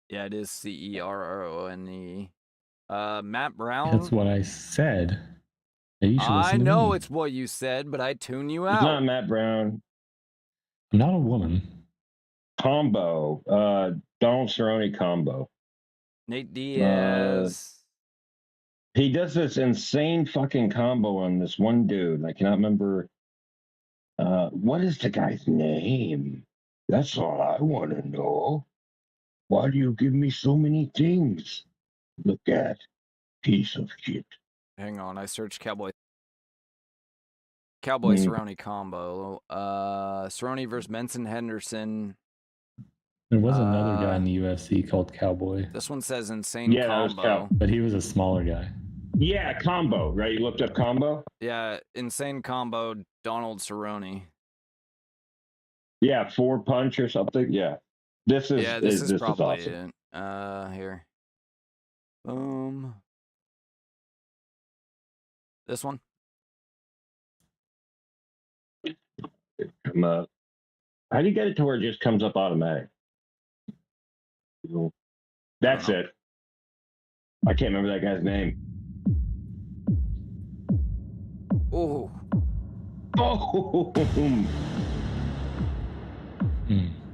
[SPEAKER 4] Yeah, it is Cerrone. Matt Brown.
[SPEAKER 8] That's what I said. Yeah, you should
[SPEAKER 4] I
[SPEAKER 8] listen to
[SPEAKER 4] know
[SPEAKER 8] me.
[SPEAKER 4] it's what you said, but I tune you
[SPEAKER 5] It's
[SPEAKER 4] out.
[SPEAKER 5] not Matt Brown.
[SPEAKER 8] I'm not a woman.
[SPEAKER 5] Combo. Donald Cerrone combo.
[SPEAKER 4] Nate Diaz.
[SPEAKER 5] He does this insane fucking combo on this one dude. I cannot remember. What is the guy's name? That's all I want to know. Why do you give me so many things? Look at piece of shit.
[SPEAKER 4] Hang on, I searched Cowboy Cerrone combo. Cerrone versus Benson Henderson.
[SPEAKER 8] There was another guy in the UFC called Cowboy.
[SPEAKER 4] This one says insane combo.
[SPEAKER 8] But he was a smaller guy.
[SPEAKER 5] Yeah, combo, right? You looked up combo?
[SPEAKER 4] Yeah, insane combo, Donald Cerrone.
[SPEAKER 5] Yeah, 4-punch or something. Yeah. This is
[SPEAKER 4] this is probably
[SPEAKER 5] awesome.
[SPEAKER 4] it. Here. This one.
[SPEAKER 5] Come up. How do you get it to where it just comes up automatic? That's it. I can't remember that guy's name.
[SPEAKER 4] Oh.
[SPEAKER 5] Oh.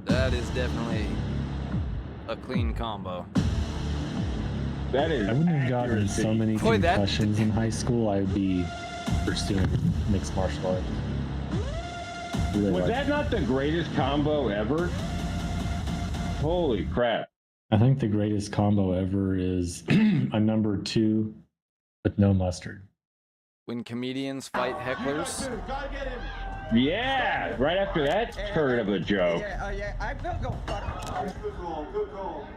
[SPEAKER 4] That is definitely a clean combo.
[SPEAKER 5] That is.
[SPEAKER 8] I wouldn't have gotten so many concussions in high school. I would be pursuing mixed martial arts. Really
[SPEAKER 5] Was that not the greatest combo ever? Holy crap.
[SPEAKER 8] I think the greatest combo ever is a number 2 with no mustard.
[SPEAKER 4] When comedians fight hecklers.
[SPEAKER 5] Yeah, right after that turd of a joke.
[SPEAKER 14] Yeah, I will go fuck. Good call, good call.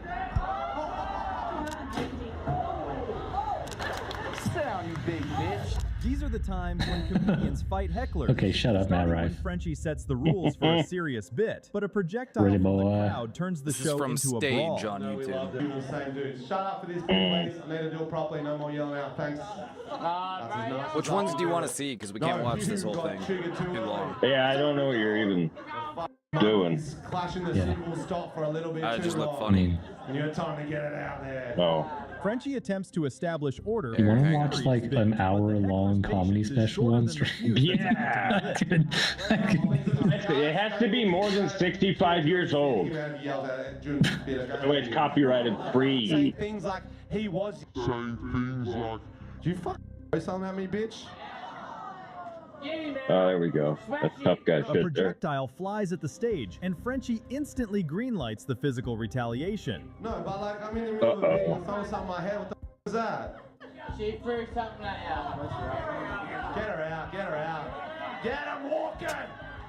[SPEAKER 14] Sit down, you big bitch.
[SPEAKER 15] These are the times when comedians fight hecklers.
[SPEAKER 8] Okay, shut up, Matt Rife.
[SPEAKER 15] When Frenchie sets the rules for a serious bit, but a projectile from the crowd turns the show into a brawl.
[SPEAKER 4] On YouTube.
[SPEAKER 14] People same dudes. Shut up for this, please. I need to do it properly. No more yelling out. Thanks.
[SPEAKER 4] Which ones do you want to see? Because we can't watch this whole thing too long.
[SPEAKER 5] Yeah, I don't know what you're even doing.
[SPEAKER 14] Clashing the symbols stop for a little bit.
[SPEAKER 4] I just look funny.
[SPEAKER 14] And you have time to get it out there.
[SPEAKER 5] Oh.
[SPEAKER 15] Frenchie attempts to establish order.
[SPEAKER 8] You want to watch like an hour-long comedy special on stream?
[SPEAKER 5] Yeah. It has to be more than 65 years old. The way it's copyrighted free.
[SPEAKER 14] Saying things like he was. Saying things like. Do you fuck something at me, bitch?
[SPEAKER 5] Oh, there we go. That's tough guy
[SPEAKER 15] A
[SPEAKER 5] shit there.
[SPEAKER 15] projectile flies at the stage, and Frenchie instantly greenlights the physical retaliation.
[SPEAKER 14] No, but like I'm in the middle of a video, throwing something in my head. What the f is that?
[SPEAKER 12] She threw something at you.
[SPEAKER 14] Get her out, get her out. Get him walking!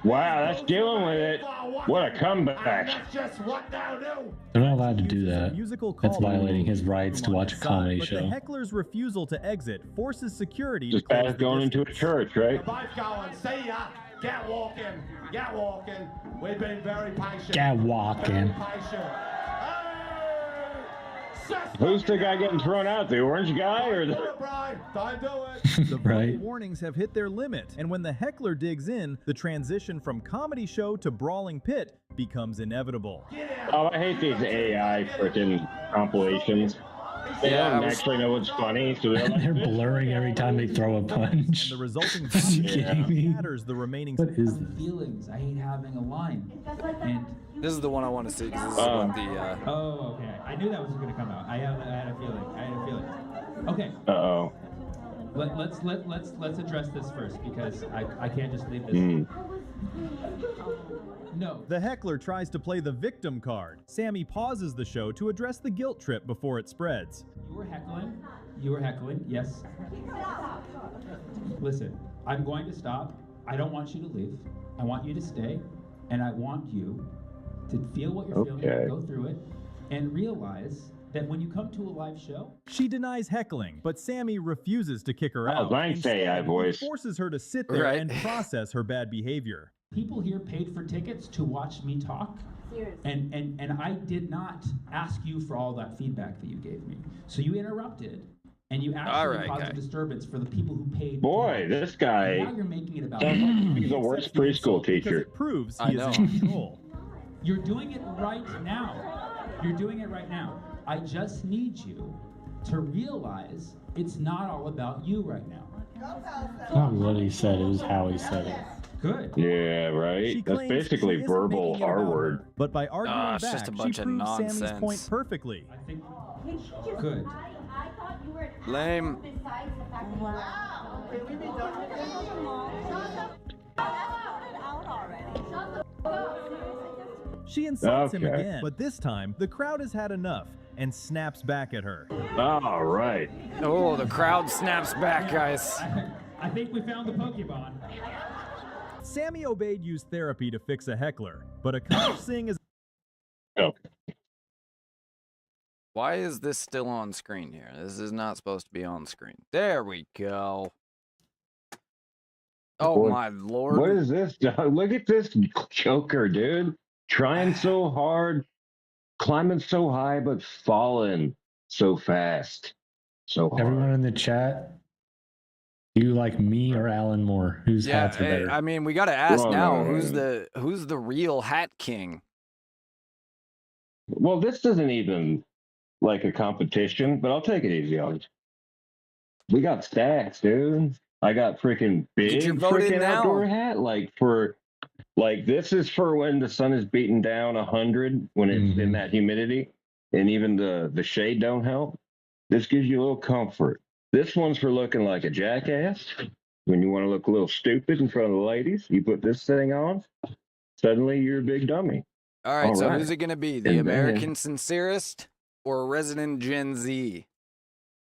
[SPEAKER 5] Wow, that's dealing with it. What a comeback.
[SPEAKER 14] That's just what they'll do.
[SPEAKER 8] They're not allowed to do that. That's violating his rights to watch a comedy
[SPEAKER 15] But
[SPEAKER 8] show.
[SPEAKER 15] the heckler's refusal to exit forces security
[SPEAKER 5] Just
[SPEAKER 15] to close
[SPEAKER 5] as
[SPEAKER 15] the
[SPEAKER 5] going into a
[SPEAKER 15] distance.
[SPEAKER 5] church, right?
[SPEAKER 14] Both going, see ya. Get walking, get walking. We've been very patient.
[SPEAKER 8] Get walking.
[SPEAKER 14] Very patient.
[SPEAKER 5] Who's the guy getting thrown out? The orange guy or the...
[SPEAKER 14] Don't do it.
[SPEAKER 15] The
[SPEAKER 8] Right.
[SPEAKER 15] verbal warnings have hit their limit, and when the heckler digs in, the transition from comedy show to brawling pit becomes inevitable.
[SPEAKER 5] Oh, I hate these AI freaking compilations. They don't actually know what's funny, so
[SPEAKER 8] They're blurring every time they throw a punch.
[SPEAKER 15] The resulting
[SPEAKER 8] Are you kidding me?
[SPEAKER 15] scatters the remaining.
[SPEAKER 8] What is this?
[SPEAKER 12] Feelings. I hate having a line. And
[SPEAKER 4] This is the one I want to see. 'Cause this is what the.
[SPEAKER 11] Oh, okay. I knew that was going to come out. I had a feeling. Okay.
[SPEAKER 5] Uh-oh.
[SPEAKER 11] Let's address this first because I can't just leave this. No.
[SPEAKER 15] The heckler tries to play the victim card. Sammy pauses the show to address the guilt trip before it spreads.
[SPEAKER 11] You were heckling. Yes. Listen, I'm going to stop. I don't want you to leave. I want you to stay, and I want you to feel what you're feeling, go through it, and realize that when you come to a live show...
[SPEAKER 15] She denies heckling, but Sammy refuses to kick her out.
[SPEAKER 5] Thanks, AI voice.
[SPEAKER 15] He forces her to sit there and process her bad behavior.
[SPEAKER 11] People here paid for tickets to watch me talk. And I did not ask you for all that feedback that you gave me. So you interrupted, and you actually caused a disturbance for the people who paid.
[SPEAKER 5] Boy, this guy
[SPEAKER 11] and now you're making it about
[SPEAKER 5] he's the worst preschool teacher.
[SPEAKER 15] It proves he is in control.
[SPEAKER 11] You're doing it right now. You're doing it right now. I just need you to realize it's not all about you right now.
[SPEAKER 8] It's not what he said, it was how he said it.
[SPEAKER 11] Good.
[SPEAKER 5] Yeah, right. That's basically verbal R-word.
[SPEAKER 15] But by arguing back,
[SPEAKER 4] it's just a
[SPEAKER 15] she
[SPEAKER 4] bunch
[SPEAKER 15] proves
[SPEAKER 4] of
[SPEAKER 15] Sammy's
[SPEAKER 4] nonsense.
[SPEAKER 15] point perfectly.
[SPEAKER 11] I think. Good.
[SPEAKER 4] Lame.
[SPEAKER 15] She insults him again, but this time the crowd has had enough and snaps back at her.
[SPEAKER 5] All right.
[SPEAKER 4] Oh, the crowd snaps back, guys.
[SPEAKER 11] I think we found the Pokemon.
[SPEAKER 15] Sammy Obeid used therapy to fix a heckler, but a cursing is
[SPEAKER 5] Okay.
[SPEAKER 4] Why is this still on screen here? This is not supposed to be on screen. There we go. Oh,
[SPEAKER 5] Boy,
[SPEAKER 4] my Lord.
[SPEAKER 5] what is this? Look at this joker, dude. Trying so hard, climbing so high, but falling so fast. So hard.
[SPEAKER 8] Everyone in the chat, do you like me or Alan more? Whose hats are better?
[SPEAKER 4] I mean, we got to ask now, who's the real hat king?
[SPEAKER 5] Well, this isn't even like a competition, but I'll take it easy on it. We got stacks, dude. I got freaking big freaking outdoor hat. Like this is for when the sun is beating down 100 when it's in that humidity, and even the shade don't help. This gives you a little comfort. This one's for looking like a jackass. When you want to look a little stupid in front of the ladies, you put this thing on. Suddenly, you're a big dummy.
[SPEAKER 4] All right, so who's it going to be? The American Sincerist or Resident Gen Z,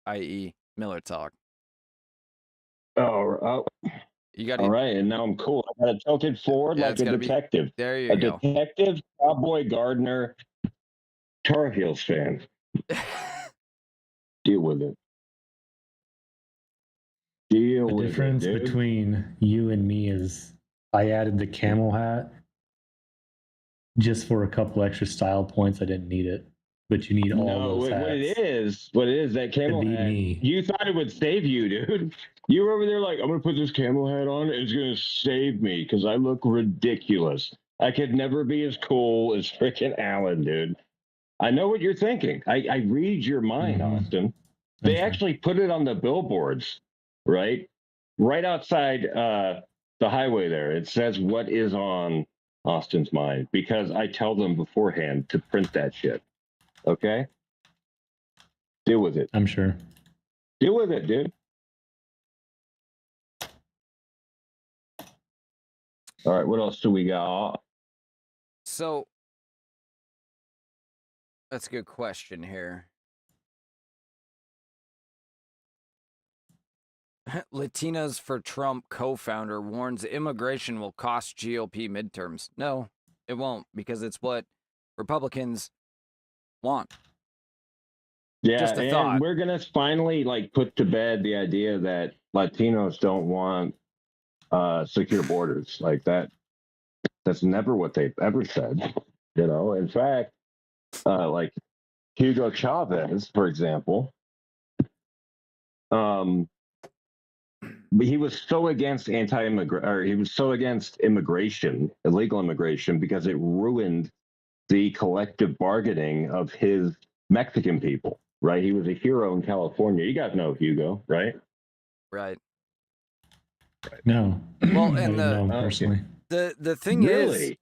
[SPEAKER 4] i.e., Miller Talk?
[SPEAKER 5] Oh,
[SPEAKER 4] you got
[SPEAKER 5] all right, and now I'm cool. I got it tilted forward like a detective.
[SPEAKER 4] There you go.
[SPEAKER 5] A detective, Cowboy Gardner, Tar Heels fan. Deal with it.
[SPEAKER 8] The difference between you and me is I added the camel hat just for a couple extra style points. I didn't need it, but you need all those hats.
[SPEAKER 5] What it is, that camel hat, you thought it would save you, dude. You were over there like, I'm going to put this camel hat on. It's going to save me because I look ridiculous. I could never be as cool as freaking Allan, dude. I know what you're thinking. I read your mind, Austin. They actually put it on the billboards, right? Right outside the highway there. It says what is on Austin's mind because I tell them beforehand to print that shit. Okay? Deal with it.
[SPEAKER 8] I'm sure.
[SPEAKER 5] Deal with it, dude. All right, what else do we got?
[SPEAKER 4] So, that's a good question here. Latinas for Trump co-founder warns immigration will cost GOP midterms. No, it won't, because it's what Republicans want.
[SPEAKER 5] Yeah,
[SPEAKER 4] Just a
[SPEAKER 5] and
[SPEAKER 4] thought.
[SPEAKER 5] we're gonna finally put to bed the idea that Latinos don't want secure borders like that. That's never what they've ever said. In fact, like Hugo Chavez, for example, he was so against he was so against immigration, illegal immigration, because it ruined the collective bargaining of his Mexican people. Right, he was a hero in California. You guys know Hugo, right?
[SPEAKER 4] Right.
[SPEAKER 8] No.
[SPEAKER 4] Well, and
[SPEAKER 8] personally.
[SPEAKER 4] The thing is,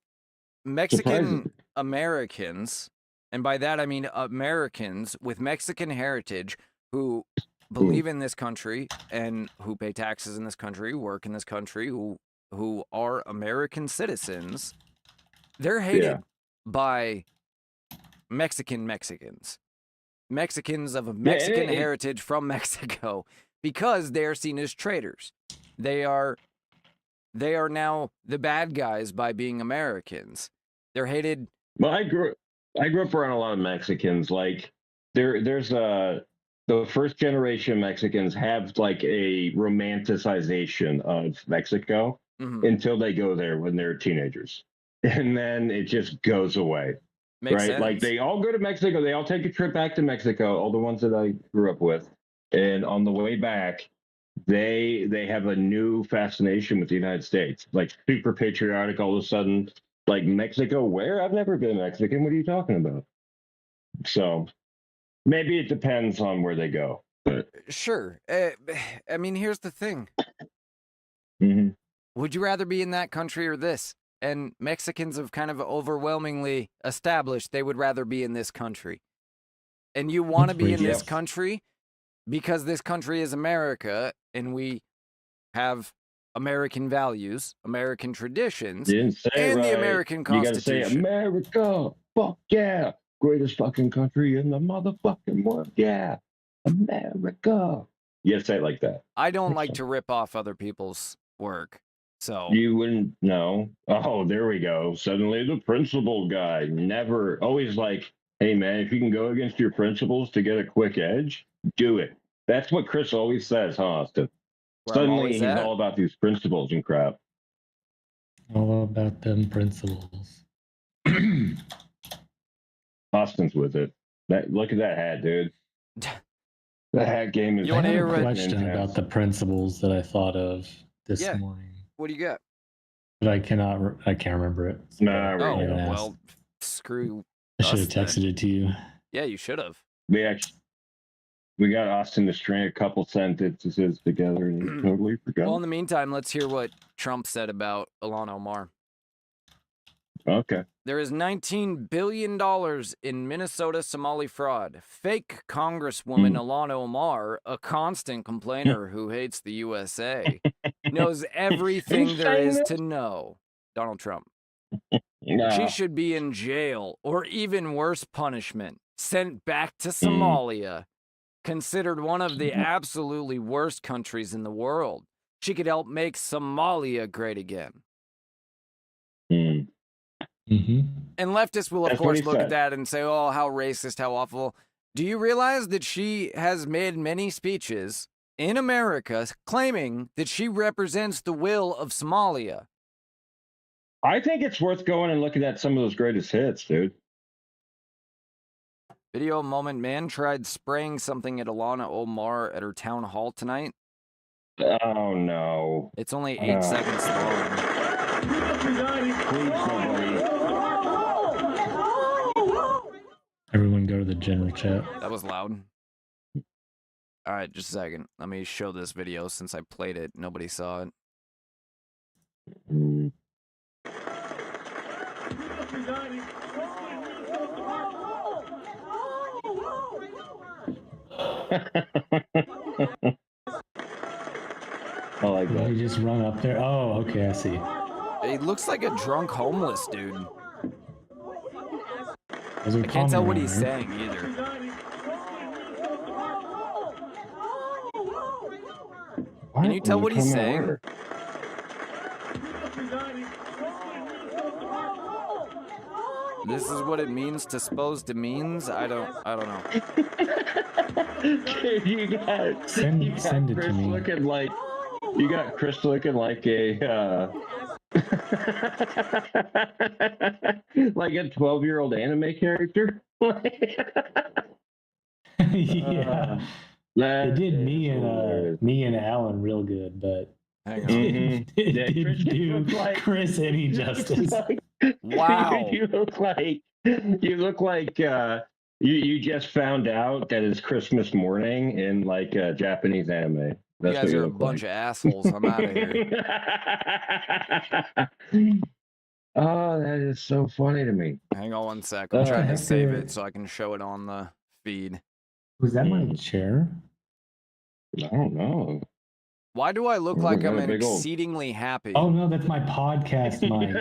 [SPEAKER 4] Mexican Americans, and by that I mean Americans with Mexican heritage who believe in this country and who pay taxes in this country, work in this country, who are American citizens, they're hated by Mexicans of Mexican heritage from Mexico, because they are seen as traitors. They are now the bad guys by being Americans. They're hated.
[SPEAKER 5] Well, I grew up around a lot of Mexicans. Like there's the first generation Mexicans have like a romanticization of Mexico until they go there when they're teenagers, and then it just goes away.
[SPEAKER 4] Makes sense.
[SPEAKER 5] Like they all go to Mexico. They all take a trip back to Mexico. All the ones that I grew up with, and on the way back, they have a new fascination with the United States. Like super patriotic. All of a sudden, like Mexico, where? I've never been Mexican. What are you talking about? So maybe it depends on where they go. But
[SPEAKER 4] sure. I mean, here's the thing. Would you rather be in that country or this? And Mexicans have kind of overwhelmingly established they would rather be in this country. And you want to be in this country because this country is America and we have American values, American traditions, and the American Constitution.
[SPEAKER 5] You gotta say America, fuck yeah, greatest fucking country in the motherfucking world, yeah, America. You gotta say it like that.
[SPEAKER 4] I don't like to rip off other people's work. So
[SPEAKER 5] you wouldn't know. Oh, there we go. Suddenly the principal guy. Never, always like, hey man, if you can go against your principles to get a quick edge, do it. That's what Chris always says, huh, Austin?
[SPEAKER 4] where I'm
[SPEAKER 5] Suddenly
[SPEAKER 4] always
[SPEAKER 5] he's
[SPEAKER 4] at.
[SPEAKER 5] all about these principles and crap.
[SPEAKER 8] All about them principles.
[SPEAKER 5] Austin's with it. Look at that hat, dude. The hat game is.
[SPEAKER 4] You want to hear
[SPEAKER 8] a
[SPEAKER 4] what?
[SPEAKER 8] question about the principles that I thought of this
[SPEAKER 4] Yeah.
[SPEAKER 8] morning,
[SPEAKER 4] What do you got?
[SPEAKER 8] but I can't remember it. So
[SPEAKER 5] Nah,
[SPEAKER 8] I
[SPEAKER 4] Oh,
[SPEAKER 8] haven't asked.
[SPEAKER 4] well, screw.
[SPEAKER 8] I should have
[SPEAKER 4] us then.
[SPEAKER 8] texted it to you.
[SPEAKER 4] Yeah, you should have.
[SPEAKER 5] We got Austin to string a couple sentences together and he totally forgot.
[SPEAKER 4] Well, in the meantime, let's hear what Trump said about Ilhan Omar.
[SPEAKER 5] Okay.
[SPEAKER 4] There is $19 billion in Minnesota Somali fraud. Fake Congresswoman Ilhan Omar, a constant complainer who hates the USA, knows everything there is to know. Donald Trump.
[SPEAKER 5] Nah.
[SPEAKER 4] She should be in jail, or even worse punishment, sent back to Somalia, considered one of the absolutely worst countries in the world. She could help make Somalia great again.
[SPEAKER 8] Mm-hmm.
[SPEAKER 4] And leftists will, of
[SPEAKER 5] That's what
[SPEAKER 4] course,
[SPEAKER 5] he
[SPEAKER 4] look at
[SPEAKER 5] said.
[SPEAKER 4] that and say, oh, how racist, how awful. Do you realize that she has made many speeches in America claiming that she represents the will of Somalia?
[SPEAKER 5] I think it's worth going and looking at some of those greatest hits, dude.
[SPEAKER 4] Video moment, man tried spraying something at Ilhan Omar at her town hall tonight.
[SPEAKER 5] Oh, no.
[SPEAKER 4] It's only 8 seconds long.
[SPEAKER 5] Please, nobody.
[SPEAKER 8] Everyone go to the general chat.
[SPEAKER 4] That was loud. All right, just a second. Let me show this video since I played it. Nobody saw it.
[SPEAKER 5] I like that.
[SPEAKER 8] You just run up there. Oh, okay, I see.
[SPEAKER 4] He looks like a drunk homeless dude.
[SPEAKER 8] I
[SPEAKER 4] can't tell what he's saying either. Can you tell what he's saying? This is what it means to suppose to means? I don't know.
[SPEAKER 5] Dude, you got
[SPEAKER 8] Send it
[SPEAKER 5] Chris
[SPEAKER 8] to me.
[SPEAKER 5] looking like you got Chris looking like a like a 12-year-old anime character.
[SPEAKER 8] Yeah. It did me and Alan real good, but
[SPEAKER 4] Hang
[SPEAKER 8] it
[SPEAKER 4] on.
[SPEAKER 8] didn't do Chris any justice.
[SPEAKER 4] Wow.
[SPEAKER 5] You look like you just found out that it's Christmas morning in like a Japanese anime.
[SPEAKER 4] You
[SPEAKER 5] That's
[SPEAKER 4] guys
[SPEAKER 5] what you
[SPEAKER 4] are a
[SPEAKER 5] look
[SPEAKER 4] bunch
[SPEAKER 5] like.
[SPEAKER 4] of assholes. I'm out of here.
[SPEAKER 5] Oh, that is so funny to me.
[SPEAKER 4] Hang on one sec. I'm trying to save it so I can show it on the feed.
[SPEAKER 8] Was that my chair?
[SPEAKER 5] I don't know.
[SPEAKER 4] Why do I look
[SPEAKER 5] Oh,
[SPEAKER 4] like
[SPEAKER 5] got
[SPEAKER 4] I'm
[SPEAKER 5] a big old-
[SPEAKER 4] exceedingly happy?
[SPEAKER 8] Oh no, that's my podcast mic.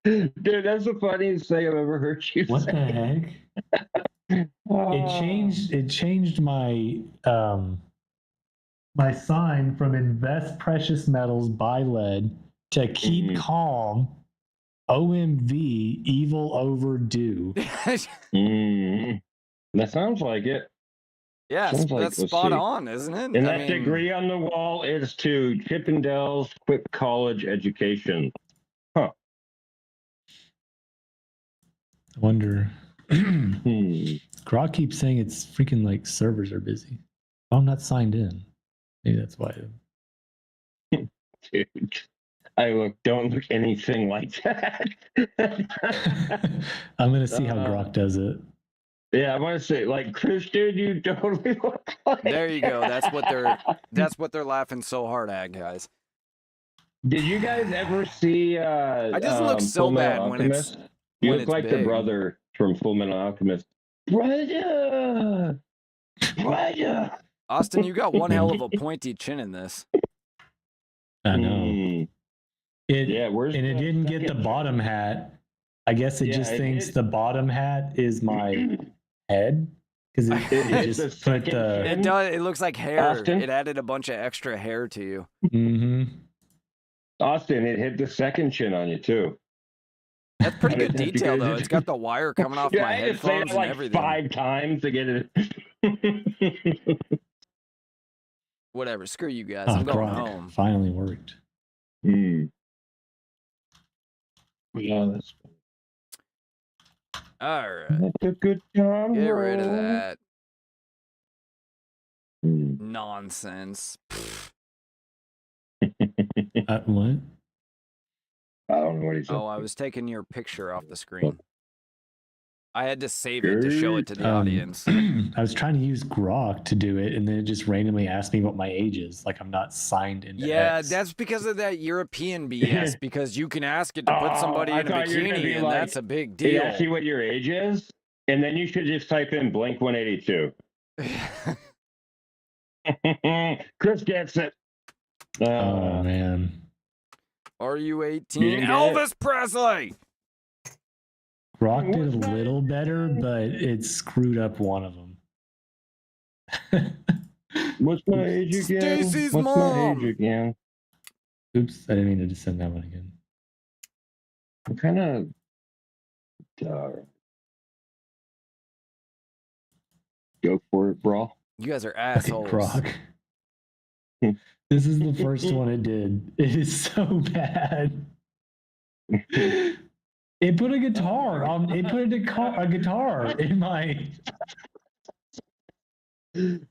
[SPEAKER 5] Dude, that's the funniest thing I've ever heard you
[SPEAKER 8] What
[SPEAKER 5] say.
[SPEAKER 8] the heck? It changed my my sign from invest precious metals, buy lead, to keep calm, OMV, evil overdue.
[SPEAKER 5] That sounds like it.
[SPEAKER 4] Yeah,
[SPEAKER 5] Sounds like-
[SPEAKER 4] that's
[SPEAKER 5] let's
[SPEAKER 4] spot
[SPEAKER 5] see.
[SPEAKER 4] on, isn't it?
[SPEAKER 5] And
[SPEAKER 4] I
[SPEAKER 5] that
[SPEAKER 4] mean,
[SPEAKER 5] degree on the wall is to Chippendale's Quick College Education. Huh.
[SPEAKER 8] I wonder. Grok keeps saying it's freaking like servers are busy. I'm not signed in. Maybe that's why.
[SPEAKER 5] Dude, don't look anything like that.
[SPEAKER 8] I'm gonna see how Grok does it.
[SPEAKER 5] Yeah, I want to say, like, Chris, dude, you totally look like
[SPEAKER 4] there you go. That's what they're laughing so hard at, guys.
[SPEAKER 5] Did you guys ever see
[SPEAKER 4] It doesn't look so
[SPEAKER 5] Fullmetal
[SPEAKER 4] bad when it's
[SPEAKER 5] Alchemist? You
[SPEAKER 4] when
[SPEAKER 5] look
[SPEAKER 4] it's
[SPEAKER 5] like the
[SPEAKER 4] big.
[SPEAKER 5] brother from Fullmetal Alchemist. Brother!
[SPEAKER 4] Austin, you got one hell of a pointy chin in this.
[SPEAKER 8] I know. It didn't get the bottom hat. I guess it just thinks the bottom hat is my head. because it just put the.
[SPEAKER 4] It does. It looks like hair.
[SPEAKER 5] Austin?
[SPEAKER 4] It added a bunch of extra hair to you.
[SPEAKER 8] Mm-hmm.
[SPEAKER 5] Austin, it hit the second chin on you too.
[SPEAKER 4] That's pretty good detail, though. It's got the wire coming off my
[SPEAKER 5] I had to say
[SPEAKER 4] headphones
[SPEAKER 5] that like
[SPEAKER 4] and everything.
[SPEAKER 5] 5 times to get it.
[SPEAKER 4] Whatever. Screw you guys.
[SPEAKER 8] Oh,
[SPEAKER 4] I'm going
[SPEAKER 8] Grok
[SPEAKER 4] home.
[SPEAKER 8] finally worked.
[SPEAKER 5] Yeah, that's
[SPEAKER 4] All right.
[SPEAKER 5] That's a good job.
[SPEAKER 4] Get rid of
[SPEAKER 5] bro.
[SPEAKER 4] that nonsense.
[SPEAKER 8] What?
[SPEAKER 5] I don't know what he's.
[SPEAKER 4] Oh, I was taking your picture off the screen. I had to save it to show it to the audience.
[SPEAKER 8] I was trying to use Grok to do it, and then it just randomly asked me what my age is. Like I'm not signed into
[SPEAKER 4] Yeah,
[SPEAKER 8] X.
[SPEAKER 4] that's because of that European BS. Because you can ask it to put somebody
[SPEAKER 5] I
[SPEAKER 4] in a
[SPEAKER 5] thought you were gonna
[SPEAKER 4] bikini,
[SPEAKER 5] be
[SPEAKER 4] and
[SPEAKER 5] like,
[SPEAKER 4] that's a big deal.
[SPEAKER 5] Yeah, see what your age is, and then you should just type in Blink 182. Chris gets it.
[SPEAKER 8] Oh man.
[SPEAKER 4] Are you
[SPEAKER 5] You
[SPEAKER 4] 18?
[SPEAKER 5] didn't get
[SPEAKER 4] Elvis Presley!
[SPEAKER 8] Grok did a little better, but it screwed up one of them.
[SPEAKER 5] What's my age again?
[SPEAKER 4] Stacy's
[SPEAKER 5] What's
[SPEAKER 4] mom.
[SPEAKER 5] my age again?
[SPEAKER 8] Oops, I didn't mean to send that one again.
[SPEAKER 5] I'm kind of. Go for it, bro.
[SPEAKER 4] You guys are
[SPEAKER 8] Okay,
[SPEAKER 4] assholes.
[SPEAKER 8] Grok. This is the first one it did. It is so bad. It put a guitar on. It put a guitar in my.
[SPEAKER 4] Did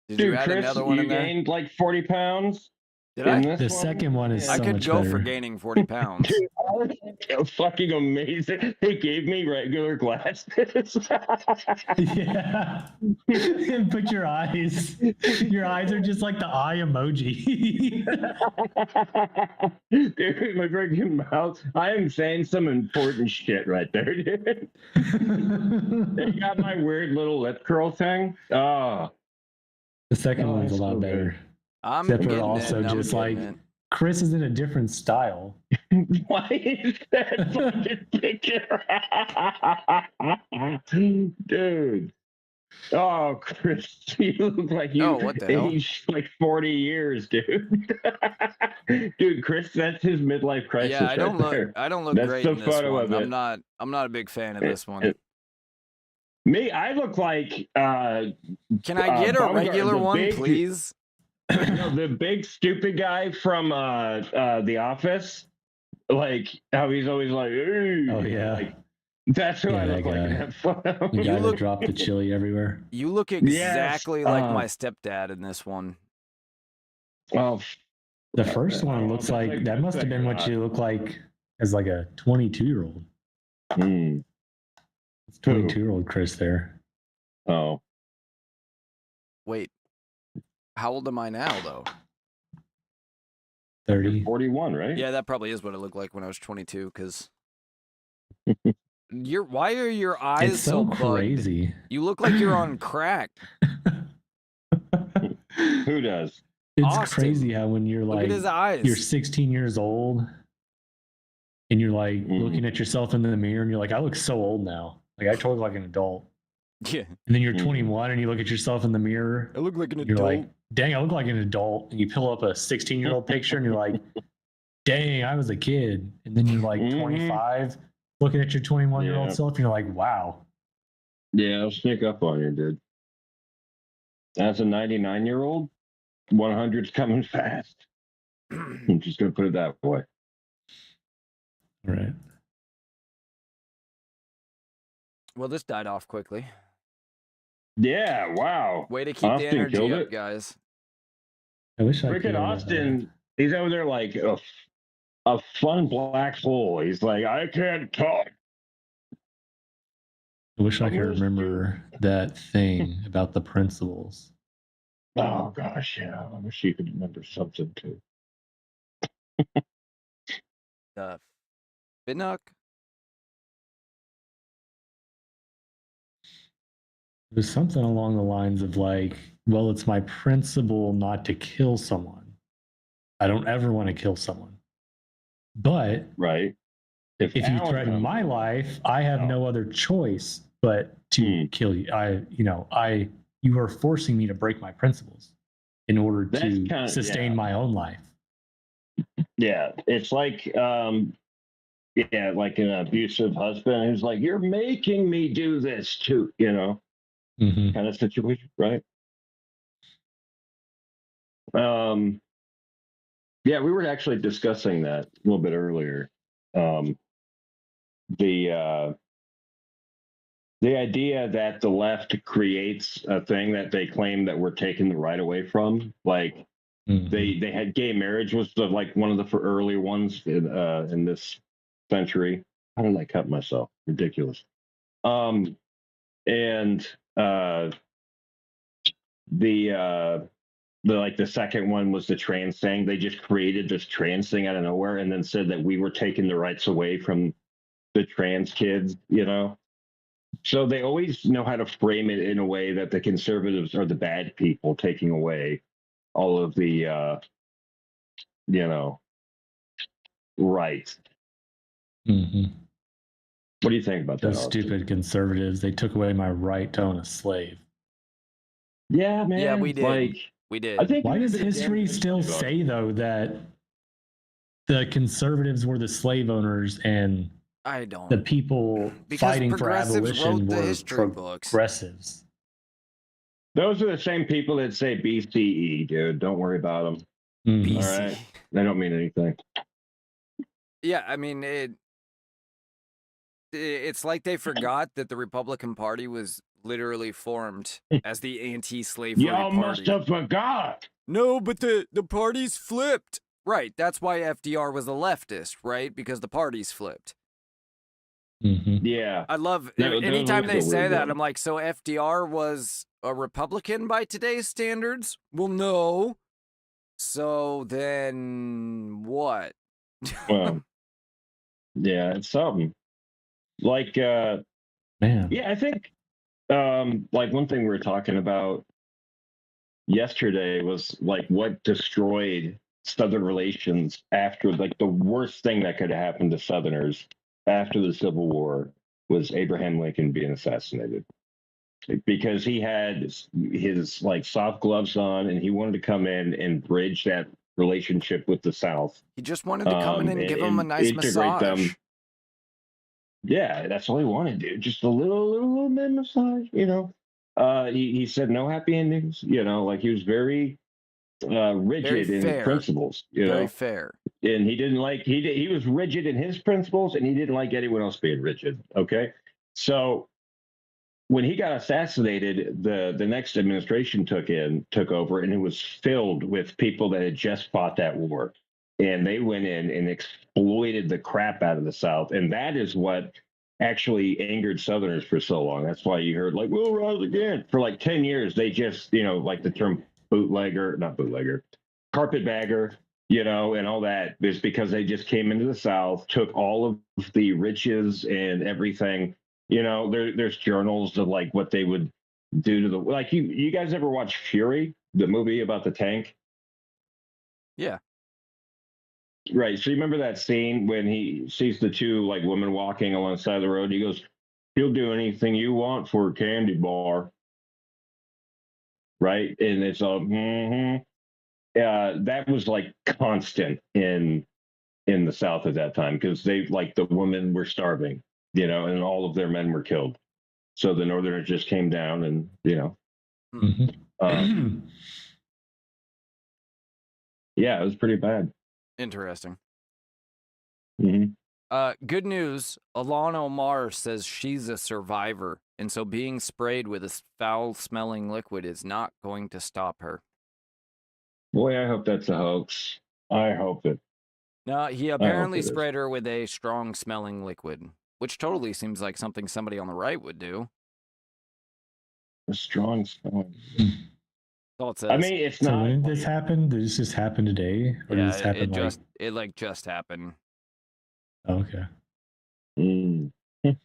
[SPEAKER 5] Dude,
[SPEAKER 4] you add
[SPEAKER 5] Chris,
[SPEAKER 4] another one
[SPEAKER 5] you
[SPEAKER 4] in there?
[SPEAKER 5] gained like 40 pounds.
[SPEAKER 4] Did I?
[SPEAKER 8] The second one is so
[SPEAKER 4] I could
[SPEAKER 8] much
[SPEAKER 4] go
[SPEAKER 8] better.
[SPEAKER 4] for gaining 40 pounds.
[SPEAKER 5] Dude, that was fucking amazing. They gave me regular glasses.
[SPEAKER 8] Yeah. And put your eyes. Your eyes are just like the eye emoji.
[SPEAKER 5] Dude, my freaking mouth. I am saying some important shit right there, dude. They got my weird little lip curl thing. Oh.
[SPEAKER 8] The second
[SPEAKER 5] Oh,
[SPEAKER 8] one's a
[SPEAKER 5] it's
[SPEAKER 8] lot
[SPEAKER 5] so
[SPEAKER 8] better.
[SPEAKER 5] good.
[SPEAKER 4] I'm
[SPEAKER 8] Except for
[SPEAKER 4] getting
[SPEAKER 8] also
[SPEAKER 4] it. I'm
[SPEAKER 8] just like
[SPEAKER 4] getting
[SPEAKER 8] Chris is in a different style.
[SPEAKER 5] Why is that fucking picture? Dude. Oh, Chris, you look like you
[SPEAKER 4] what the hell?
[SPEAKER 5] aged like 40 years, dude. Dude, Chris, that's his midlife crisis.
[SPEAKER 4] Yeah, I don't
[SPEAKER 5] right there.
[SPEAKER 4] look. I don't look
[SPEAKER 5] That's
[SPEAKER 4] great
[SPEAKER 5] the
[SPEAKER 4] in this
[SPEAKER 5] photo
[SPEAKER 4] one.
[SPEAKER 5] of it.
[SPEAKER 4] I'm not a big fan of this one.
[SPEAKER 5] Me, I look like.
[SPEAKER 4] Can I get a
[SPEAKER 5] Baumgart,
[SPEAKER 4] regular
[SPEAKER 5] the
[SPEAKER 4] one,
[SPEAKER 5] big-
[SPEAKER 4] please?
[SPEAKER 5] No, the big stupid guy from The Office, like how he's always like, "Hey,"
[SPEAKER 8] Oh yeah.
[SPEAKER 5] like, that's who
[SPEAKER 8] Yeah,
[SPEAKER 5] I
[SPEAKER 8] that
[SPEAKER 5] look like in
[SPEAKER 8] guy.
[SPEAKER 5] that photo.
[SPEAKER 8] The guy
[SPEAKER 4] look-
[SPEAKER 8] that dropped the chili everywhere.
[SPEAKER 4] You look exactly like my stepdad in this one.
[SPEAKER 5] Oh,
[SPEAKER 8] The first one looks like that must have been what you look like as like a 22-year-old. It's 22-year-old Chris there.
[SPEAKER 5] Oh.
[SPEAKER 4] Wait, how old am I now, though?
[SPEAKER 8] 30.
[SPEAKER 5] 41, right?
[SPEAKER 4] Yeah, that probably is what it looked like when I was 22. Because why are your eyes
[SPEAKER 8] It's so
[SPEAKER 4] bugged?
[SPEAKER 8] crazy.
[SPEAKER 4] You look like you're on crack.
[SPEAKER 5] Who does?
[SPEAKER 8] It's
[SPEAKER 4] Austin.
[SPEAKER 8] crazy how when you're
[SPEAKER 4] Look
[SPEAKER 8] like
[SPEAKER 4] at his eyes.
[SPEAKER 8] you're 16 years old and you're like
[SPEAKER 5] Mm-hmm.
[SPEAKER 8] looking at yourself in the mirror and you're like, I look so old now. Like I totally look like an adult.
[SPEAKER 4] Yeah.
[SPEAKER 8] And then you're
[SPEAKER 5] Mm-hmm.
[SPEAKER 8] 21 and you look at yourself in the mirror.
[SPEAKER 4] I look like an
[SPEAKER 8] You're
[SPEAKER 4] adult.
[SPEAKER 8] like, dang, I look like an adult. And you pull up a 16-year-old picture and you're like, dang, I was a kid. And then you're like 25, looking at your 21-year-old
[SPEAKER 5] Yeah.
[SPEAKER 8] self, and you're like, wow.
[SPEAKER 5] Yeah, I'll sneak up on you, dude. As a 99-year-old, 100's coming fast. I'm just gonna put it that way.
[SPEAKER 8] All right.
[SPEAKER 4] Well, this died off quickly.
[SPEAKER 5] Yeah, wow.
[SPEAKER 4] Way to keep
[SPEAKER 5] Austin
[SPEAKER 4] the energy
[SPEAKER 5] killed
[SPEAKER 4] up,
[SPEAKER 5] it.
[SPEAKER 4] guys.
[SPEAKER 8] I wish I could.
[SPEAKER 5] Freaking Austin, he's over there like a fun black hole. He's like, I can't talk.
[SPEAKER 8] I wish I could remember that thing about the principles.
[SPEAKER 5] Oh gosh, yeah. I wish you could remember something too.
[SPEAKER 4] Finnock?
[SPEAKER 8] It was something along the lines of like, well, it's my principle not to kill someone. I don't ever want to kill someone. But
[SPEAKER 5] right.
[SPEAKER 8] if you
[SPEAKER 5] Alan
[SPEAKER 8] threaten
[SPEAKER 5] comes
[SPEAKER 8] my life, I have no other choice but to kill you. You are forcing me to break my principles in order to sustain my own life.
[SPEAKER 5] Yeah, it's like like an abusive husband who's like, "You're making me do this too," kind of situation, right? Yeah, we were actually discussing that a little bit earlier. The idea that the left creates a thing that they claim that we're taking the right away from, like they had gay marriage was like one of the early ones in this century. How did I cut myself? Ridiculous. And the second one was the trans thing. They just created this trans thing out of nowhere and then said that we were taking the rights away from the trans kids, So they always know how to frame it in a way that the conservatives are the bad people taking away all of the, rights. What do you think about that?
[SPEAKER 8] Those stupid conservatives, they took away my right to own a slave.
[SPEAKER 5] Yeah, man.
[SPEAKER 4] Yeah, we did.
[SPEAKER 5] Like,
[SPEAKER 4] we did.
[SPEAKER 5] I think
[SPEAKER 8] why does history still say, though, that the conservatives were the slave owners and the people fighting for abolition were progressives?
[SPEAKER 5] Those are the same people that say BCE, dude. Don't worry about them. All right? They don't mean anything.
[SPEAKER 4] Yeah, I mean, it's like they forgot that the Republican Party was literally formed as the anti-slavery party.
[SPEAKER 5] Y'all must have forgot.
[SPEAKER 4] No, but the party's flipped. Right, that's why FDR was a leftist, right? Because the party's flipped.
[SPEAKER 5] Yeah.
[SPEAKER 4] I love, anytime they say that, I'm like, so FDR was a Republican by today's standards? Well, no. So then what?
[SPEAKER 5] Well, yeah, it's something. Like,
[SPEAKER 8] man.
[SPEAKER 5] Yeah, I think, like one thing we were talking about yesterday was like what destroyed Southern relations after, like, the worst thing that could have happened to Southerners after the Civil War was Abraham Lincoln being assassinated. Because he had his like soft gloves on and he wanted to come in and bridge that relationship with the South.
[SPEAKER 4] He just wanted to come in and give them a nice massage.
[SPEAKER 5] Yeah, that's all he wanted, dude. Just a little bit massage, He said no happy endings, like he was very rigid in his principles,
[SPEAKER 4] Very fair.
[SPEAKER 5] And he didn't like he was rigid in his principles and he didn't like anyone else being rigid. Okay. So when he got assassinated, the next administration took over, and it was filled with people that had just fought that war. And they went in and exploited the crap out of the South. And that is what actually angered Southerners for so long. That's why you heard, like, we'll rise again. For like 10 years, they just, like the term carpetbagger, and all that is because they just came into the South, took all of the riches and everything. There's journals of like what they would do to the, like, you guys ever watch Fury, the movie about the tank?
[SPEAKER 4] Yeah.
[SPEAKER 5] Right. So you remember that scene when he sees the two like women walking alongside the road? He goes, "He'll do anything you want for a candy bar." Right. And it's that was like constant in the South at that time because they, like, the women were starving, and all of their men were killed. So the Northerners just came down and, yeah, it was pretty bad.
[SPEAKER 4] Interesting.
[SPEAKER 5] Mm-hmm.
[SPEAKER 4] Good news. Alon Omar says she's a survivor, and so being sprayed with a foul-smelling liquid is not going to stop her.
[SPEAKER 5] Boy, I hope that's a hoax. I hope it.
[SPEAKER 4] No, he apparently sprayed her with a strong-smelling liquid, which totally seems like something somebody on the right would do.
[SPEAKER 5] A strong smelling.
[SPEAKER 4] All it says.
[SPEAKER 5] I mean, it's
[SPEAKER 8] so
[SPEAKER 5] not.
[SPEAKER 8] When did this happen? Did this just happen today? Or
[SPEAKER 4] Yeah,
[SPEAKER 8] did this happen
[SPEAKER 4] it just happened.
[SPEAKER 8] Oh, okay.
[SPEAKER 5] Mm.
[SPEAKER 8] So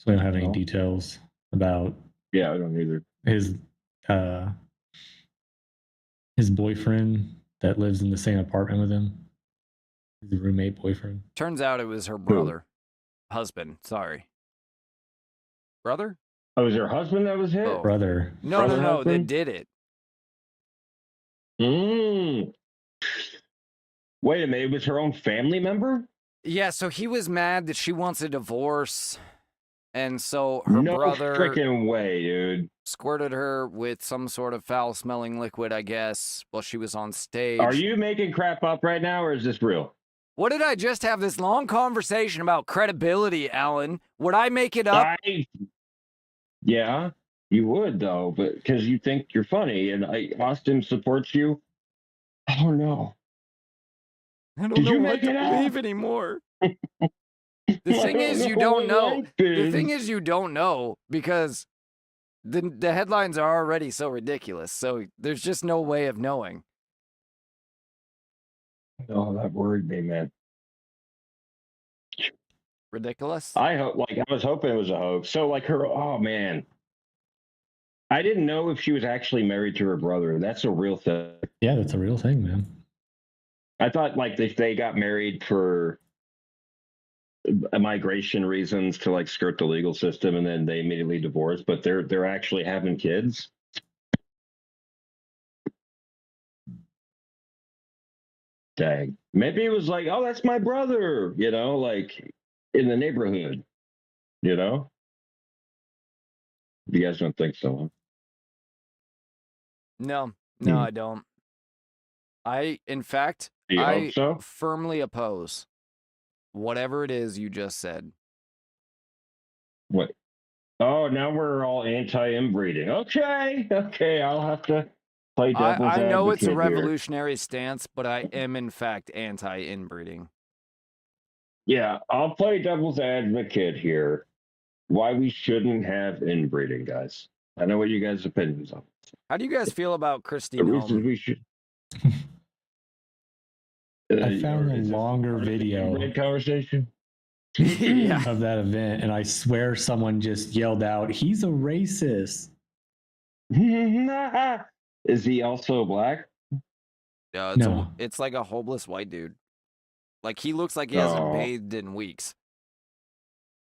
[SPEAKER 8] we don't have any details about.
[SPEAKER 5] Yeah, I don't either.
[SPEAKER 8] His boyfriend that lives in the same apartment with him. The roommate boyfriend.
[SPEAKER 4] Turns out it was her brother. Husband, sorry. Brother?
[SPEAKER 5] Oh, it was her husband that was hit?
[SPEAKER 4] Oh.
[SPEAKER 8] Brother.
[SPEAKER 4] No,
[SPEAKER 5] Brother
[SPEAKER 4] that
[SPEAKER 5] husband?
[SPEAKER 4] did it.
[SPEAKER 5] Wait a minute, it was her own family member?
[SPEAKER 4] Yeah, so he was mad that she wants a divorce, and so her
[SPEAKER 5] No
[SPEAKER 4] brother
[SPEAKER 5] freaking way, dude.
[SPEAKER 4] squirted her with some sort of foul-smelling liquid, I guess, while she was on stage.
[SPEAKER 5] Are you making crap up right now, or is this real?
[SPEAKER 4] What did I just have this long conversation about credibility, Alan? Would I make it up?
[SPEAKER 5] Yeah, you would, though, but because you think you're funny, and Austin supports you. I don't know.
[SPEAKER 4] I don't know what to believe anymore. The thing is, you don't know. The thing is, you don't know because the headlines are already so ridiculous. So there's just no way of knowing.
[SPEAKER 5] Oh, that worried me, man.
[SPEAKER 4] Ridiculous?
[SPEAKER 5] I was hoping it was a hoax. So, oh, man. I didn't know if she was actually married to her brother. That's a real thing.
[SPEAKER 8] Yeah, that's a real thing, man.
[SPEAKER 5] I thought, they got married for migration reasons to, skirt the legal system, and then they immediately divorced, but they're actually having kids. Dang. Maybe it was oh, that's my brother, in the neighborhood, You guys don't think so, huh?
[SPEAKER 4] No, I don't. In fact,
[SPEAKER 5] Do you hope so?
[SPEAKER 4] firmly oppose whatever it is you just said.
[SPEAKER 5] What? Oh, now we're all anti-inbreeding. Okay, I'll have to play devil's advocate.
[SPEAKER 4] I know it's a
[SPEAKER 5] here.
[SPEAKER 4] revolutionary stance, but I am in fact anti-inbreeding.
[SPEAKER 5] Yeah, I'll play devil's advocate here. Why we shouldn't have inbreeding, guys. I know what you guys' opinions are.
[SPEAKER 4] How do you guys feel about
[SPEAKER 5] The
[SPEAKER 4] Christine
[SPEAKER 5] reasons
[SPEAKER 4] Holm?
[SPEAKER 5] we should.
[SPEAKER 8] I found a longer video
[SPEAKER 5] Great conversation.
[SPEAKER 8] of that event, and I swear someone just yelled out, "He's a racist."
[SPEAKER 5] Is he also black?
[SPEAKER 8] No.
[SPEAKER 4] It's like a hopeless white dude. He looks like he hasn't bathed in weeks.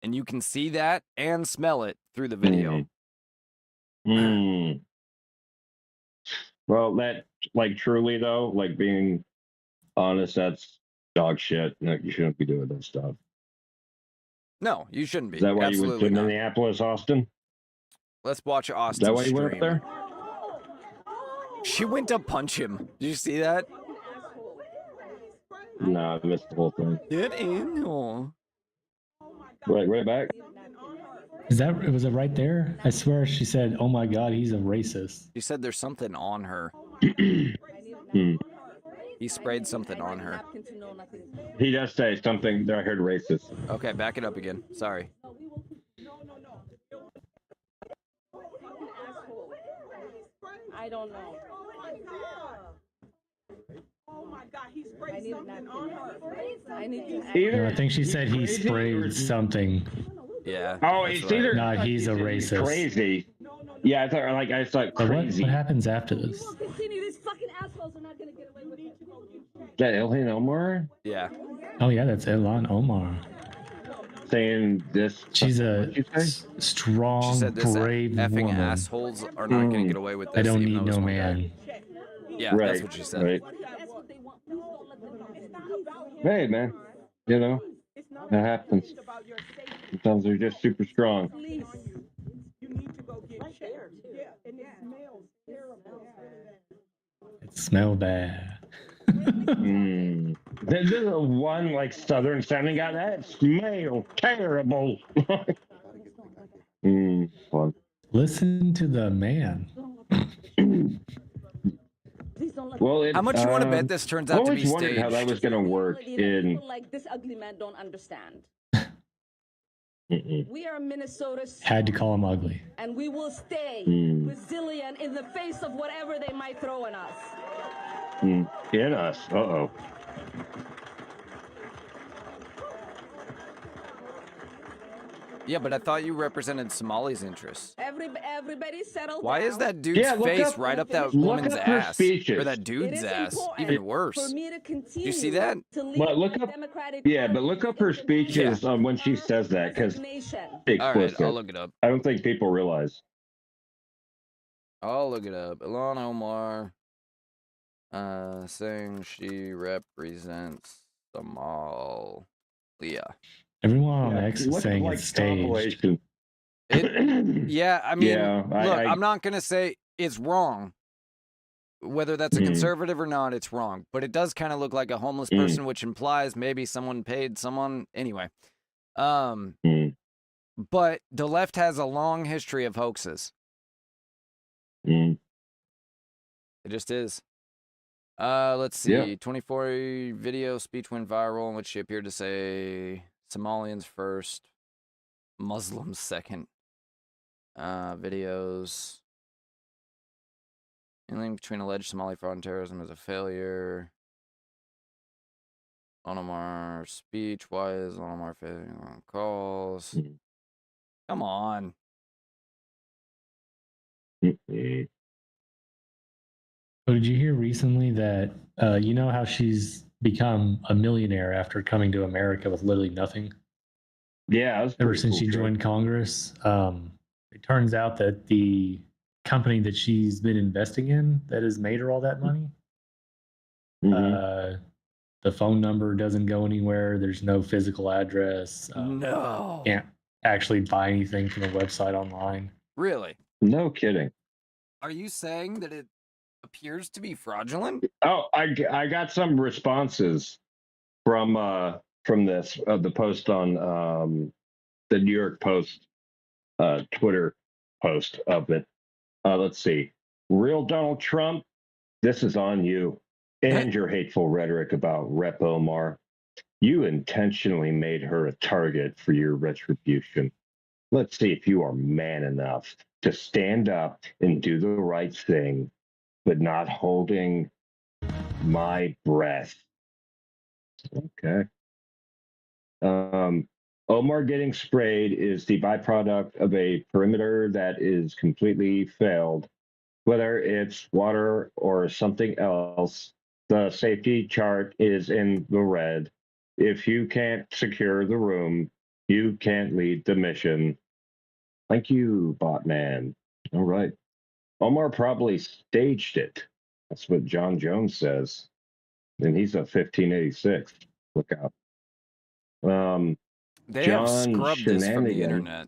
[SPEAKER 4] And you can see that and smell it through the video.
[SPEAKER 5] Well, that, truly, though, being honest, that's dog shit. No, you shouldn't be doing that stuff.
[SPEAKER 4] No, you shouldn't be.
[SPEAKER 5] Is that why you went
[SPEAKER 4] Absolutely
[SPEAKER 5] to
[SPEAKER 4] not.
[SPEAKER 5] Minneapolis, Austin?
[SPEAKER 4] Let's watch Austin.
[SPEAKER 5] Is that why you went up there?
[SPEAKER 4] She went to punch him. Did you see that?
[SPEAKER 5] No, I missed the whole thing.
[SPEAKER 4] Get in. Oh.
[SPEAKER 5] Right back.
[SPEAKER 8] Was it right there? I swear she said, "Oh my God, he's a racist."
[SPEAKER 4] She said there's something on her. He sprayed something on her.
[SPEAKER 5] He does say something that I heard racist.
[SPEAKER 4] Okay, back it up again. Sorry.
[SPEAKER 16] I don't know. Oh my God, he sprayed something on her. I need to.
[SPEAKER 8] No, I think she said he sprayed something.
[SPEAKER 4] Yeah.
[SPEAKER 5] Oh, it's either.
[SPEAKER 8] Not he's a racist.
[SPEAKER 5] Crazy. Yeah, I thought crazy.
[SPEAKER 8] What happens after this?
[SPEAKER 16] These fucking assholes are not gonna get away with it.
[SPEAKER 5] That Ilhan Omar?
[SPEAKER 4] Yeah.
[SPEAKER 8] Oh yeah, that's Ilhan Omar.
[SPEAKER 5] Saying this.
[SPEAKER 8] She's a strong,
[SPEAKER 4] She said this
[SPEAKER 8] brave
[SPEAKER 4] effing
[SPEAKER 8] woman.
[SPEAKER 4] assholes are not going to get away with this.
[SPEAKER 8] I don't
[SPEAKER 4] even
[SPEAKER 8] need
[SPEAKER 4] though it's
[SPEAKER 8] no
[SPEAKER 4] one guy.
[SPEAKER 8] man.
[SPEAKER 4] Yeah,
[SPEAKER 5] Right,
[SPEAKER 4] that's what she said.
[SPEAKER 5] right. Hey, man. That happens. Sometimes they're just super strong.
[SPEAKER 8] It smells bad.
[SPEAKER 5] There's a one southern sounding guy that smells terrible. Fun.
[SPEAKER 8] Listen to the man.
[SPEAKER 5] Well,
[SPEAKER 4] How much you want to bet this turns out to be
[SPEAKER 5] I always wondered how that
[SPEAKER 4] staged?
[SPEAKER 5] was going to work in.
[SPEAKER 16] People like this ugly man don't understand. We are Minnesota's,
[SPEAKER 8] Had to call him ugly.
[SPEAKER 16] and we will stay resilient in the face of whatever they might throw at us.
[SPEAKER 5] In us. Uh-oh.
[SPEAKER 4] Yeah, but I thought you represented Somali's interests.
[SPEAKER 16] everybody settle
[SPEAKER 4] Why
[SPEAKER 16] down.
[SPEAKER 4] is that dude's face right up that woman's ass? Or that dude's ass? Even worse.
[SPEAKER 16] For me to
[SPEAKER 4] Do
[SPEAKER 16] continue
[SPEAKER 4] you see that?
[SPEAKER 16] to lead
[SPEAKER 5] Well, look
[SPEAKER 16] my
[SPEAKER 5] up.
[SPEAKER 16] Democratic
[SPEAKER 5] Yeah,
[SPEAKER 16] Party
[SPEAKER 5] but look up her speeches when she says that, because
[SPEAKER 16] resignation.
[SPEAKER 4] All right,
[SPEAKER 5] explicit.
[SPEAKER 4] I'll look it up.
[SPEAKER 5] I don't think people realize.
[SPEAKER 4] I'll look it up. Ilhan Omar saying she represents Somalia.
[SPEAKER 8] Everyone on X is saying it's staged.
[SPEAKER 4] Yeah, I mean,
[SPEAKER 5] Yeah,
[SPEAKER 4] look, I'm not going to say it's wrong. Whether that's a conservative or not, it's wrong. But it does kind of look like a homeless person, which implies maybe someone paid someone. Anyway. But the left has a long history of hoaxes. It just is. Let's see.
[SPEAKER 5] Yeah.
[SPEAKER 4] 24 video speech went viral in which she appeared to say Somalians first, Muslims second. Videos. In link between alleged Somali fraud and terrorism is a failure. Omar speech. Why is Omar failing on calls? Come on.
[SPEAKER 8] So did you hear recently that you know how she's become a millionaire after coming to America with literally nothing?
[SPEAKER 5] Yeah,
[SPEAKER 8] ever since she joined Congress. It turns out that the company that she's been investing in that has made her all that money, the phone number doesn't go anywhere. There's no physical address.
[SPEAKER 4] No.
[SPEAKER 8] Can't actually buy anything from the website online.
[SPEAKER 4] Really?
[SPEAKER 5] No kidding.
[SPEAKER 4] Are you saying that it appears to be fraudulent?
[SPEAKER 5] Oh, I got some responses from this the post on the New York Post Twitter post of it. Let's see. Real Donald Trump, this is on you and your hateful rhetoric about Rep. Omar. You intentionally made her a target for your retribution. Let's see if you are man enough to stand up and do the right thing, but not holding my breath. Okay. Omar getting sprayed is the byproduct of a perimeter that is completely failed. Whether it's water or something else, the safety chart is in the red. If you can't secure the room, you can't lead the mission. Thank you, Botman. All right. Omar probably staged it. That's what John Jones says. And he's a 1586. Look out.
[SPEAKER 4] They
[SPEAKER 5] John
[SPEAKER 4] have scrubbed this from the
[SPEAKER 5] Shenanigan.
[SPEAKER 4] internet.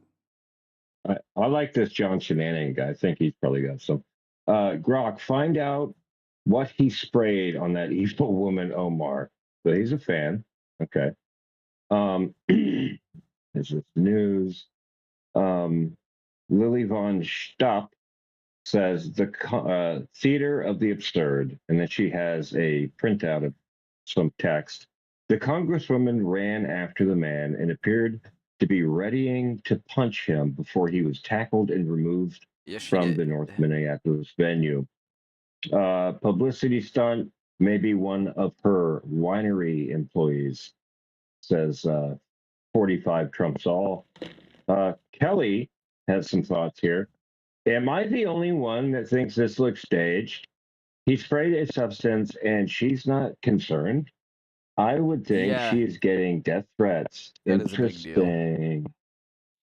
[SPEAKER 5] I like this John Shenanigan guy. I think he's probably got some. Grok, find out what he sprayed on that evil woman, Omar. So he's a fan. Okay. This is news. Lily von Stopp says the theater of the absurd, and then she has a printout of some text. The congresswoman ran after the man and appeared to be readying to punch him before he was tackled and removed from the North Minneapolis venue. Publicity stunt, maybe one of her winery employees, says 45 trumps all. Kelly has some thoughts here. Am I the only one that thinks this looks staged? He sprayed a substance and she's not concerned. I would think she's getting death threats.
[SPEAKER 4] That is a big deal.
[SPEAKER 5] Interesting.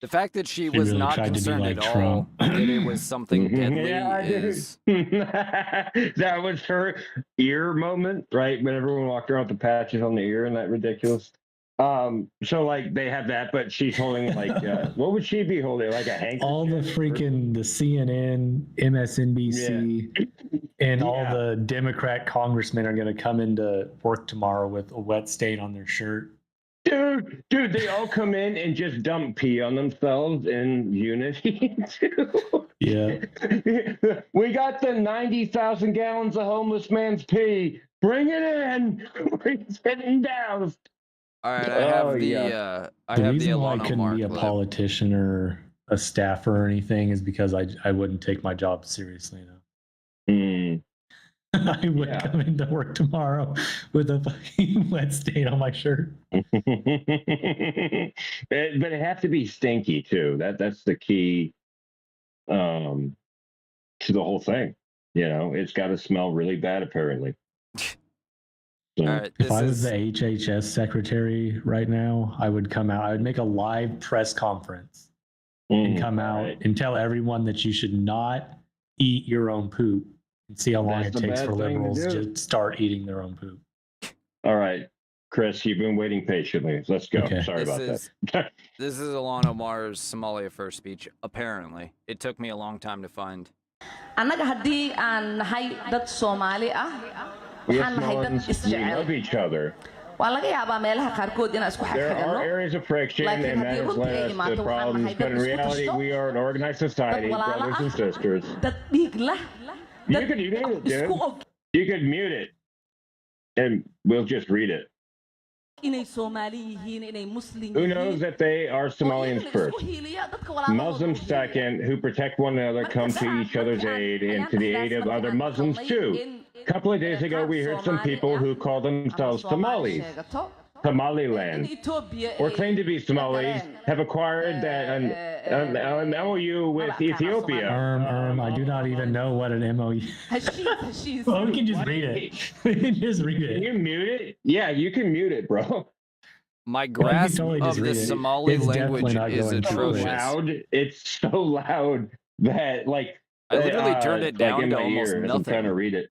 [SPEAKER 4] The fact that she
[SPEAKER 8] She
[SPEAKER 4] was
[SPEAKER 8] really
[SPEAKER 4] not
[SPEAKER 8] tried to be
[SPEAKER 4] concerned
[SPEAKER 8] like
[SPEAKER 4] at all
[SPEAKER 8] Trump.
[SPEAKER 4] that it was something deadly
[SPEAKER 5] Yeah,
[SPEAKER 4] is...
[SPEAKER 5] that was her ear moment, right? When everyone walked around with the patches on the ear and that ridiculous. So like they have that, but she's holding like what would she be holding? Like a handkerchief?
[SPEAKER 8] All the freaking the CNN, MSNBC, and all the Democrat congressmen are going to come into work tomorrow with a wet stain on their shirt.
[SPEAKER 5] Dude, they all come in and just dump pee on themselves in unity too.
[SPEAKER 8] Yeah.
[SPEAKER 5] We got the 90,000 gallons of homeless man's pee. Bring it in. We're sitting down.
[SPEAKER 4] All right, I have the
[SPEAKER 8] The reason why I couldn't be a politician or a staffer or anything is because I wouldn't take my job seriously enough. I would come into work tomorrow with a fucking wet stain on my shirt.
[SPEAKER 5] But it have to be stinky too. That's the key to the whole thing. You know, it's got to smell really bad, apparently. So,
[SPEAKER 4] All right,
[SPEAKER 8] if I was the HHS secretary right now, I would come out. I would make a live press conference and come out and tell everyone that you should not eat your own poop and see how long
[SPEAKER 5] That's
[SPEAKER 8] it
[SPEAKER 5] a
[SPEAKER 8] takes
[SPEAKER 5] bad
[SPEAKER 8] for
[SPEAKER 5] thing to
[SPEAKER 8] liberals
[SPEAKER 5] do.
[SPEAKER 8] to start eating their own poop.
[SPEAKER 5] All right, Chris, you've been waiting patiently. Let's go.
[SPEAKER 8] Okay.
[SPEAKER 5] Sorry about that.
[SPEAKER 4] This is Ilhan Omar's Somalia first speech, apparently. It took me a long time to find.
[SPEAKER 16] annaga haddii aan nahay dad Soomaali ah
[SPEAKER 5] We
[SPEAKER 16] waxaan nahay dad
[SPEAKER 5] love
[SPEAKER 16] isjecel
[SPEAKER 5] each other.
[SPEAKER 16] waa laga yaabaa meelaha qaarkood inaan isku
[SPEAKER 5] There are
[SPEAKER 16] xirxirno
[SPEAKER 5] areas of friction,
[SPEAKER 16] laakiin
[SPEAKER 5] and that
[SPEAKER 16] haddii
[SPEAKER 5] has
[SPEAKER 16] runta ay
[SPEAKER 5] led us
[SPEAKER 16] imaato
[SPEAKER 5] to
[SPEAKER 16] waxaan
[SPEAKER 5] problems.
[SPEAKER 16] nahay
[SPEAKER 5] But
[SPEAKER 16] dad
[SPEAKER 5] in
[SPEAKER 16] isku
[SPEAKER 5] reality,
[SPEAKER 16] tashto
[SPEAKER 5] we are an organized society,
[SPEAKER 16] dad walaalo
[SPEAKER 5] brothers and
[SPEAKER 16] ah
[SPEAKER 5] sisters.
[SPEAKER 16] dad dhiig lah
[SPEAKER 5] You could mute it, dude.
[SPEAKER 16] isku og
[SPEAKER 5] You could mute it, and we'll just read it.
[SPEAKER 16] inay Soomaali yihiin inay Muslim
[SPEAKER 5] Who knows that they are Somalians first? Muslims second, who protect one another, come to each other's aid and to the aid of other Muslims too. A couple of days ago, we heard some people who call themselves Somalis, Somaliland, or claim to be Somalis, have acquired an MOU with Ethiopia.
[SPEAKER 8] I do not even know what an MOU. Well, we can just read it. We can just read it.
[SPEAKER 5] Can you mute it? Yeah, you can mute it, bro.
[SPEAKER 4] My grasp of the Somali language is atrocious.
[SPEAKER 5] Loud. It's so loud that, like,
[SPEAKER 4] I literally turned it down
[SPEAKER 5] in
[SPEAKER 4] to
[SPEAKER 5] my
[SPEAKER 4] almost
[SPEAKER 5] ear as I'm
[SPEAKER 4] nothing.
[SPEAKER 5] trying to read it.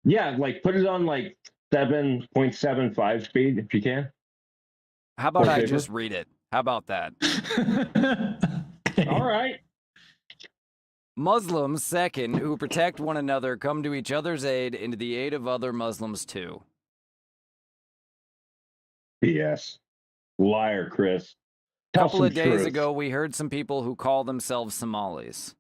[SPEAKER 5] Yeah, like put it on like 7.75 speed if you can.
[SPEAKER 4] How about I
[SPEAKER 5] Whatever.
[SPEAKER 4] just read it? How about that?
[SPEAKER 5] All right.
[SPEAKER 4] Muslims, second, who protect one another, come to each other's aid and to the aid of other Muslims too.
[SPEAKER 5] BS. Liar, Chris.
[SPEAKER 4] A
[SPEAKER 5] Tell
[SPEAKER 4] couple
[SPEAKER 5] some
[SPEAKER 4] of days
[SPEAKER 5] truth.
[SPEAKER 4] ago, we heard some people who call themselves Somalis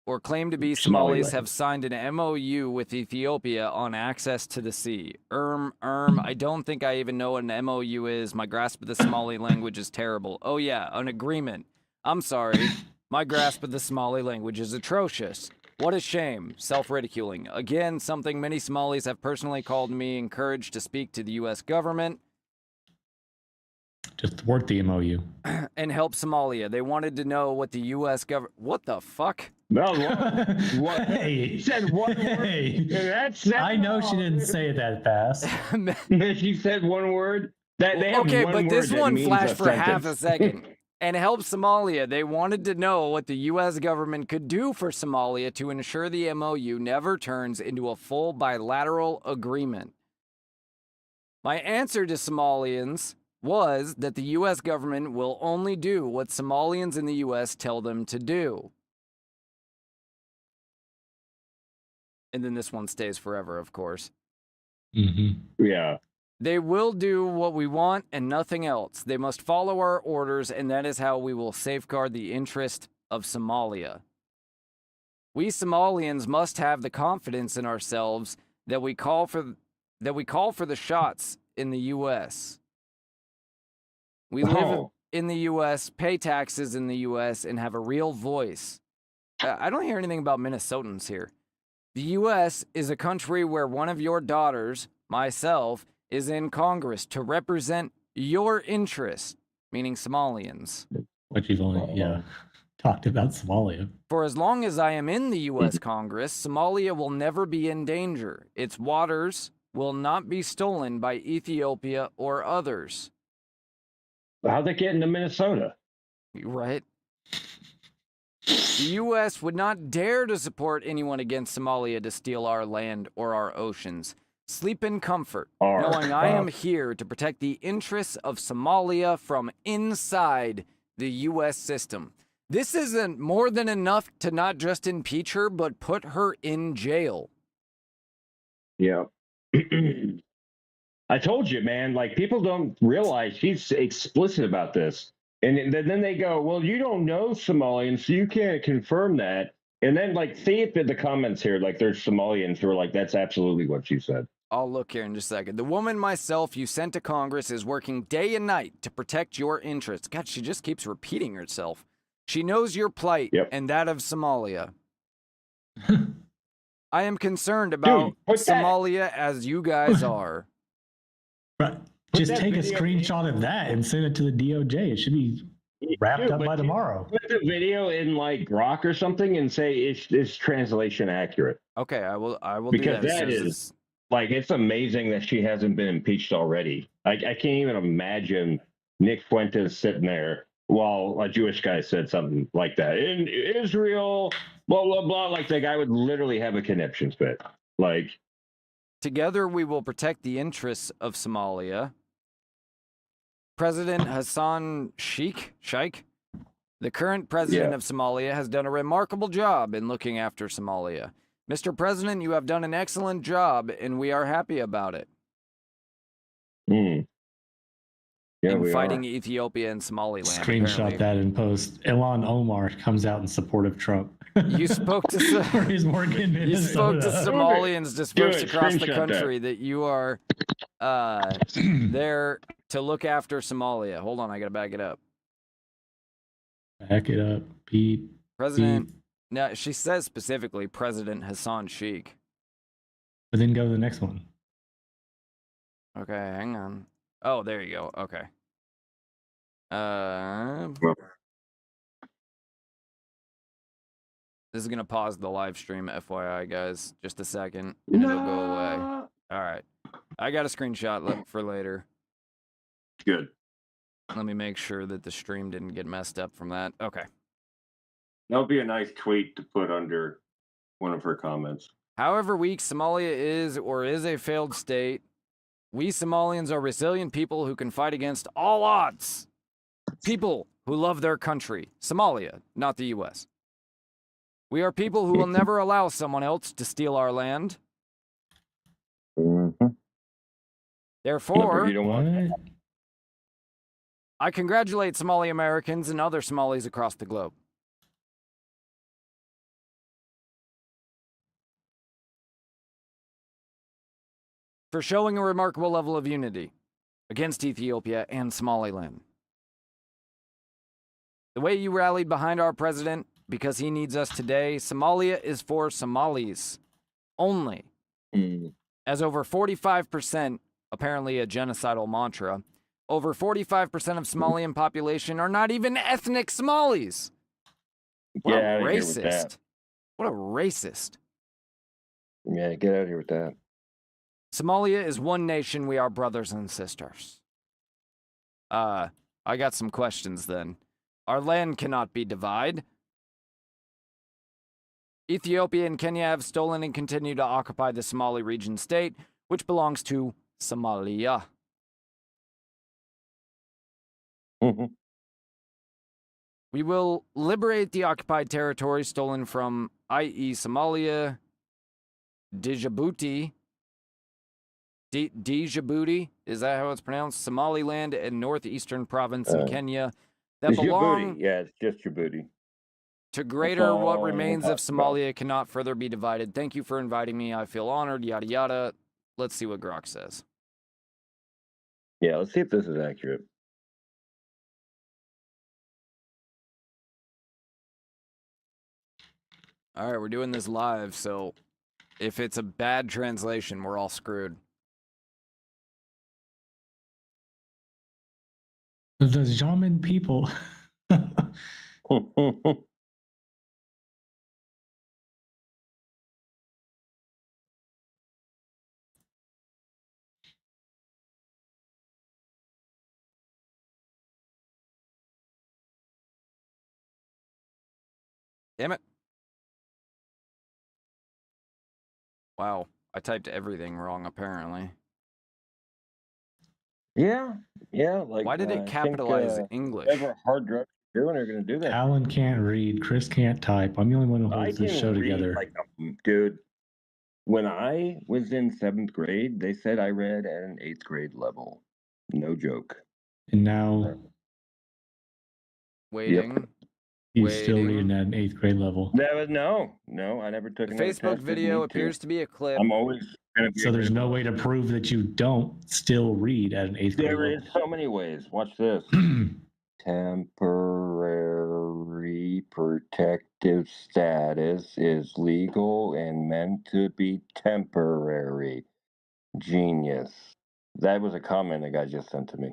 [SPEAKER 4] or claim to be Somalis have signed an MOU with Ethiopia on access to the sea. I don't think I even know what an MOU is. My grasp of the Somali language is terrible. Oh yeah, an agreement. I'm sorry. My grasp of the Somali language is atrocious. What a shame. Self-ridiculing. Again, something many Somalis have personally called me, encouraged to speak to the U.S. government.
[SPEAKER 8] Just thwart the MOU.
[SPEAKER 4] And help Somalia. They wanted to know what the U.S. government... What the fuck?
[SPEAKER 5] No, what?
[SPEAKER 8] Hey.
[SPEAKER 5] He said one word.
[SPEAKER 8] I know she didn't say it that fast.
[SPEAKER 5] She said one word. They have
[SPEAKER 4] Okay,
[SPEAKER 5] one
[SPEAKER 4] but this
[SPEAKER 5] word that
[SPEAKER 4] one
[SPEAKER 5] means
[SPEAKER 4] flashed for half a
[SPEAKER 5] sentence.
[SPEAKER 4] second. And help Somalia. They wanted to know what the U.S. government could do for Somalia to ensure the MOU never turns into a full bilateral agreement. My answer to Somalians was that the U.S. government will only do what Somalians in the U.S. tell them to do. And then this one stays forever, of course.
[SPEAKER 8] Mm-hmm.
[SPEAKER 5] Yeah.
[SPEAKER 4] They will do what we want and nothing else. They must follow our orders, and that is how we will safeguard the interest of Somalia. We Somalians must have the confidence in ourselves that we call for the shots in the U.S. We live in the U.S., pay taxes in the U.S., and have a real voice. I don't hear anything about Minnesotans here. The U.S. is a country where one of your daughters, myself, is in Congress to represent your interests, meaning Somalians.
[SPEAKER 8] What you've only, talked about Somalia.
[SPEAKER 4] For as long as I am in the U.S. Congress, Somalia will never be in danger. Its waters will not be stolen by Ethiopia or others.
[SPEAKER 5] How'd they get into Minnesota?
[SPEAKER 4] Right. The U.S. would not dare to support anyone against Somalia to steal our land or our oceans. Sleep in comfort, knowing I am here to protect the interests of Somalia from inside the U.S. system. This isn't more than enough to not just impeach her, but put her in jail.
[SPEAKER 5] Yeah. I told you, man, like people don't realize she's explicit about this. And then they go, well, you don't know Somalian, so you can't confirm that. And then like see if in the comments here, like there's Somalians who are like, that's absolutely what she said.
[SPEAKER 4] I'll look here in just a second. The woman myself you sent to Congress is working day and night to protect your interests. God, she just keeps repeating herself. She knows your plight and that of Somalia. I am concerned about Somalia as you guys are.
[SPEAKER 8] Right. Just take a screenshot of that and send it to the DOJ. It should be wrapped up by tomorrow.
[SPEAKER 5] Put the video in like Grok or something and say is translation accurate.
[SPEAKER 4] Okay, I will
[SPEAKER 5] Because
[SPEAKER 4] do that.
[SPEAKER 5] that is like, it's amazing that she hasn't been impeached already. I can't even imagine Nick Fuentes sitting there while a Jewish guy said something like that. In Israel, blah, blah, blah. Like, the guy would literally have a conniption fit. Like,
[SPEAKER 4] together we will protect the interests of Somalia. President Hassan Sheikh, the current president of Somalia, has done a remarkable job in looking after Somalia. Mr. President, you have done an excellent job, and we are happy about it.
[SPEAKER 5] Yeah,
[SPEAKER 4] in fighting Ethiopia and Somaliland.
[SPEAKER 8] Screenshot
[SPEAKER 4] apparently.
[SPEAKER 8] that and post. Ilhan Omar comes out in support of Trump.
[SPEAKER 4] You spoke to
[SPEAKER 8] he's working in
[SPEAKER 4] you spoke to
[SPEAKER 8] Minnesota.
[SPEAKER 4] Somalians dispersed across the
[SPEAKER 5] Screenshot
[SPEAKER 4] country that you are there to look after Somalia. Hold on, I gotta back it up.
[SPEAKER 8] Back it up, Pete.
[SPEAKER 4] President. No, she says specifically President Hassan Sheikh.
[SPEAKER 8] But then go to the next one.
[SPEAKER 4] Okay, hang on. Oh, there you go. Okay. This is gonna pause the live stream, FYI, guys. Just a second, and it'll go away. All right. I got a screenshot for later.
[SPEAKER 5] Good.
[SPEAKER 4] Let me make sure that the stream didn't get messed up from that. Okay.
[SPEAKER 5] That would be a nice tweet to put under one of her comments.
[SPEAKER 4] However weak Somalia is or is a failed state, we Somalians are resilient people who can fight against all odds. People who love their country. Somalia, not the U.S. We are people who will never allow someone else to steal our land. Therefore, I congratulate Somali Americans and other Somalis across the globe. For showing a remarkable level of unity against Ethiopia and Somaliland. The way you rallied behind our president because he needs us today, Somalia is for Somalis only. As over 45%, apparently a genocidal mantra, over 45% of Somalian population are not even ethnic Somalis. What a racist. What a racist.
[SPEAKER 5] Yeah, get out of here with that.
[SPEAKER 4] Somalia is one nation. We are brothers and sisters. I got some questions then. Our land cannot be divided. Ethiopia and Kenya have stolen and continue to occupy the Somali region state, which belongs to Somalia. We will liberate the occupied territory stolen from, i.e. Somalia, Djibouti, is that how it's pronounced? Somaliland and northeastern province in Kenya that belong
[SPEAKER 5] Yeah, it's just Djibouti.
[SPEAKER 4] to greater what remains of Somalia cannot further be divided. Thank you for inviting me. I feel honored, yada yada. Let's see what Grok says.
[SPEAKER 5] Yeah, let's see if this is accurate.
[SPEAKER 4] All right, we're doing this live, so if it's a bad translation, we're all screwed.
[SPEAKER 8] The Jamin people.
[SPEAKER 4] Damn it. Wow, I typed everything wrong, apparently.
[SPEAKER 5] Yeah. Like,
[SPEAKER 4] why did it capitalize English?
[SPEAKER 5] Whatever hard drugs are doing are going to do that.
[SPEAKER 8] Alan can't read. Chris can't type. I'm the only one who holds this show together.
[SPEAKER 5] Dude, when I was in 7th grade, they said I read at an 8th grade level. No joke.
[SPEAKER 8] And now
[SPEAKER 4] waiting.
[SPEAKER 8] He's still reading at an 8th grade level.
[SPEAKER 5] No, I never took
[SPEAKER 4] The
[SPEAKER 5] another
[SPEAKER 4] Facebook
[SPEAKER 5] test,
[SPEAKER 4] video
[SPEAKER 5] didn't need
[SPEAKER 4] appears to be a clip.
[SPEAKER 5] I'm always going to be.
[SPEAKER 8] So there's no way to prove that you don't still read at an 8th grade level.
[SPEAKER 5] There is so many ways. Watch this. Temporary protective status is legal and meant to be temporary. Genius. That was a comment the guy just sent to me.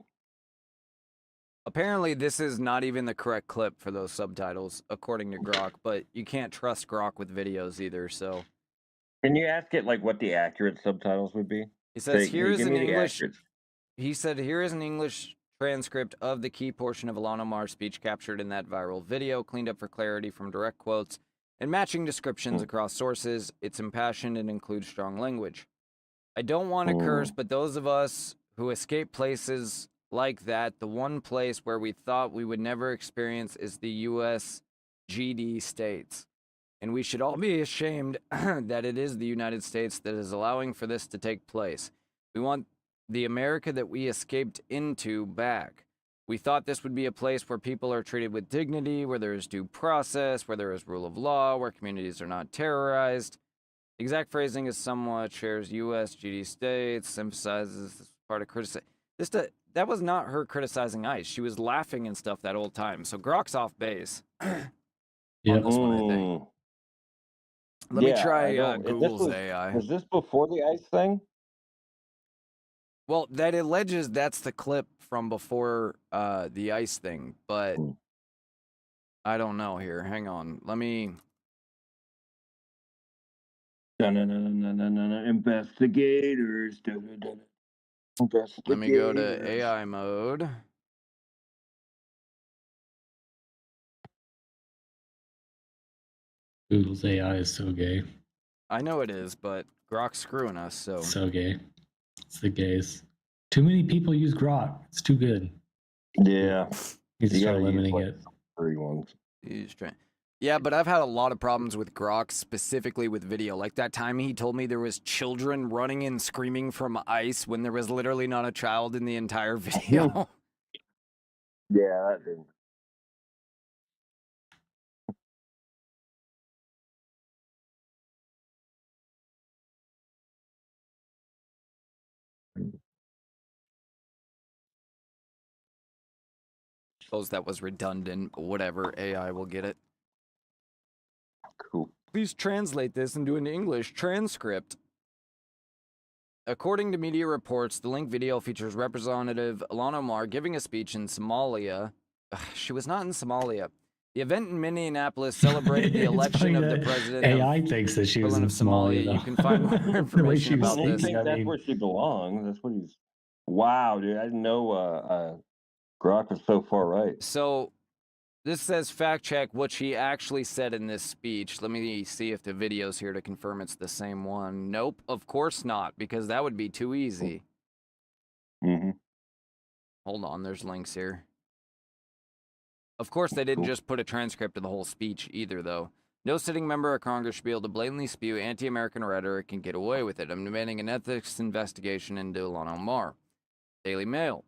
[SPEAKER 4] Apparently, this is not even the correct clip for those subtitles, according to Grok, but you can't trust Grok with videos either, so...
[SPEAKER 5] Can you ask it, like, what the accurate subtitles would be?
[SPEAKER 4] He says,
[SPEAKER 5] Say,
[SPEAKER 4] here
[SPEAKER 5] hey,
[SPEAKER 4] is
[SPEAKER 5] give
[SPEAKER 4] an
[SPEAKER 5] me the
[SPEAKER 4] English...
[SPEAKER 5] accurate.
[SPEAKER 4] He said, here is an English transcript of the key portion of Ilhan Omar's speech captured in that viral video, cleaned up for clarity from direct quotes and matching descriptions across sources. It's impassioned and includes strong language. I don't want to curse, but those of us who escape places like that, the one place where we thought we would never experience is the U.S. GD states. And we should all be ashamed that it is the United States that is allowing for this to take place. We want the America that we escaped into back. We thought this would be a place where people are treated with dignity, where there is due process, where there is rule of law, where communities are not terrorized. The exact phrasing is somewhat shares U.S. GD states, emphasizes this part of criticism. That was not her criticizing ICE. She was laughing and stuff that whole time. So Grok's off base on this one, I think. Let me try Google's AI.
[SPEAKER 5] Was this before the ICE thing?
[SPEAKER 4] Well, that alleges that's the clip from before the ICE thing, but I don't know here. Hang on. Let me...
[SPEAKER 5] Investigators. Investigators.
[SPEAKER 4] Let me go to AI mode.
[SPEAKER 8] Google's AI is so gay.
[SPEAKER 4] I know it is, but Grok's screwing us, so...
[SPEAKER 8] So gay. It's the gays. Too many people use Grok. It's too good.
[SPEAKER 5] Yeah.
[SPEAKER 8] Needs to start limiting it.
[SPEAKER 4] Yeah, but I've had a lot of problems with Grok, specifically with video. Like that time he told me there was children running and screaming from ICE when there was literally not a child in the entire video.
[SPEAKER 5] Yeah, that didn't.
[SPEAKER 4] Suppose that was redundant, but whatever. AI will get it.
[SPEAKER 5] Cool.
[SPEAKER 4] Please translate this into an English transcript. According to media reports, the link video features Representative Ilhan Omar giving a speech in Somalia. She was not in Somalia. The event in Minneapolis celebrated the election of the president.
[SPEAKER 8] AI thinks that she was in Somalia.
[SPEAKER 4] You can find more information about this.
[SPEAKER 5] I think that's where she belongs. That's what he's... Wow, dude. I didn't know Grok was so far right.
[SPEAKER 4] So this says fact check what she actually said in this speech. Let me see if the video's here to confirm it's the same one. Nope, of course not, because that would be too easy. Hold on, there's links here. Of course, they didn't just put a transcript of the whole speech either, though. No sitting member of Congress should be able to blatantly spew anti-American rhetoric and get away with it. I'm demanding an ethics investigation into Ilhan Omar. Daily Mail.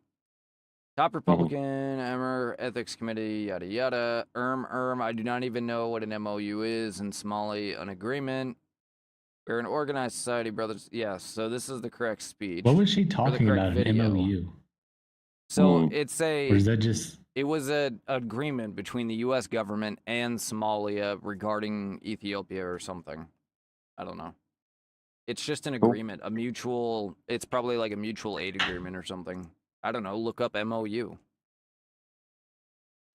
[SPEAKER 4] Top Republican, Emmer, Ethics Committee, yada yada. I do not even know what an MOU is in Somali, an agreement. We're an organized society, brothers. Yes, so this is the correct speech.
[SPEAKER 8] What was she talking about, an MOU?
[SPEAKER 4] So it's a...
[SPEAKER 8] Or is that just...
[SPEAKER 4] It was an agreement between the U.S. government and Somalia regarding Ethiopia or something. I don't know. It's just an agreement, a mutual... It's probably like a mutual aid agreement or something. I don't know. Look up MOU.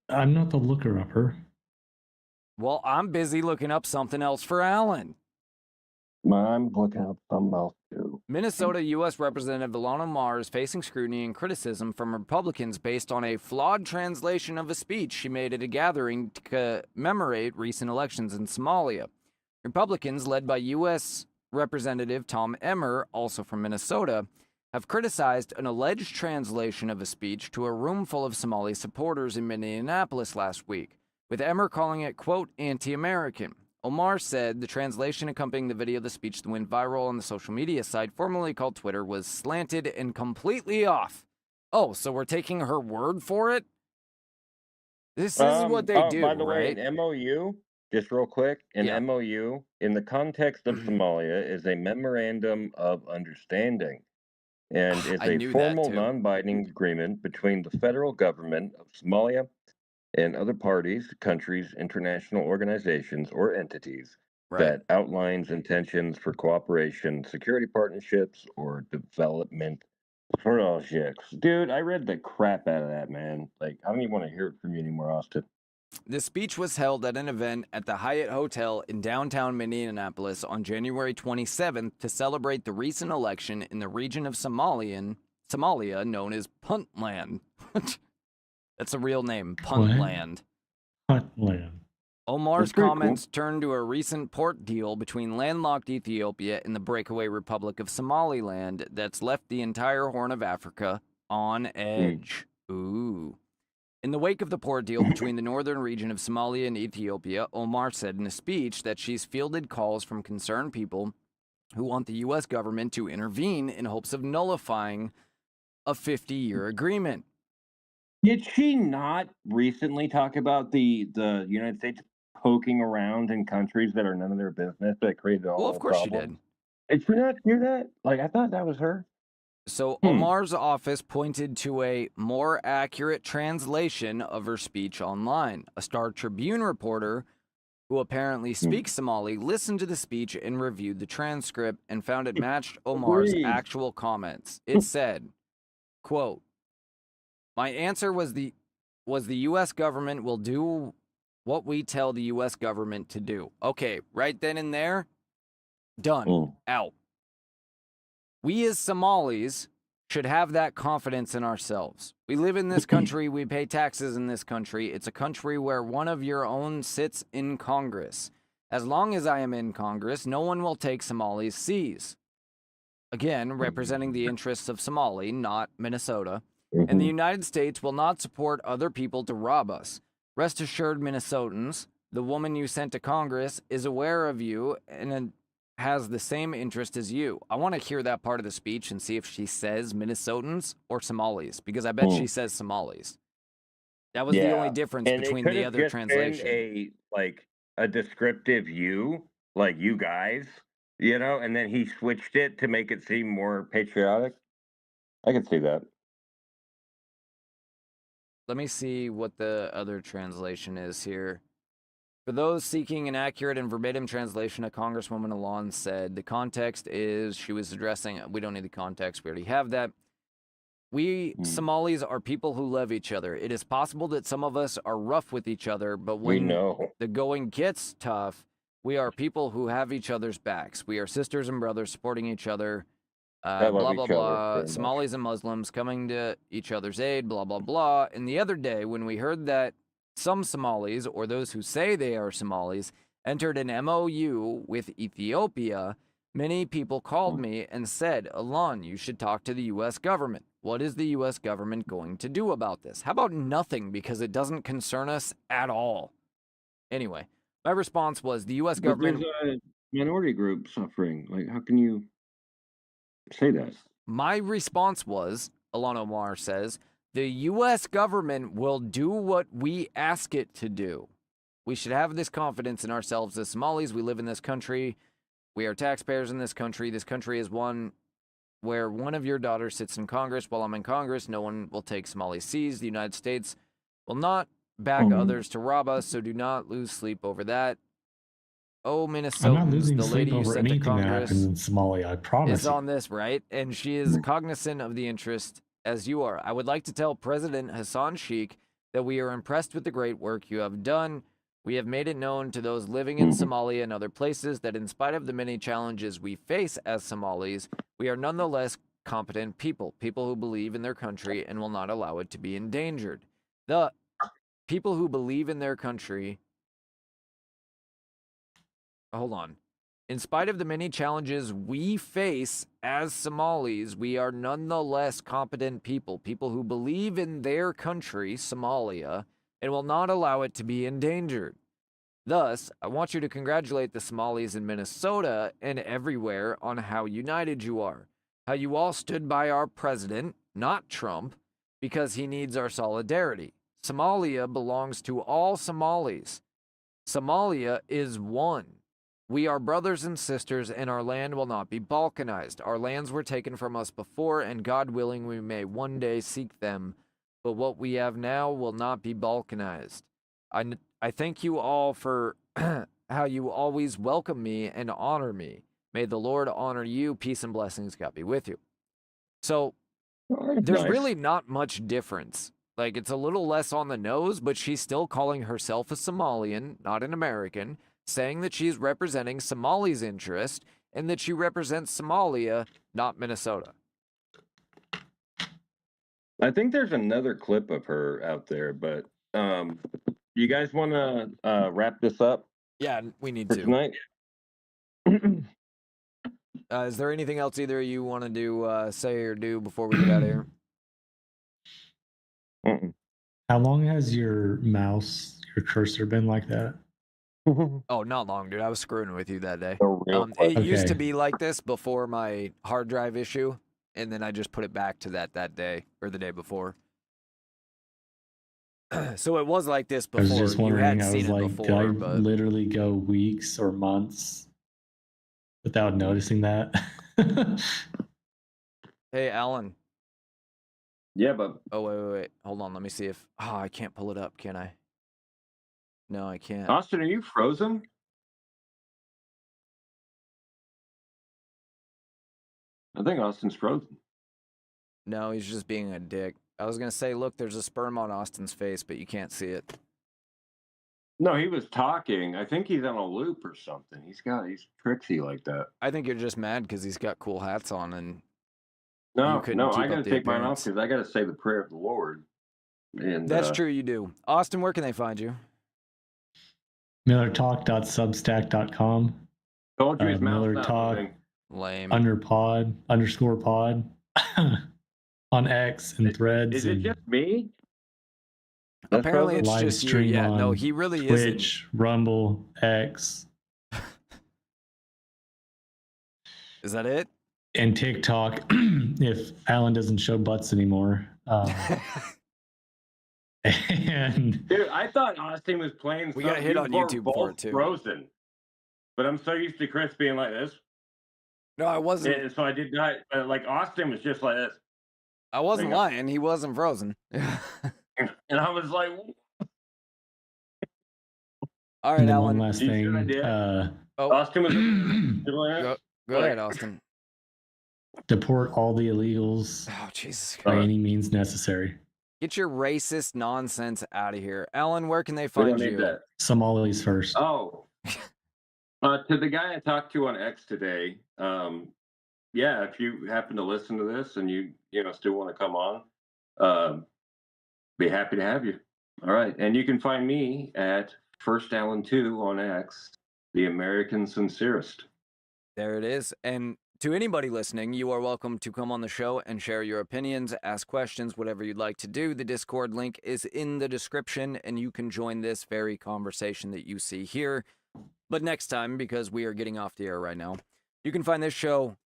[SPEAKER 8] I'm not the looker-upper.
[SPEAKER 4] Well, I'm busy looking up something else for Allen.
[SPEAKER 5] I'm looking up something else, too.
[SPEAKER 4] Minnesota U.S. Representative Ilhan Omar is facing scrutiny and criticism from Republicans based on a flawed translation of a speech she made at a gathering to commemorate recent elections in Somalia. Republicans, led by U.S. Representative Tom Emmer, also from Minnesota, have criticized an alleged translation of a speech to a room full of Somali supporters in Minneapolis last week, with Emmer calling it, quote, anti-American. Omar said the translation accompanying the video of the speech that went viral on the social media site formerly called Twitter was slanted and completely off. Oh, so we're taking her word for it? This is what they do,
[SPEAKER 5] by the
[SPEAKER 4] right?
[SPEAKER 5] way, an MOU, just real quick, an MOU, in the context of Somalia, is a memorandum of understanding and is a formal non-binding agreement between the federal government of Somalia and other parties, countries, international organizations, or entities that outlines intentions for cooperation, security partnerships, or development For all shit. Dude, I read the crap out of that, man. Like, I don't even want to hear it from you anymore, Austin.
[SPEAKER 4] The speech was held at an event at the Hyatt Hotel in downtown Minneapolis on January 27th to celebrate the recent election in the region of Somalia known as Puntland. That's a real name, Puntland.
[SPEAKER 8] Puntland.
[SPEAKER 4] Omar's comments turned to a recent port deal between landlocked Ethiopia and the breakaway Republic of Somaliland that's left the entire Horn of Africa on edge. Ooh. In the wake of the port deal between the northern region of Somalia and Ethiopia, Omar said in a speech that she's fielded calls from concerned people who want the U.S. government to intervene in hopes of nullifying a 50-year agreement.
[SPEAKER 5] Did she not recently talk about the United States poking around in countries that are none of their business that created all the
[SPEAKER 4] Well, of course
[SPEAKER 5] problems?
[SPEAKER 4] she did.
[SPEAKER 5] Did you not hear that? Like, I thought that was her.
[SPEAKER 4] So Omar's office pointed to a more accurate translation of her speech online. A Star Tribune reporter, who apparently speaks Somali, listened to the speech and reviewed the transcript and found it matched Omar's actual comments. It said, quote, "My answer was the U.S. government will do what we tell the U.S. government to do." Okay, right then and there, done, out. We as Somalis should have that confidence in ourselves. We live in this country. We pay taxes in this country. It's a country where one of your own sits in Congress. As long as I am in Congress, no one will take Somali's seas. Again, representing the interests of Somali, not Minnesota. And the United States will not support other people to rob us. Rest assured, Minnesotans, the woman you sent to Congress is aware of you and has the same interest as you. I want to hear that part of the speech and see if she says Minnesotans or Somalis, because I bet she says Somalis. That was the only difference between the other translation.
[SPEAKER 5] A descriptive you, like you guys, and then he switched it to make it seem more patriotic. I can see that.
[SPEAKER 4] Let me see what the other translation is here. For those seeking an accurate and verbatim translation, a Congresswoman Allan said, the context is she was addressing, we don't need the context, we already have that. We Somalis are people who love each other. It is possible that some of us are rough with each other, but when the going gets tough, we are people who have each other's backs. We are sisters and brothers supporting each other. Blah, blah, blah. Somalis and Muslims coming to each other's aid, blah, blah, blah. And the other day, when we heard that some Somalis, or those who say they are Somalis, entered an MOU with Ethiopia, many people called me and said, Allan, you should talk to the U.S. government. What is the U.S. government going to do about this? How about nothing, because it doesn't concern us at all? Anyway, my response was the U.S. government...
[SPEAKER 5] There's a minority group suffering. Like, how can you say that?
[SPEAKER 4] My response was, Allan Omar says, the U.S. government will do what we ask it to do. We should have this confidence in ourselves as Somalis. We live in this country. We are taxpayers in this country. This country is one where one of your daughters sits in Congress. While I'm in Congress, no one will take Somali seas. The United States will not back others to rob us, so do not lose sleep over that. Oh, Minnesotans,
[SPEAKER 8] I'm not losing
[SPEAKER 4] the
[SPEAKER 8] sleep
[SPEAKER 4] lady you
[SPEAKER 8] over
[SPEAKER 4] sent to
[SPEAKER 8] anything that
[SPEAKER 4] Congress
[SPEAKER 8] happens in Somalia, I promise
[SPEAKER 4] is
[SPEAKER 8] you.
[SPEAKER 4] on this, right? And she is cognizant of the interest as you are. I would like to tell President Hassan Sheikh that we are impressed with the great work you have done. We have made it known to those living in Somalia and other places that in spite of the many challenges we face as Somalis, we are nonetheless competent people who believe in their country and will not allow it to be endangered. The people who believe in their country... Hold on. In spite of the many challenges we face as Somalis, we are nonetheless competent people who believe in their country, Somalia, and will not allow it to be endangered. Thus, I want you to congratulate the Somalis in Minnesota and everywhere on how united you are, how you all stood by our president, not Trump, because he needs our solidarity. Somalia belongs to all Somalis. Somalia is one. We are brothers and sisters, and our land will not be balkanized. Our lands were taken from us before, and God willing, we may one day seek them. But what we have now will not be balkanized. I thank you all for how you always welcome me and honor me. May the Lord honor you. Peace and blessings, God be with you. So, There's
[SPEAKER 5] Nice.
[SPEAKER 4] really not much difference. Like, it's a little less on the nose, but she's still calling herself a Somalian, not an American, saying that she's representing Somali's interest and that she represents Somalia, not Minnesota.
[SPEAKER 5] I think there's another clip of her out there, but you guys want to wrap this up?
[SPEAKER 4] Yeah, we need
[SPEAKER 5] for
[SPEAKER 4] to.
[SPEAKER 5] tonight.
[SPEAKER 4] Is there anything else either of you want to do, say or do before we get out of here?
[SPEAKER 8] How long has your mouse, your cursor been like that?
[SPEAKER 4] Oh, not long, dude. I was screwing with you that day.
[SPEAKER 5] real
[SPEAKER 4] It used to
[SPEAKER 8] Okay.
[SPEAKER 4] be like this before my hard drive issue, and then I just put it back to that day or the day before. So it was like this
[SPEAKER 8] I was
[SPEAKER 4] before.
[SPEAKER 8] just
[SPEAKER 4] You
[SPEAKER 8] wondering,
[SPEAKER 4] had
[SPEAKER 8] I
[SPEAKER 4] seen
[SPEAKER 8] was
[SPEAKER 4] it
[SPEAKER 8] like,
[SPEAKER 4] before,
[SPEAKER 8] did I
[SPEAKER 4] but
[SPEAKER 8] literally go weeks or months without noticing that?
[SPEAKER 4] hey, Alan.
[SPEAKER 5] Yeah, but
[SPEAKER 4] Oh, wait. Hold on. Let me see if... Oh, I can't pull it up, can I? No, I can't.
[SPEAKER 5] Austin, are you frozen? I think Austin's frozen.
[SPEAKER 4] No, he's just being a dick. I was going to say, look, there's a sperm on Austin's face, but you can't see it.
[SPEAKER 5] No, he was talking. I think he's on a loop or something. He's tricksy like that.
[SPEAKER 4] I think you're just mad because he's got cool hats on and
[SPEAKER 5] No,
[SPEAKER 4] you couldn't
[SPEAKER 5] no,
[SPEAKER 4] keep
[SPEAKER 5] I got
[SPEAKER 4] up
[SPEAKER 5] to
[SPEAKER 4] the
[SPEAKER 5] take mine off
[SPEAKER 4] appearance.
[SPEAKER 5] because I got to say the prayer of the Lord. And
[SPEAKER 4] That's true, you do. Austin, where can they find you?
[SPEAKER 8] MillerTalk.substack.com.
[SPEAKER 5] Told you his mouth's
[SPEAKER 8] Miller
[SPEAKER 5] not
[SPEAKER 8] Talk
[SPEAKER 5] moving.
[SPEAKER 4] Lame.
[SPEAKER 8] _pod on X and Threads.
[SPEAKER 5] Is it
[SPEAKER 8] and
[SPEAKER 5] just me?
[SPEAKER 4] Apparently it's
[SPEAKER 8] live
[SPEAKER 4] just you.
[SPEAKER 8] stream
[SPEAKER 4] Yeah, no,
[SPEAKER 8] on
[SPEAKER 4] he really
[SPEAKER 8] Twitch, Rumble, X,
[SPEAKER 4] Is that it?
[SPEAKER 8] and TikTok. If Alan doesn't show butts anymore. And
[SPEAKER 5] Dude, I thought Austin was playing.
[SPEAKER 4] We got
[SPEAKER 5] some-
[SPEAKER 4] hit
[SPEAKER 5] you
[SPEAKER 4] on
[SPEAKER 5] were
[SPEAKER 4] YouTube
[SPEAKER 5] both
[SPEAKER 4] for it, too.
[SPEAKER 5] Frozen, but I'm so used to Chris being like this.
[SPEAKER 4] No, I wasn't.
[SPEAKER 5] And so I did not. Like Austin was just like this,
[SPEAKER 4] I wasn't
[SPEAKER 5] There you go.
[SPEAKER 4] lying. He wasn't frozen.
[SPEAKER 5] and I was like,
[SPEAKER 4] All right,
[SPEAKER 8] then
[SPEAKER 4] Alan.
[SPEAKER 8] one last
[SPEAKER 5] You
[SPEAKER 8] thing.
[SPEAKER 5] sure I did?
[SPEAKER 4] Oh,
[SPEAKER 5] Austin was.
[SPEAKER 4] go ahead, Austin.
[SPEAKER 8] Deport all the illegals
[SPEAKER 4] Oh, Jesus
[SPEAKER 8] by
[SPEAKER 4] Christ.
[SPEAKER 8] any means necessary.
[SPEAKER 4] Get your racist nonsense out of here. Alan, where can they
[SPEAKER 5] We
[SPEAKER 4] find
[SPEAKER 5] don't need
[SPEAKER 4] you?
[SPEAKER 5] that.
[SPEAKER 8] Somalis first.
[SPEAKER 5] Oh, to the guy I talked to on X today. Yeah, if you happen to listen to this and you still want to come on, be happy to have you. All right, and you can find me at First Allen 2 on X, the American Sincerest.
[SPEAKER 4] There it is. And to anybody listening, you are welcome to come on the show and share your opinions, ask questions, whatever you'd like to do. The Discord link is in the description, and you can join this very conversation that you see here. But next time, because we are getting off the air right now, you can find this show,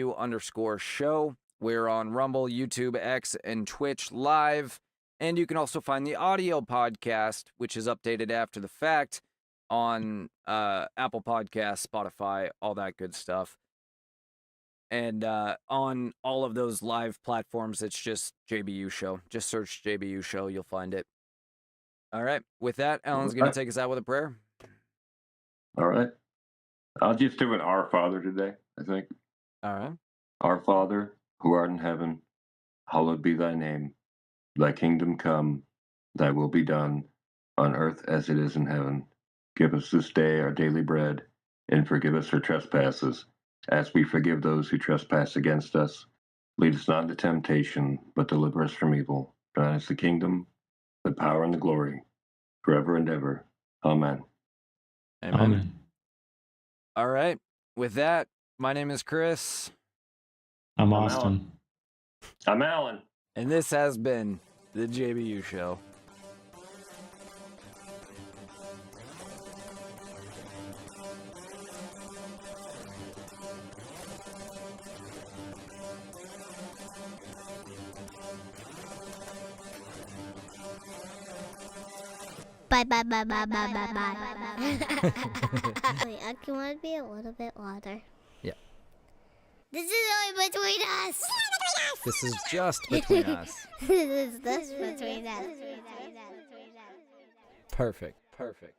[SPEAKER 4] x.com/JBU_show. We're on Rumble, YouTube, X, and Twitch live. And you can also find the audio podcast, which is updated after the fact, on Apple Podcasts, Spotify, all that good stuff. And on all of those live platforms, it's just JBU Show. Just search JBU Show, you'll find it. All right. With that, Alan's going to take us out with a prayer.
[SPEAKER 5] All right. I'll just do an Our Father today, I think.
[SPEAKER 4] All right.
[SPEAKER 5] Our Father, who art in heaven, hallowed be thy name. Thy kingdom come, thy will be done, on earth as it is in heaven. Give us this day our daily bread, and forgive us our trespasses, as we forgive those who trespass against us. Lead us not into temptation, but deliver us from evil. For thine is the kingdom, the power, and the glory, forever and ever. Amen.
[SPEAKER 4] Amen. All right. With that, my name is Chris.
[SPEAKER 8] I'm Austin.
[SPEAKER 5] I'm Alan.
[SPEAKER 4] And this has been the JBU Show.
[SPEAKER 1] Bye, bye, bye, bye, bye, bye, bye. Wait, can I be a little bit louder?
[SPEAKER 4] Yeah.
[SPEAKER 1] This is only between us.
[SPEAKER 4] This is just between us.
[SPEAKER 1] This is between us.
[SPEAKER 4] Perfect. Perfect.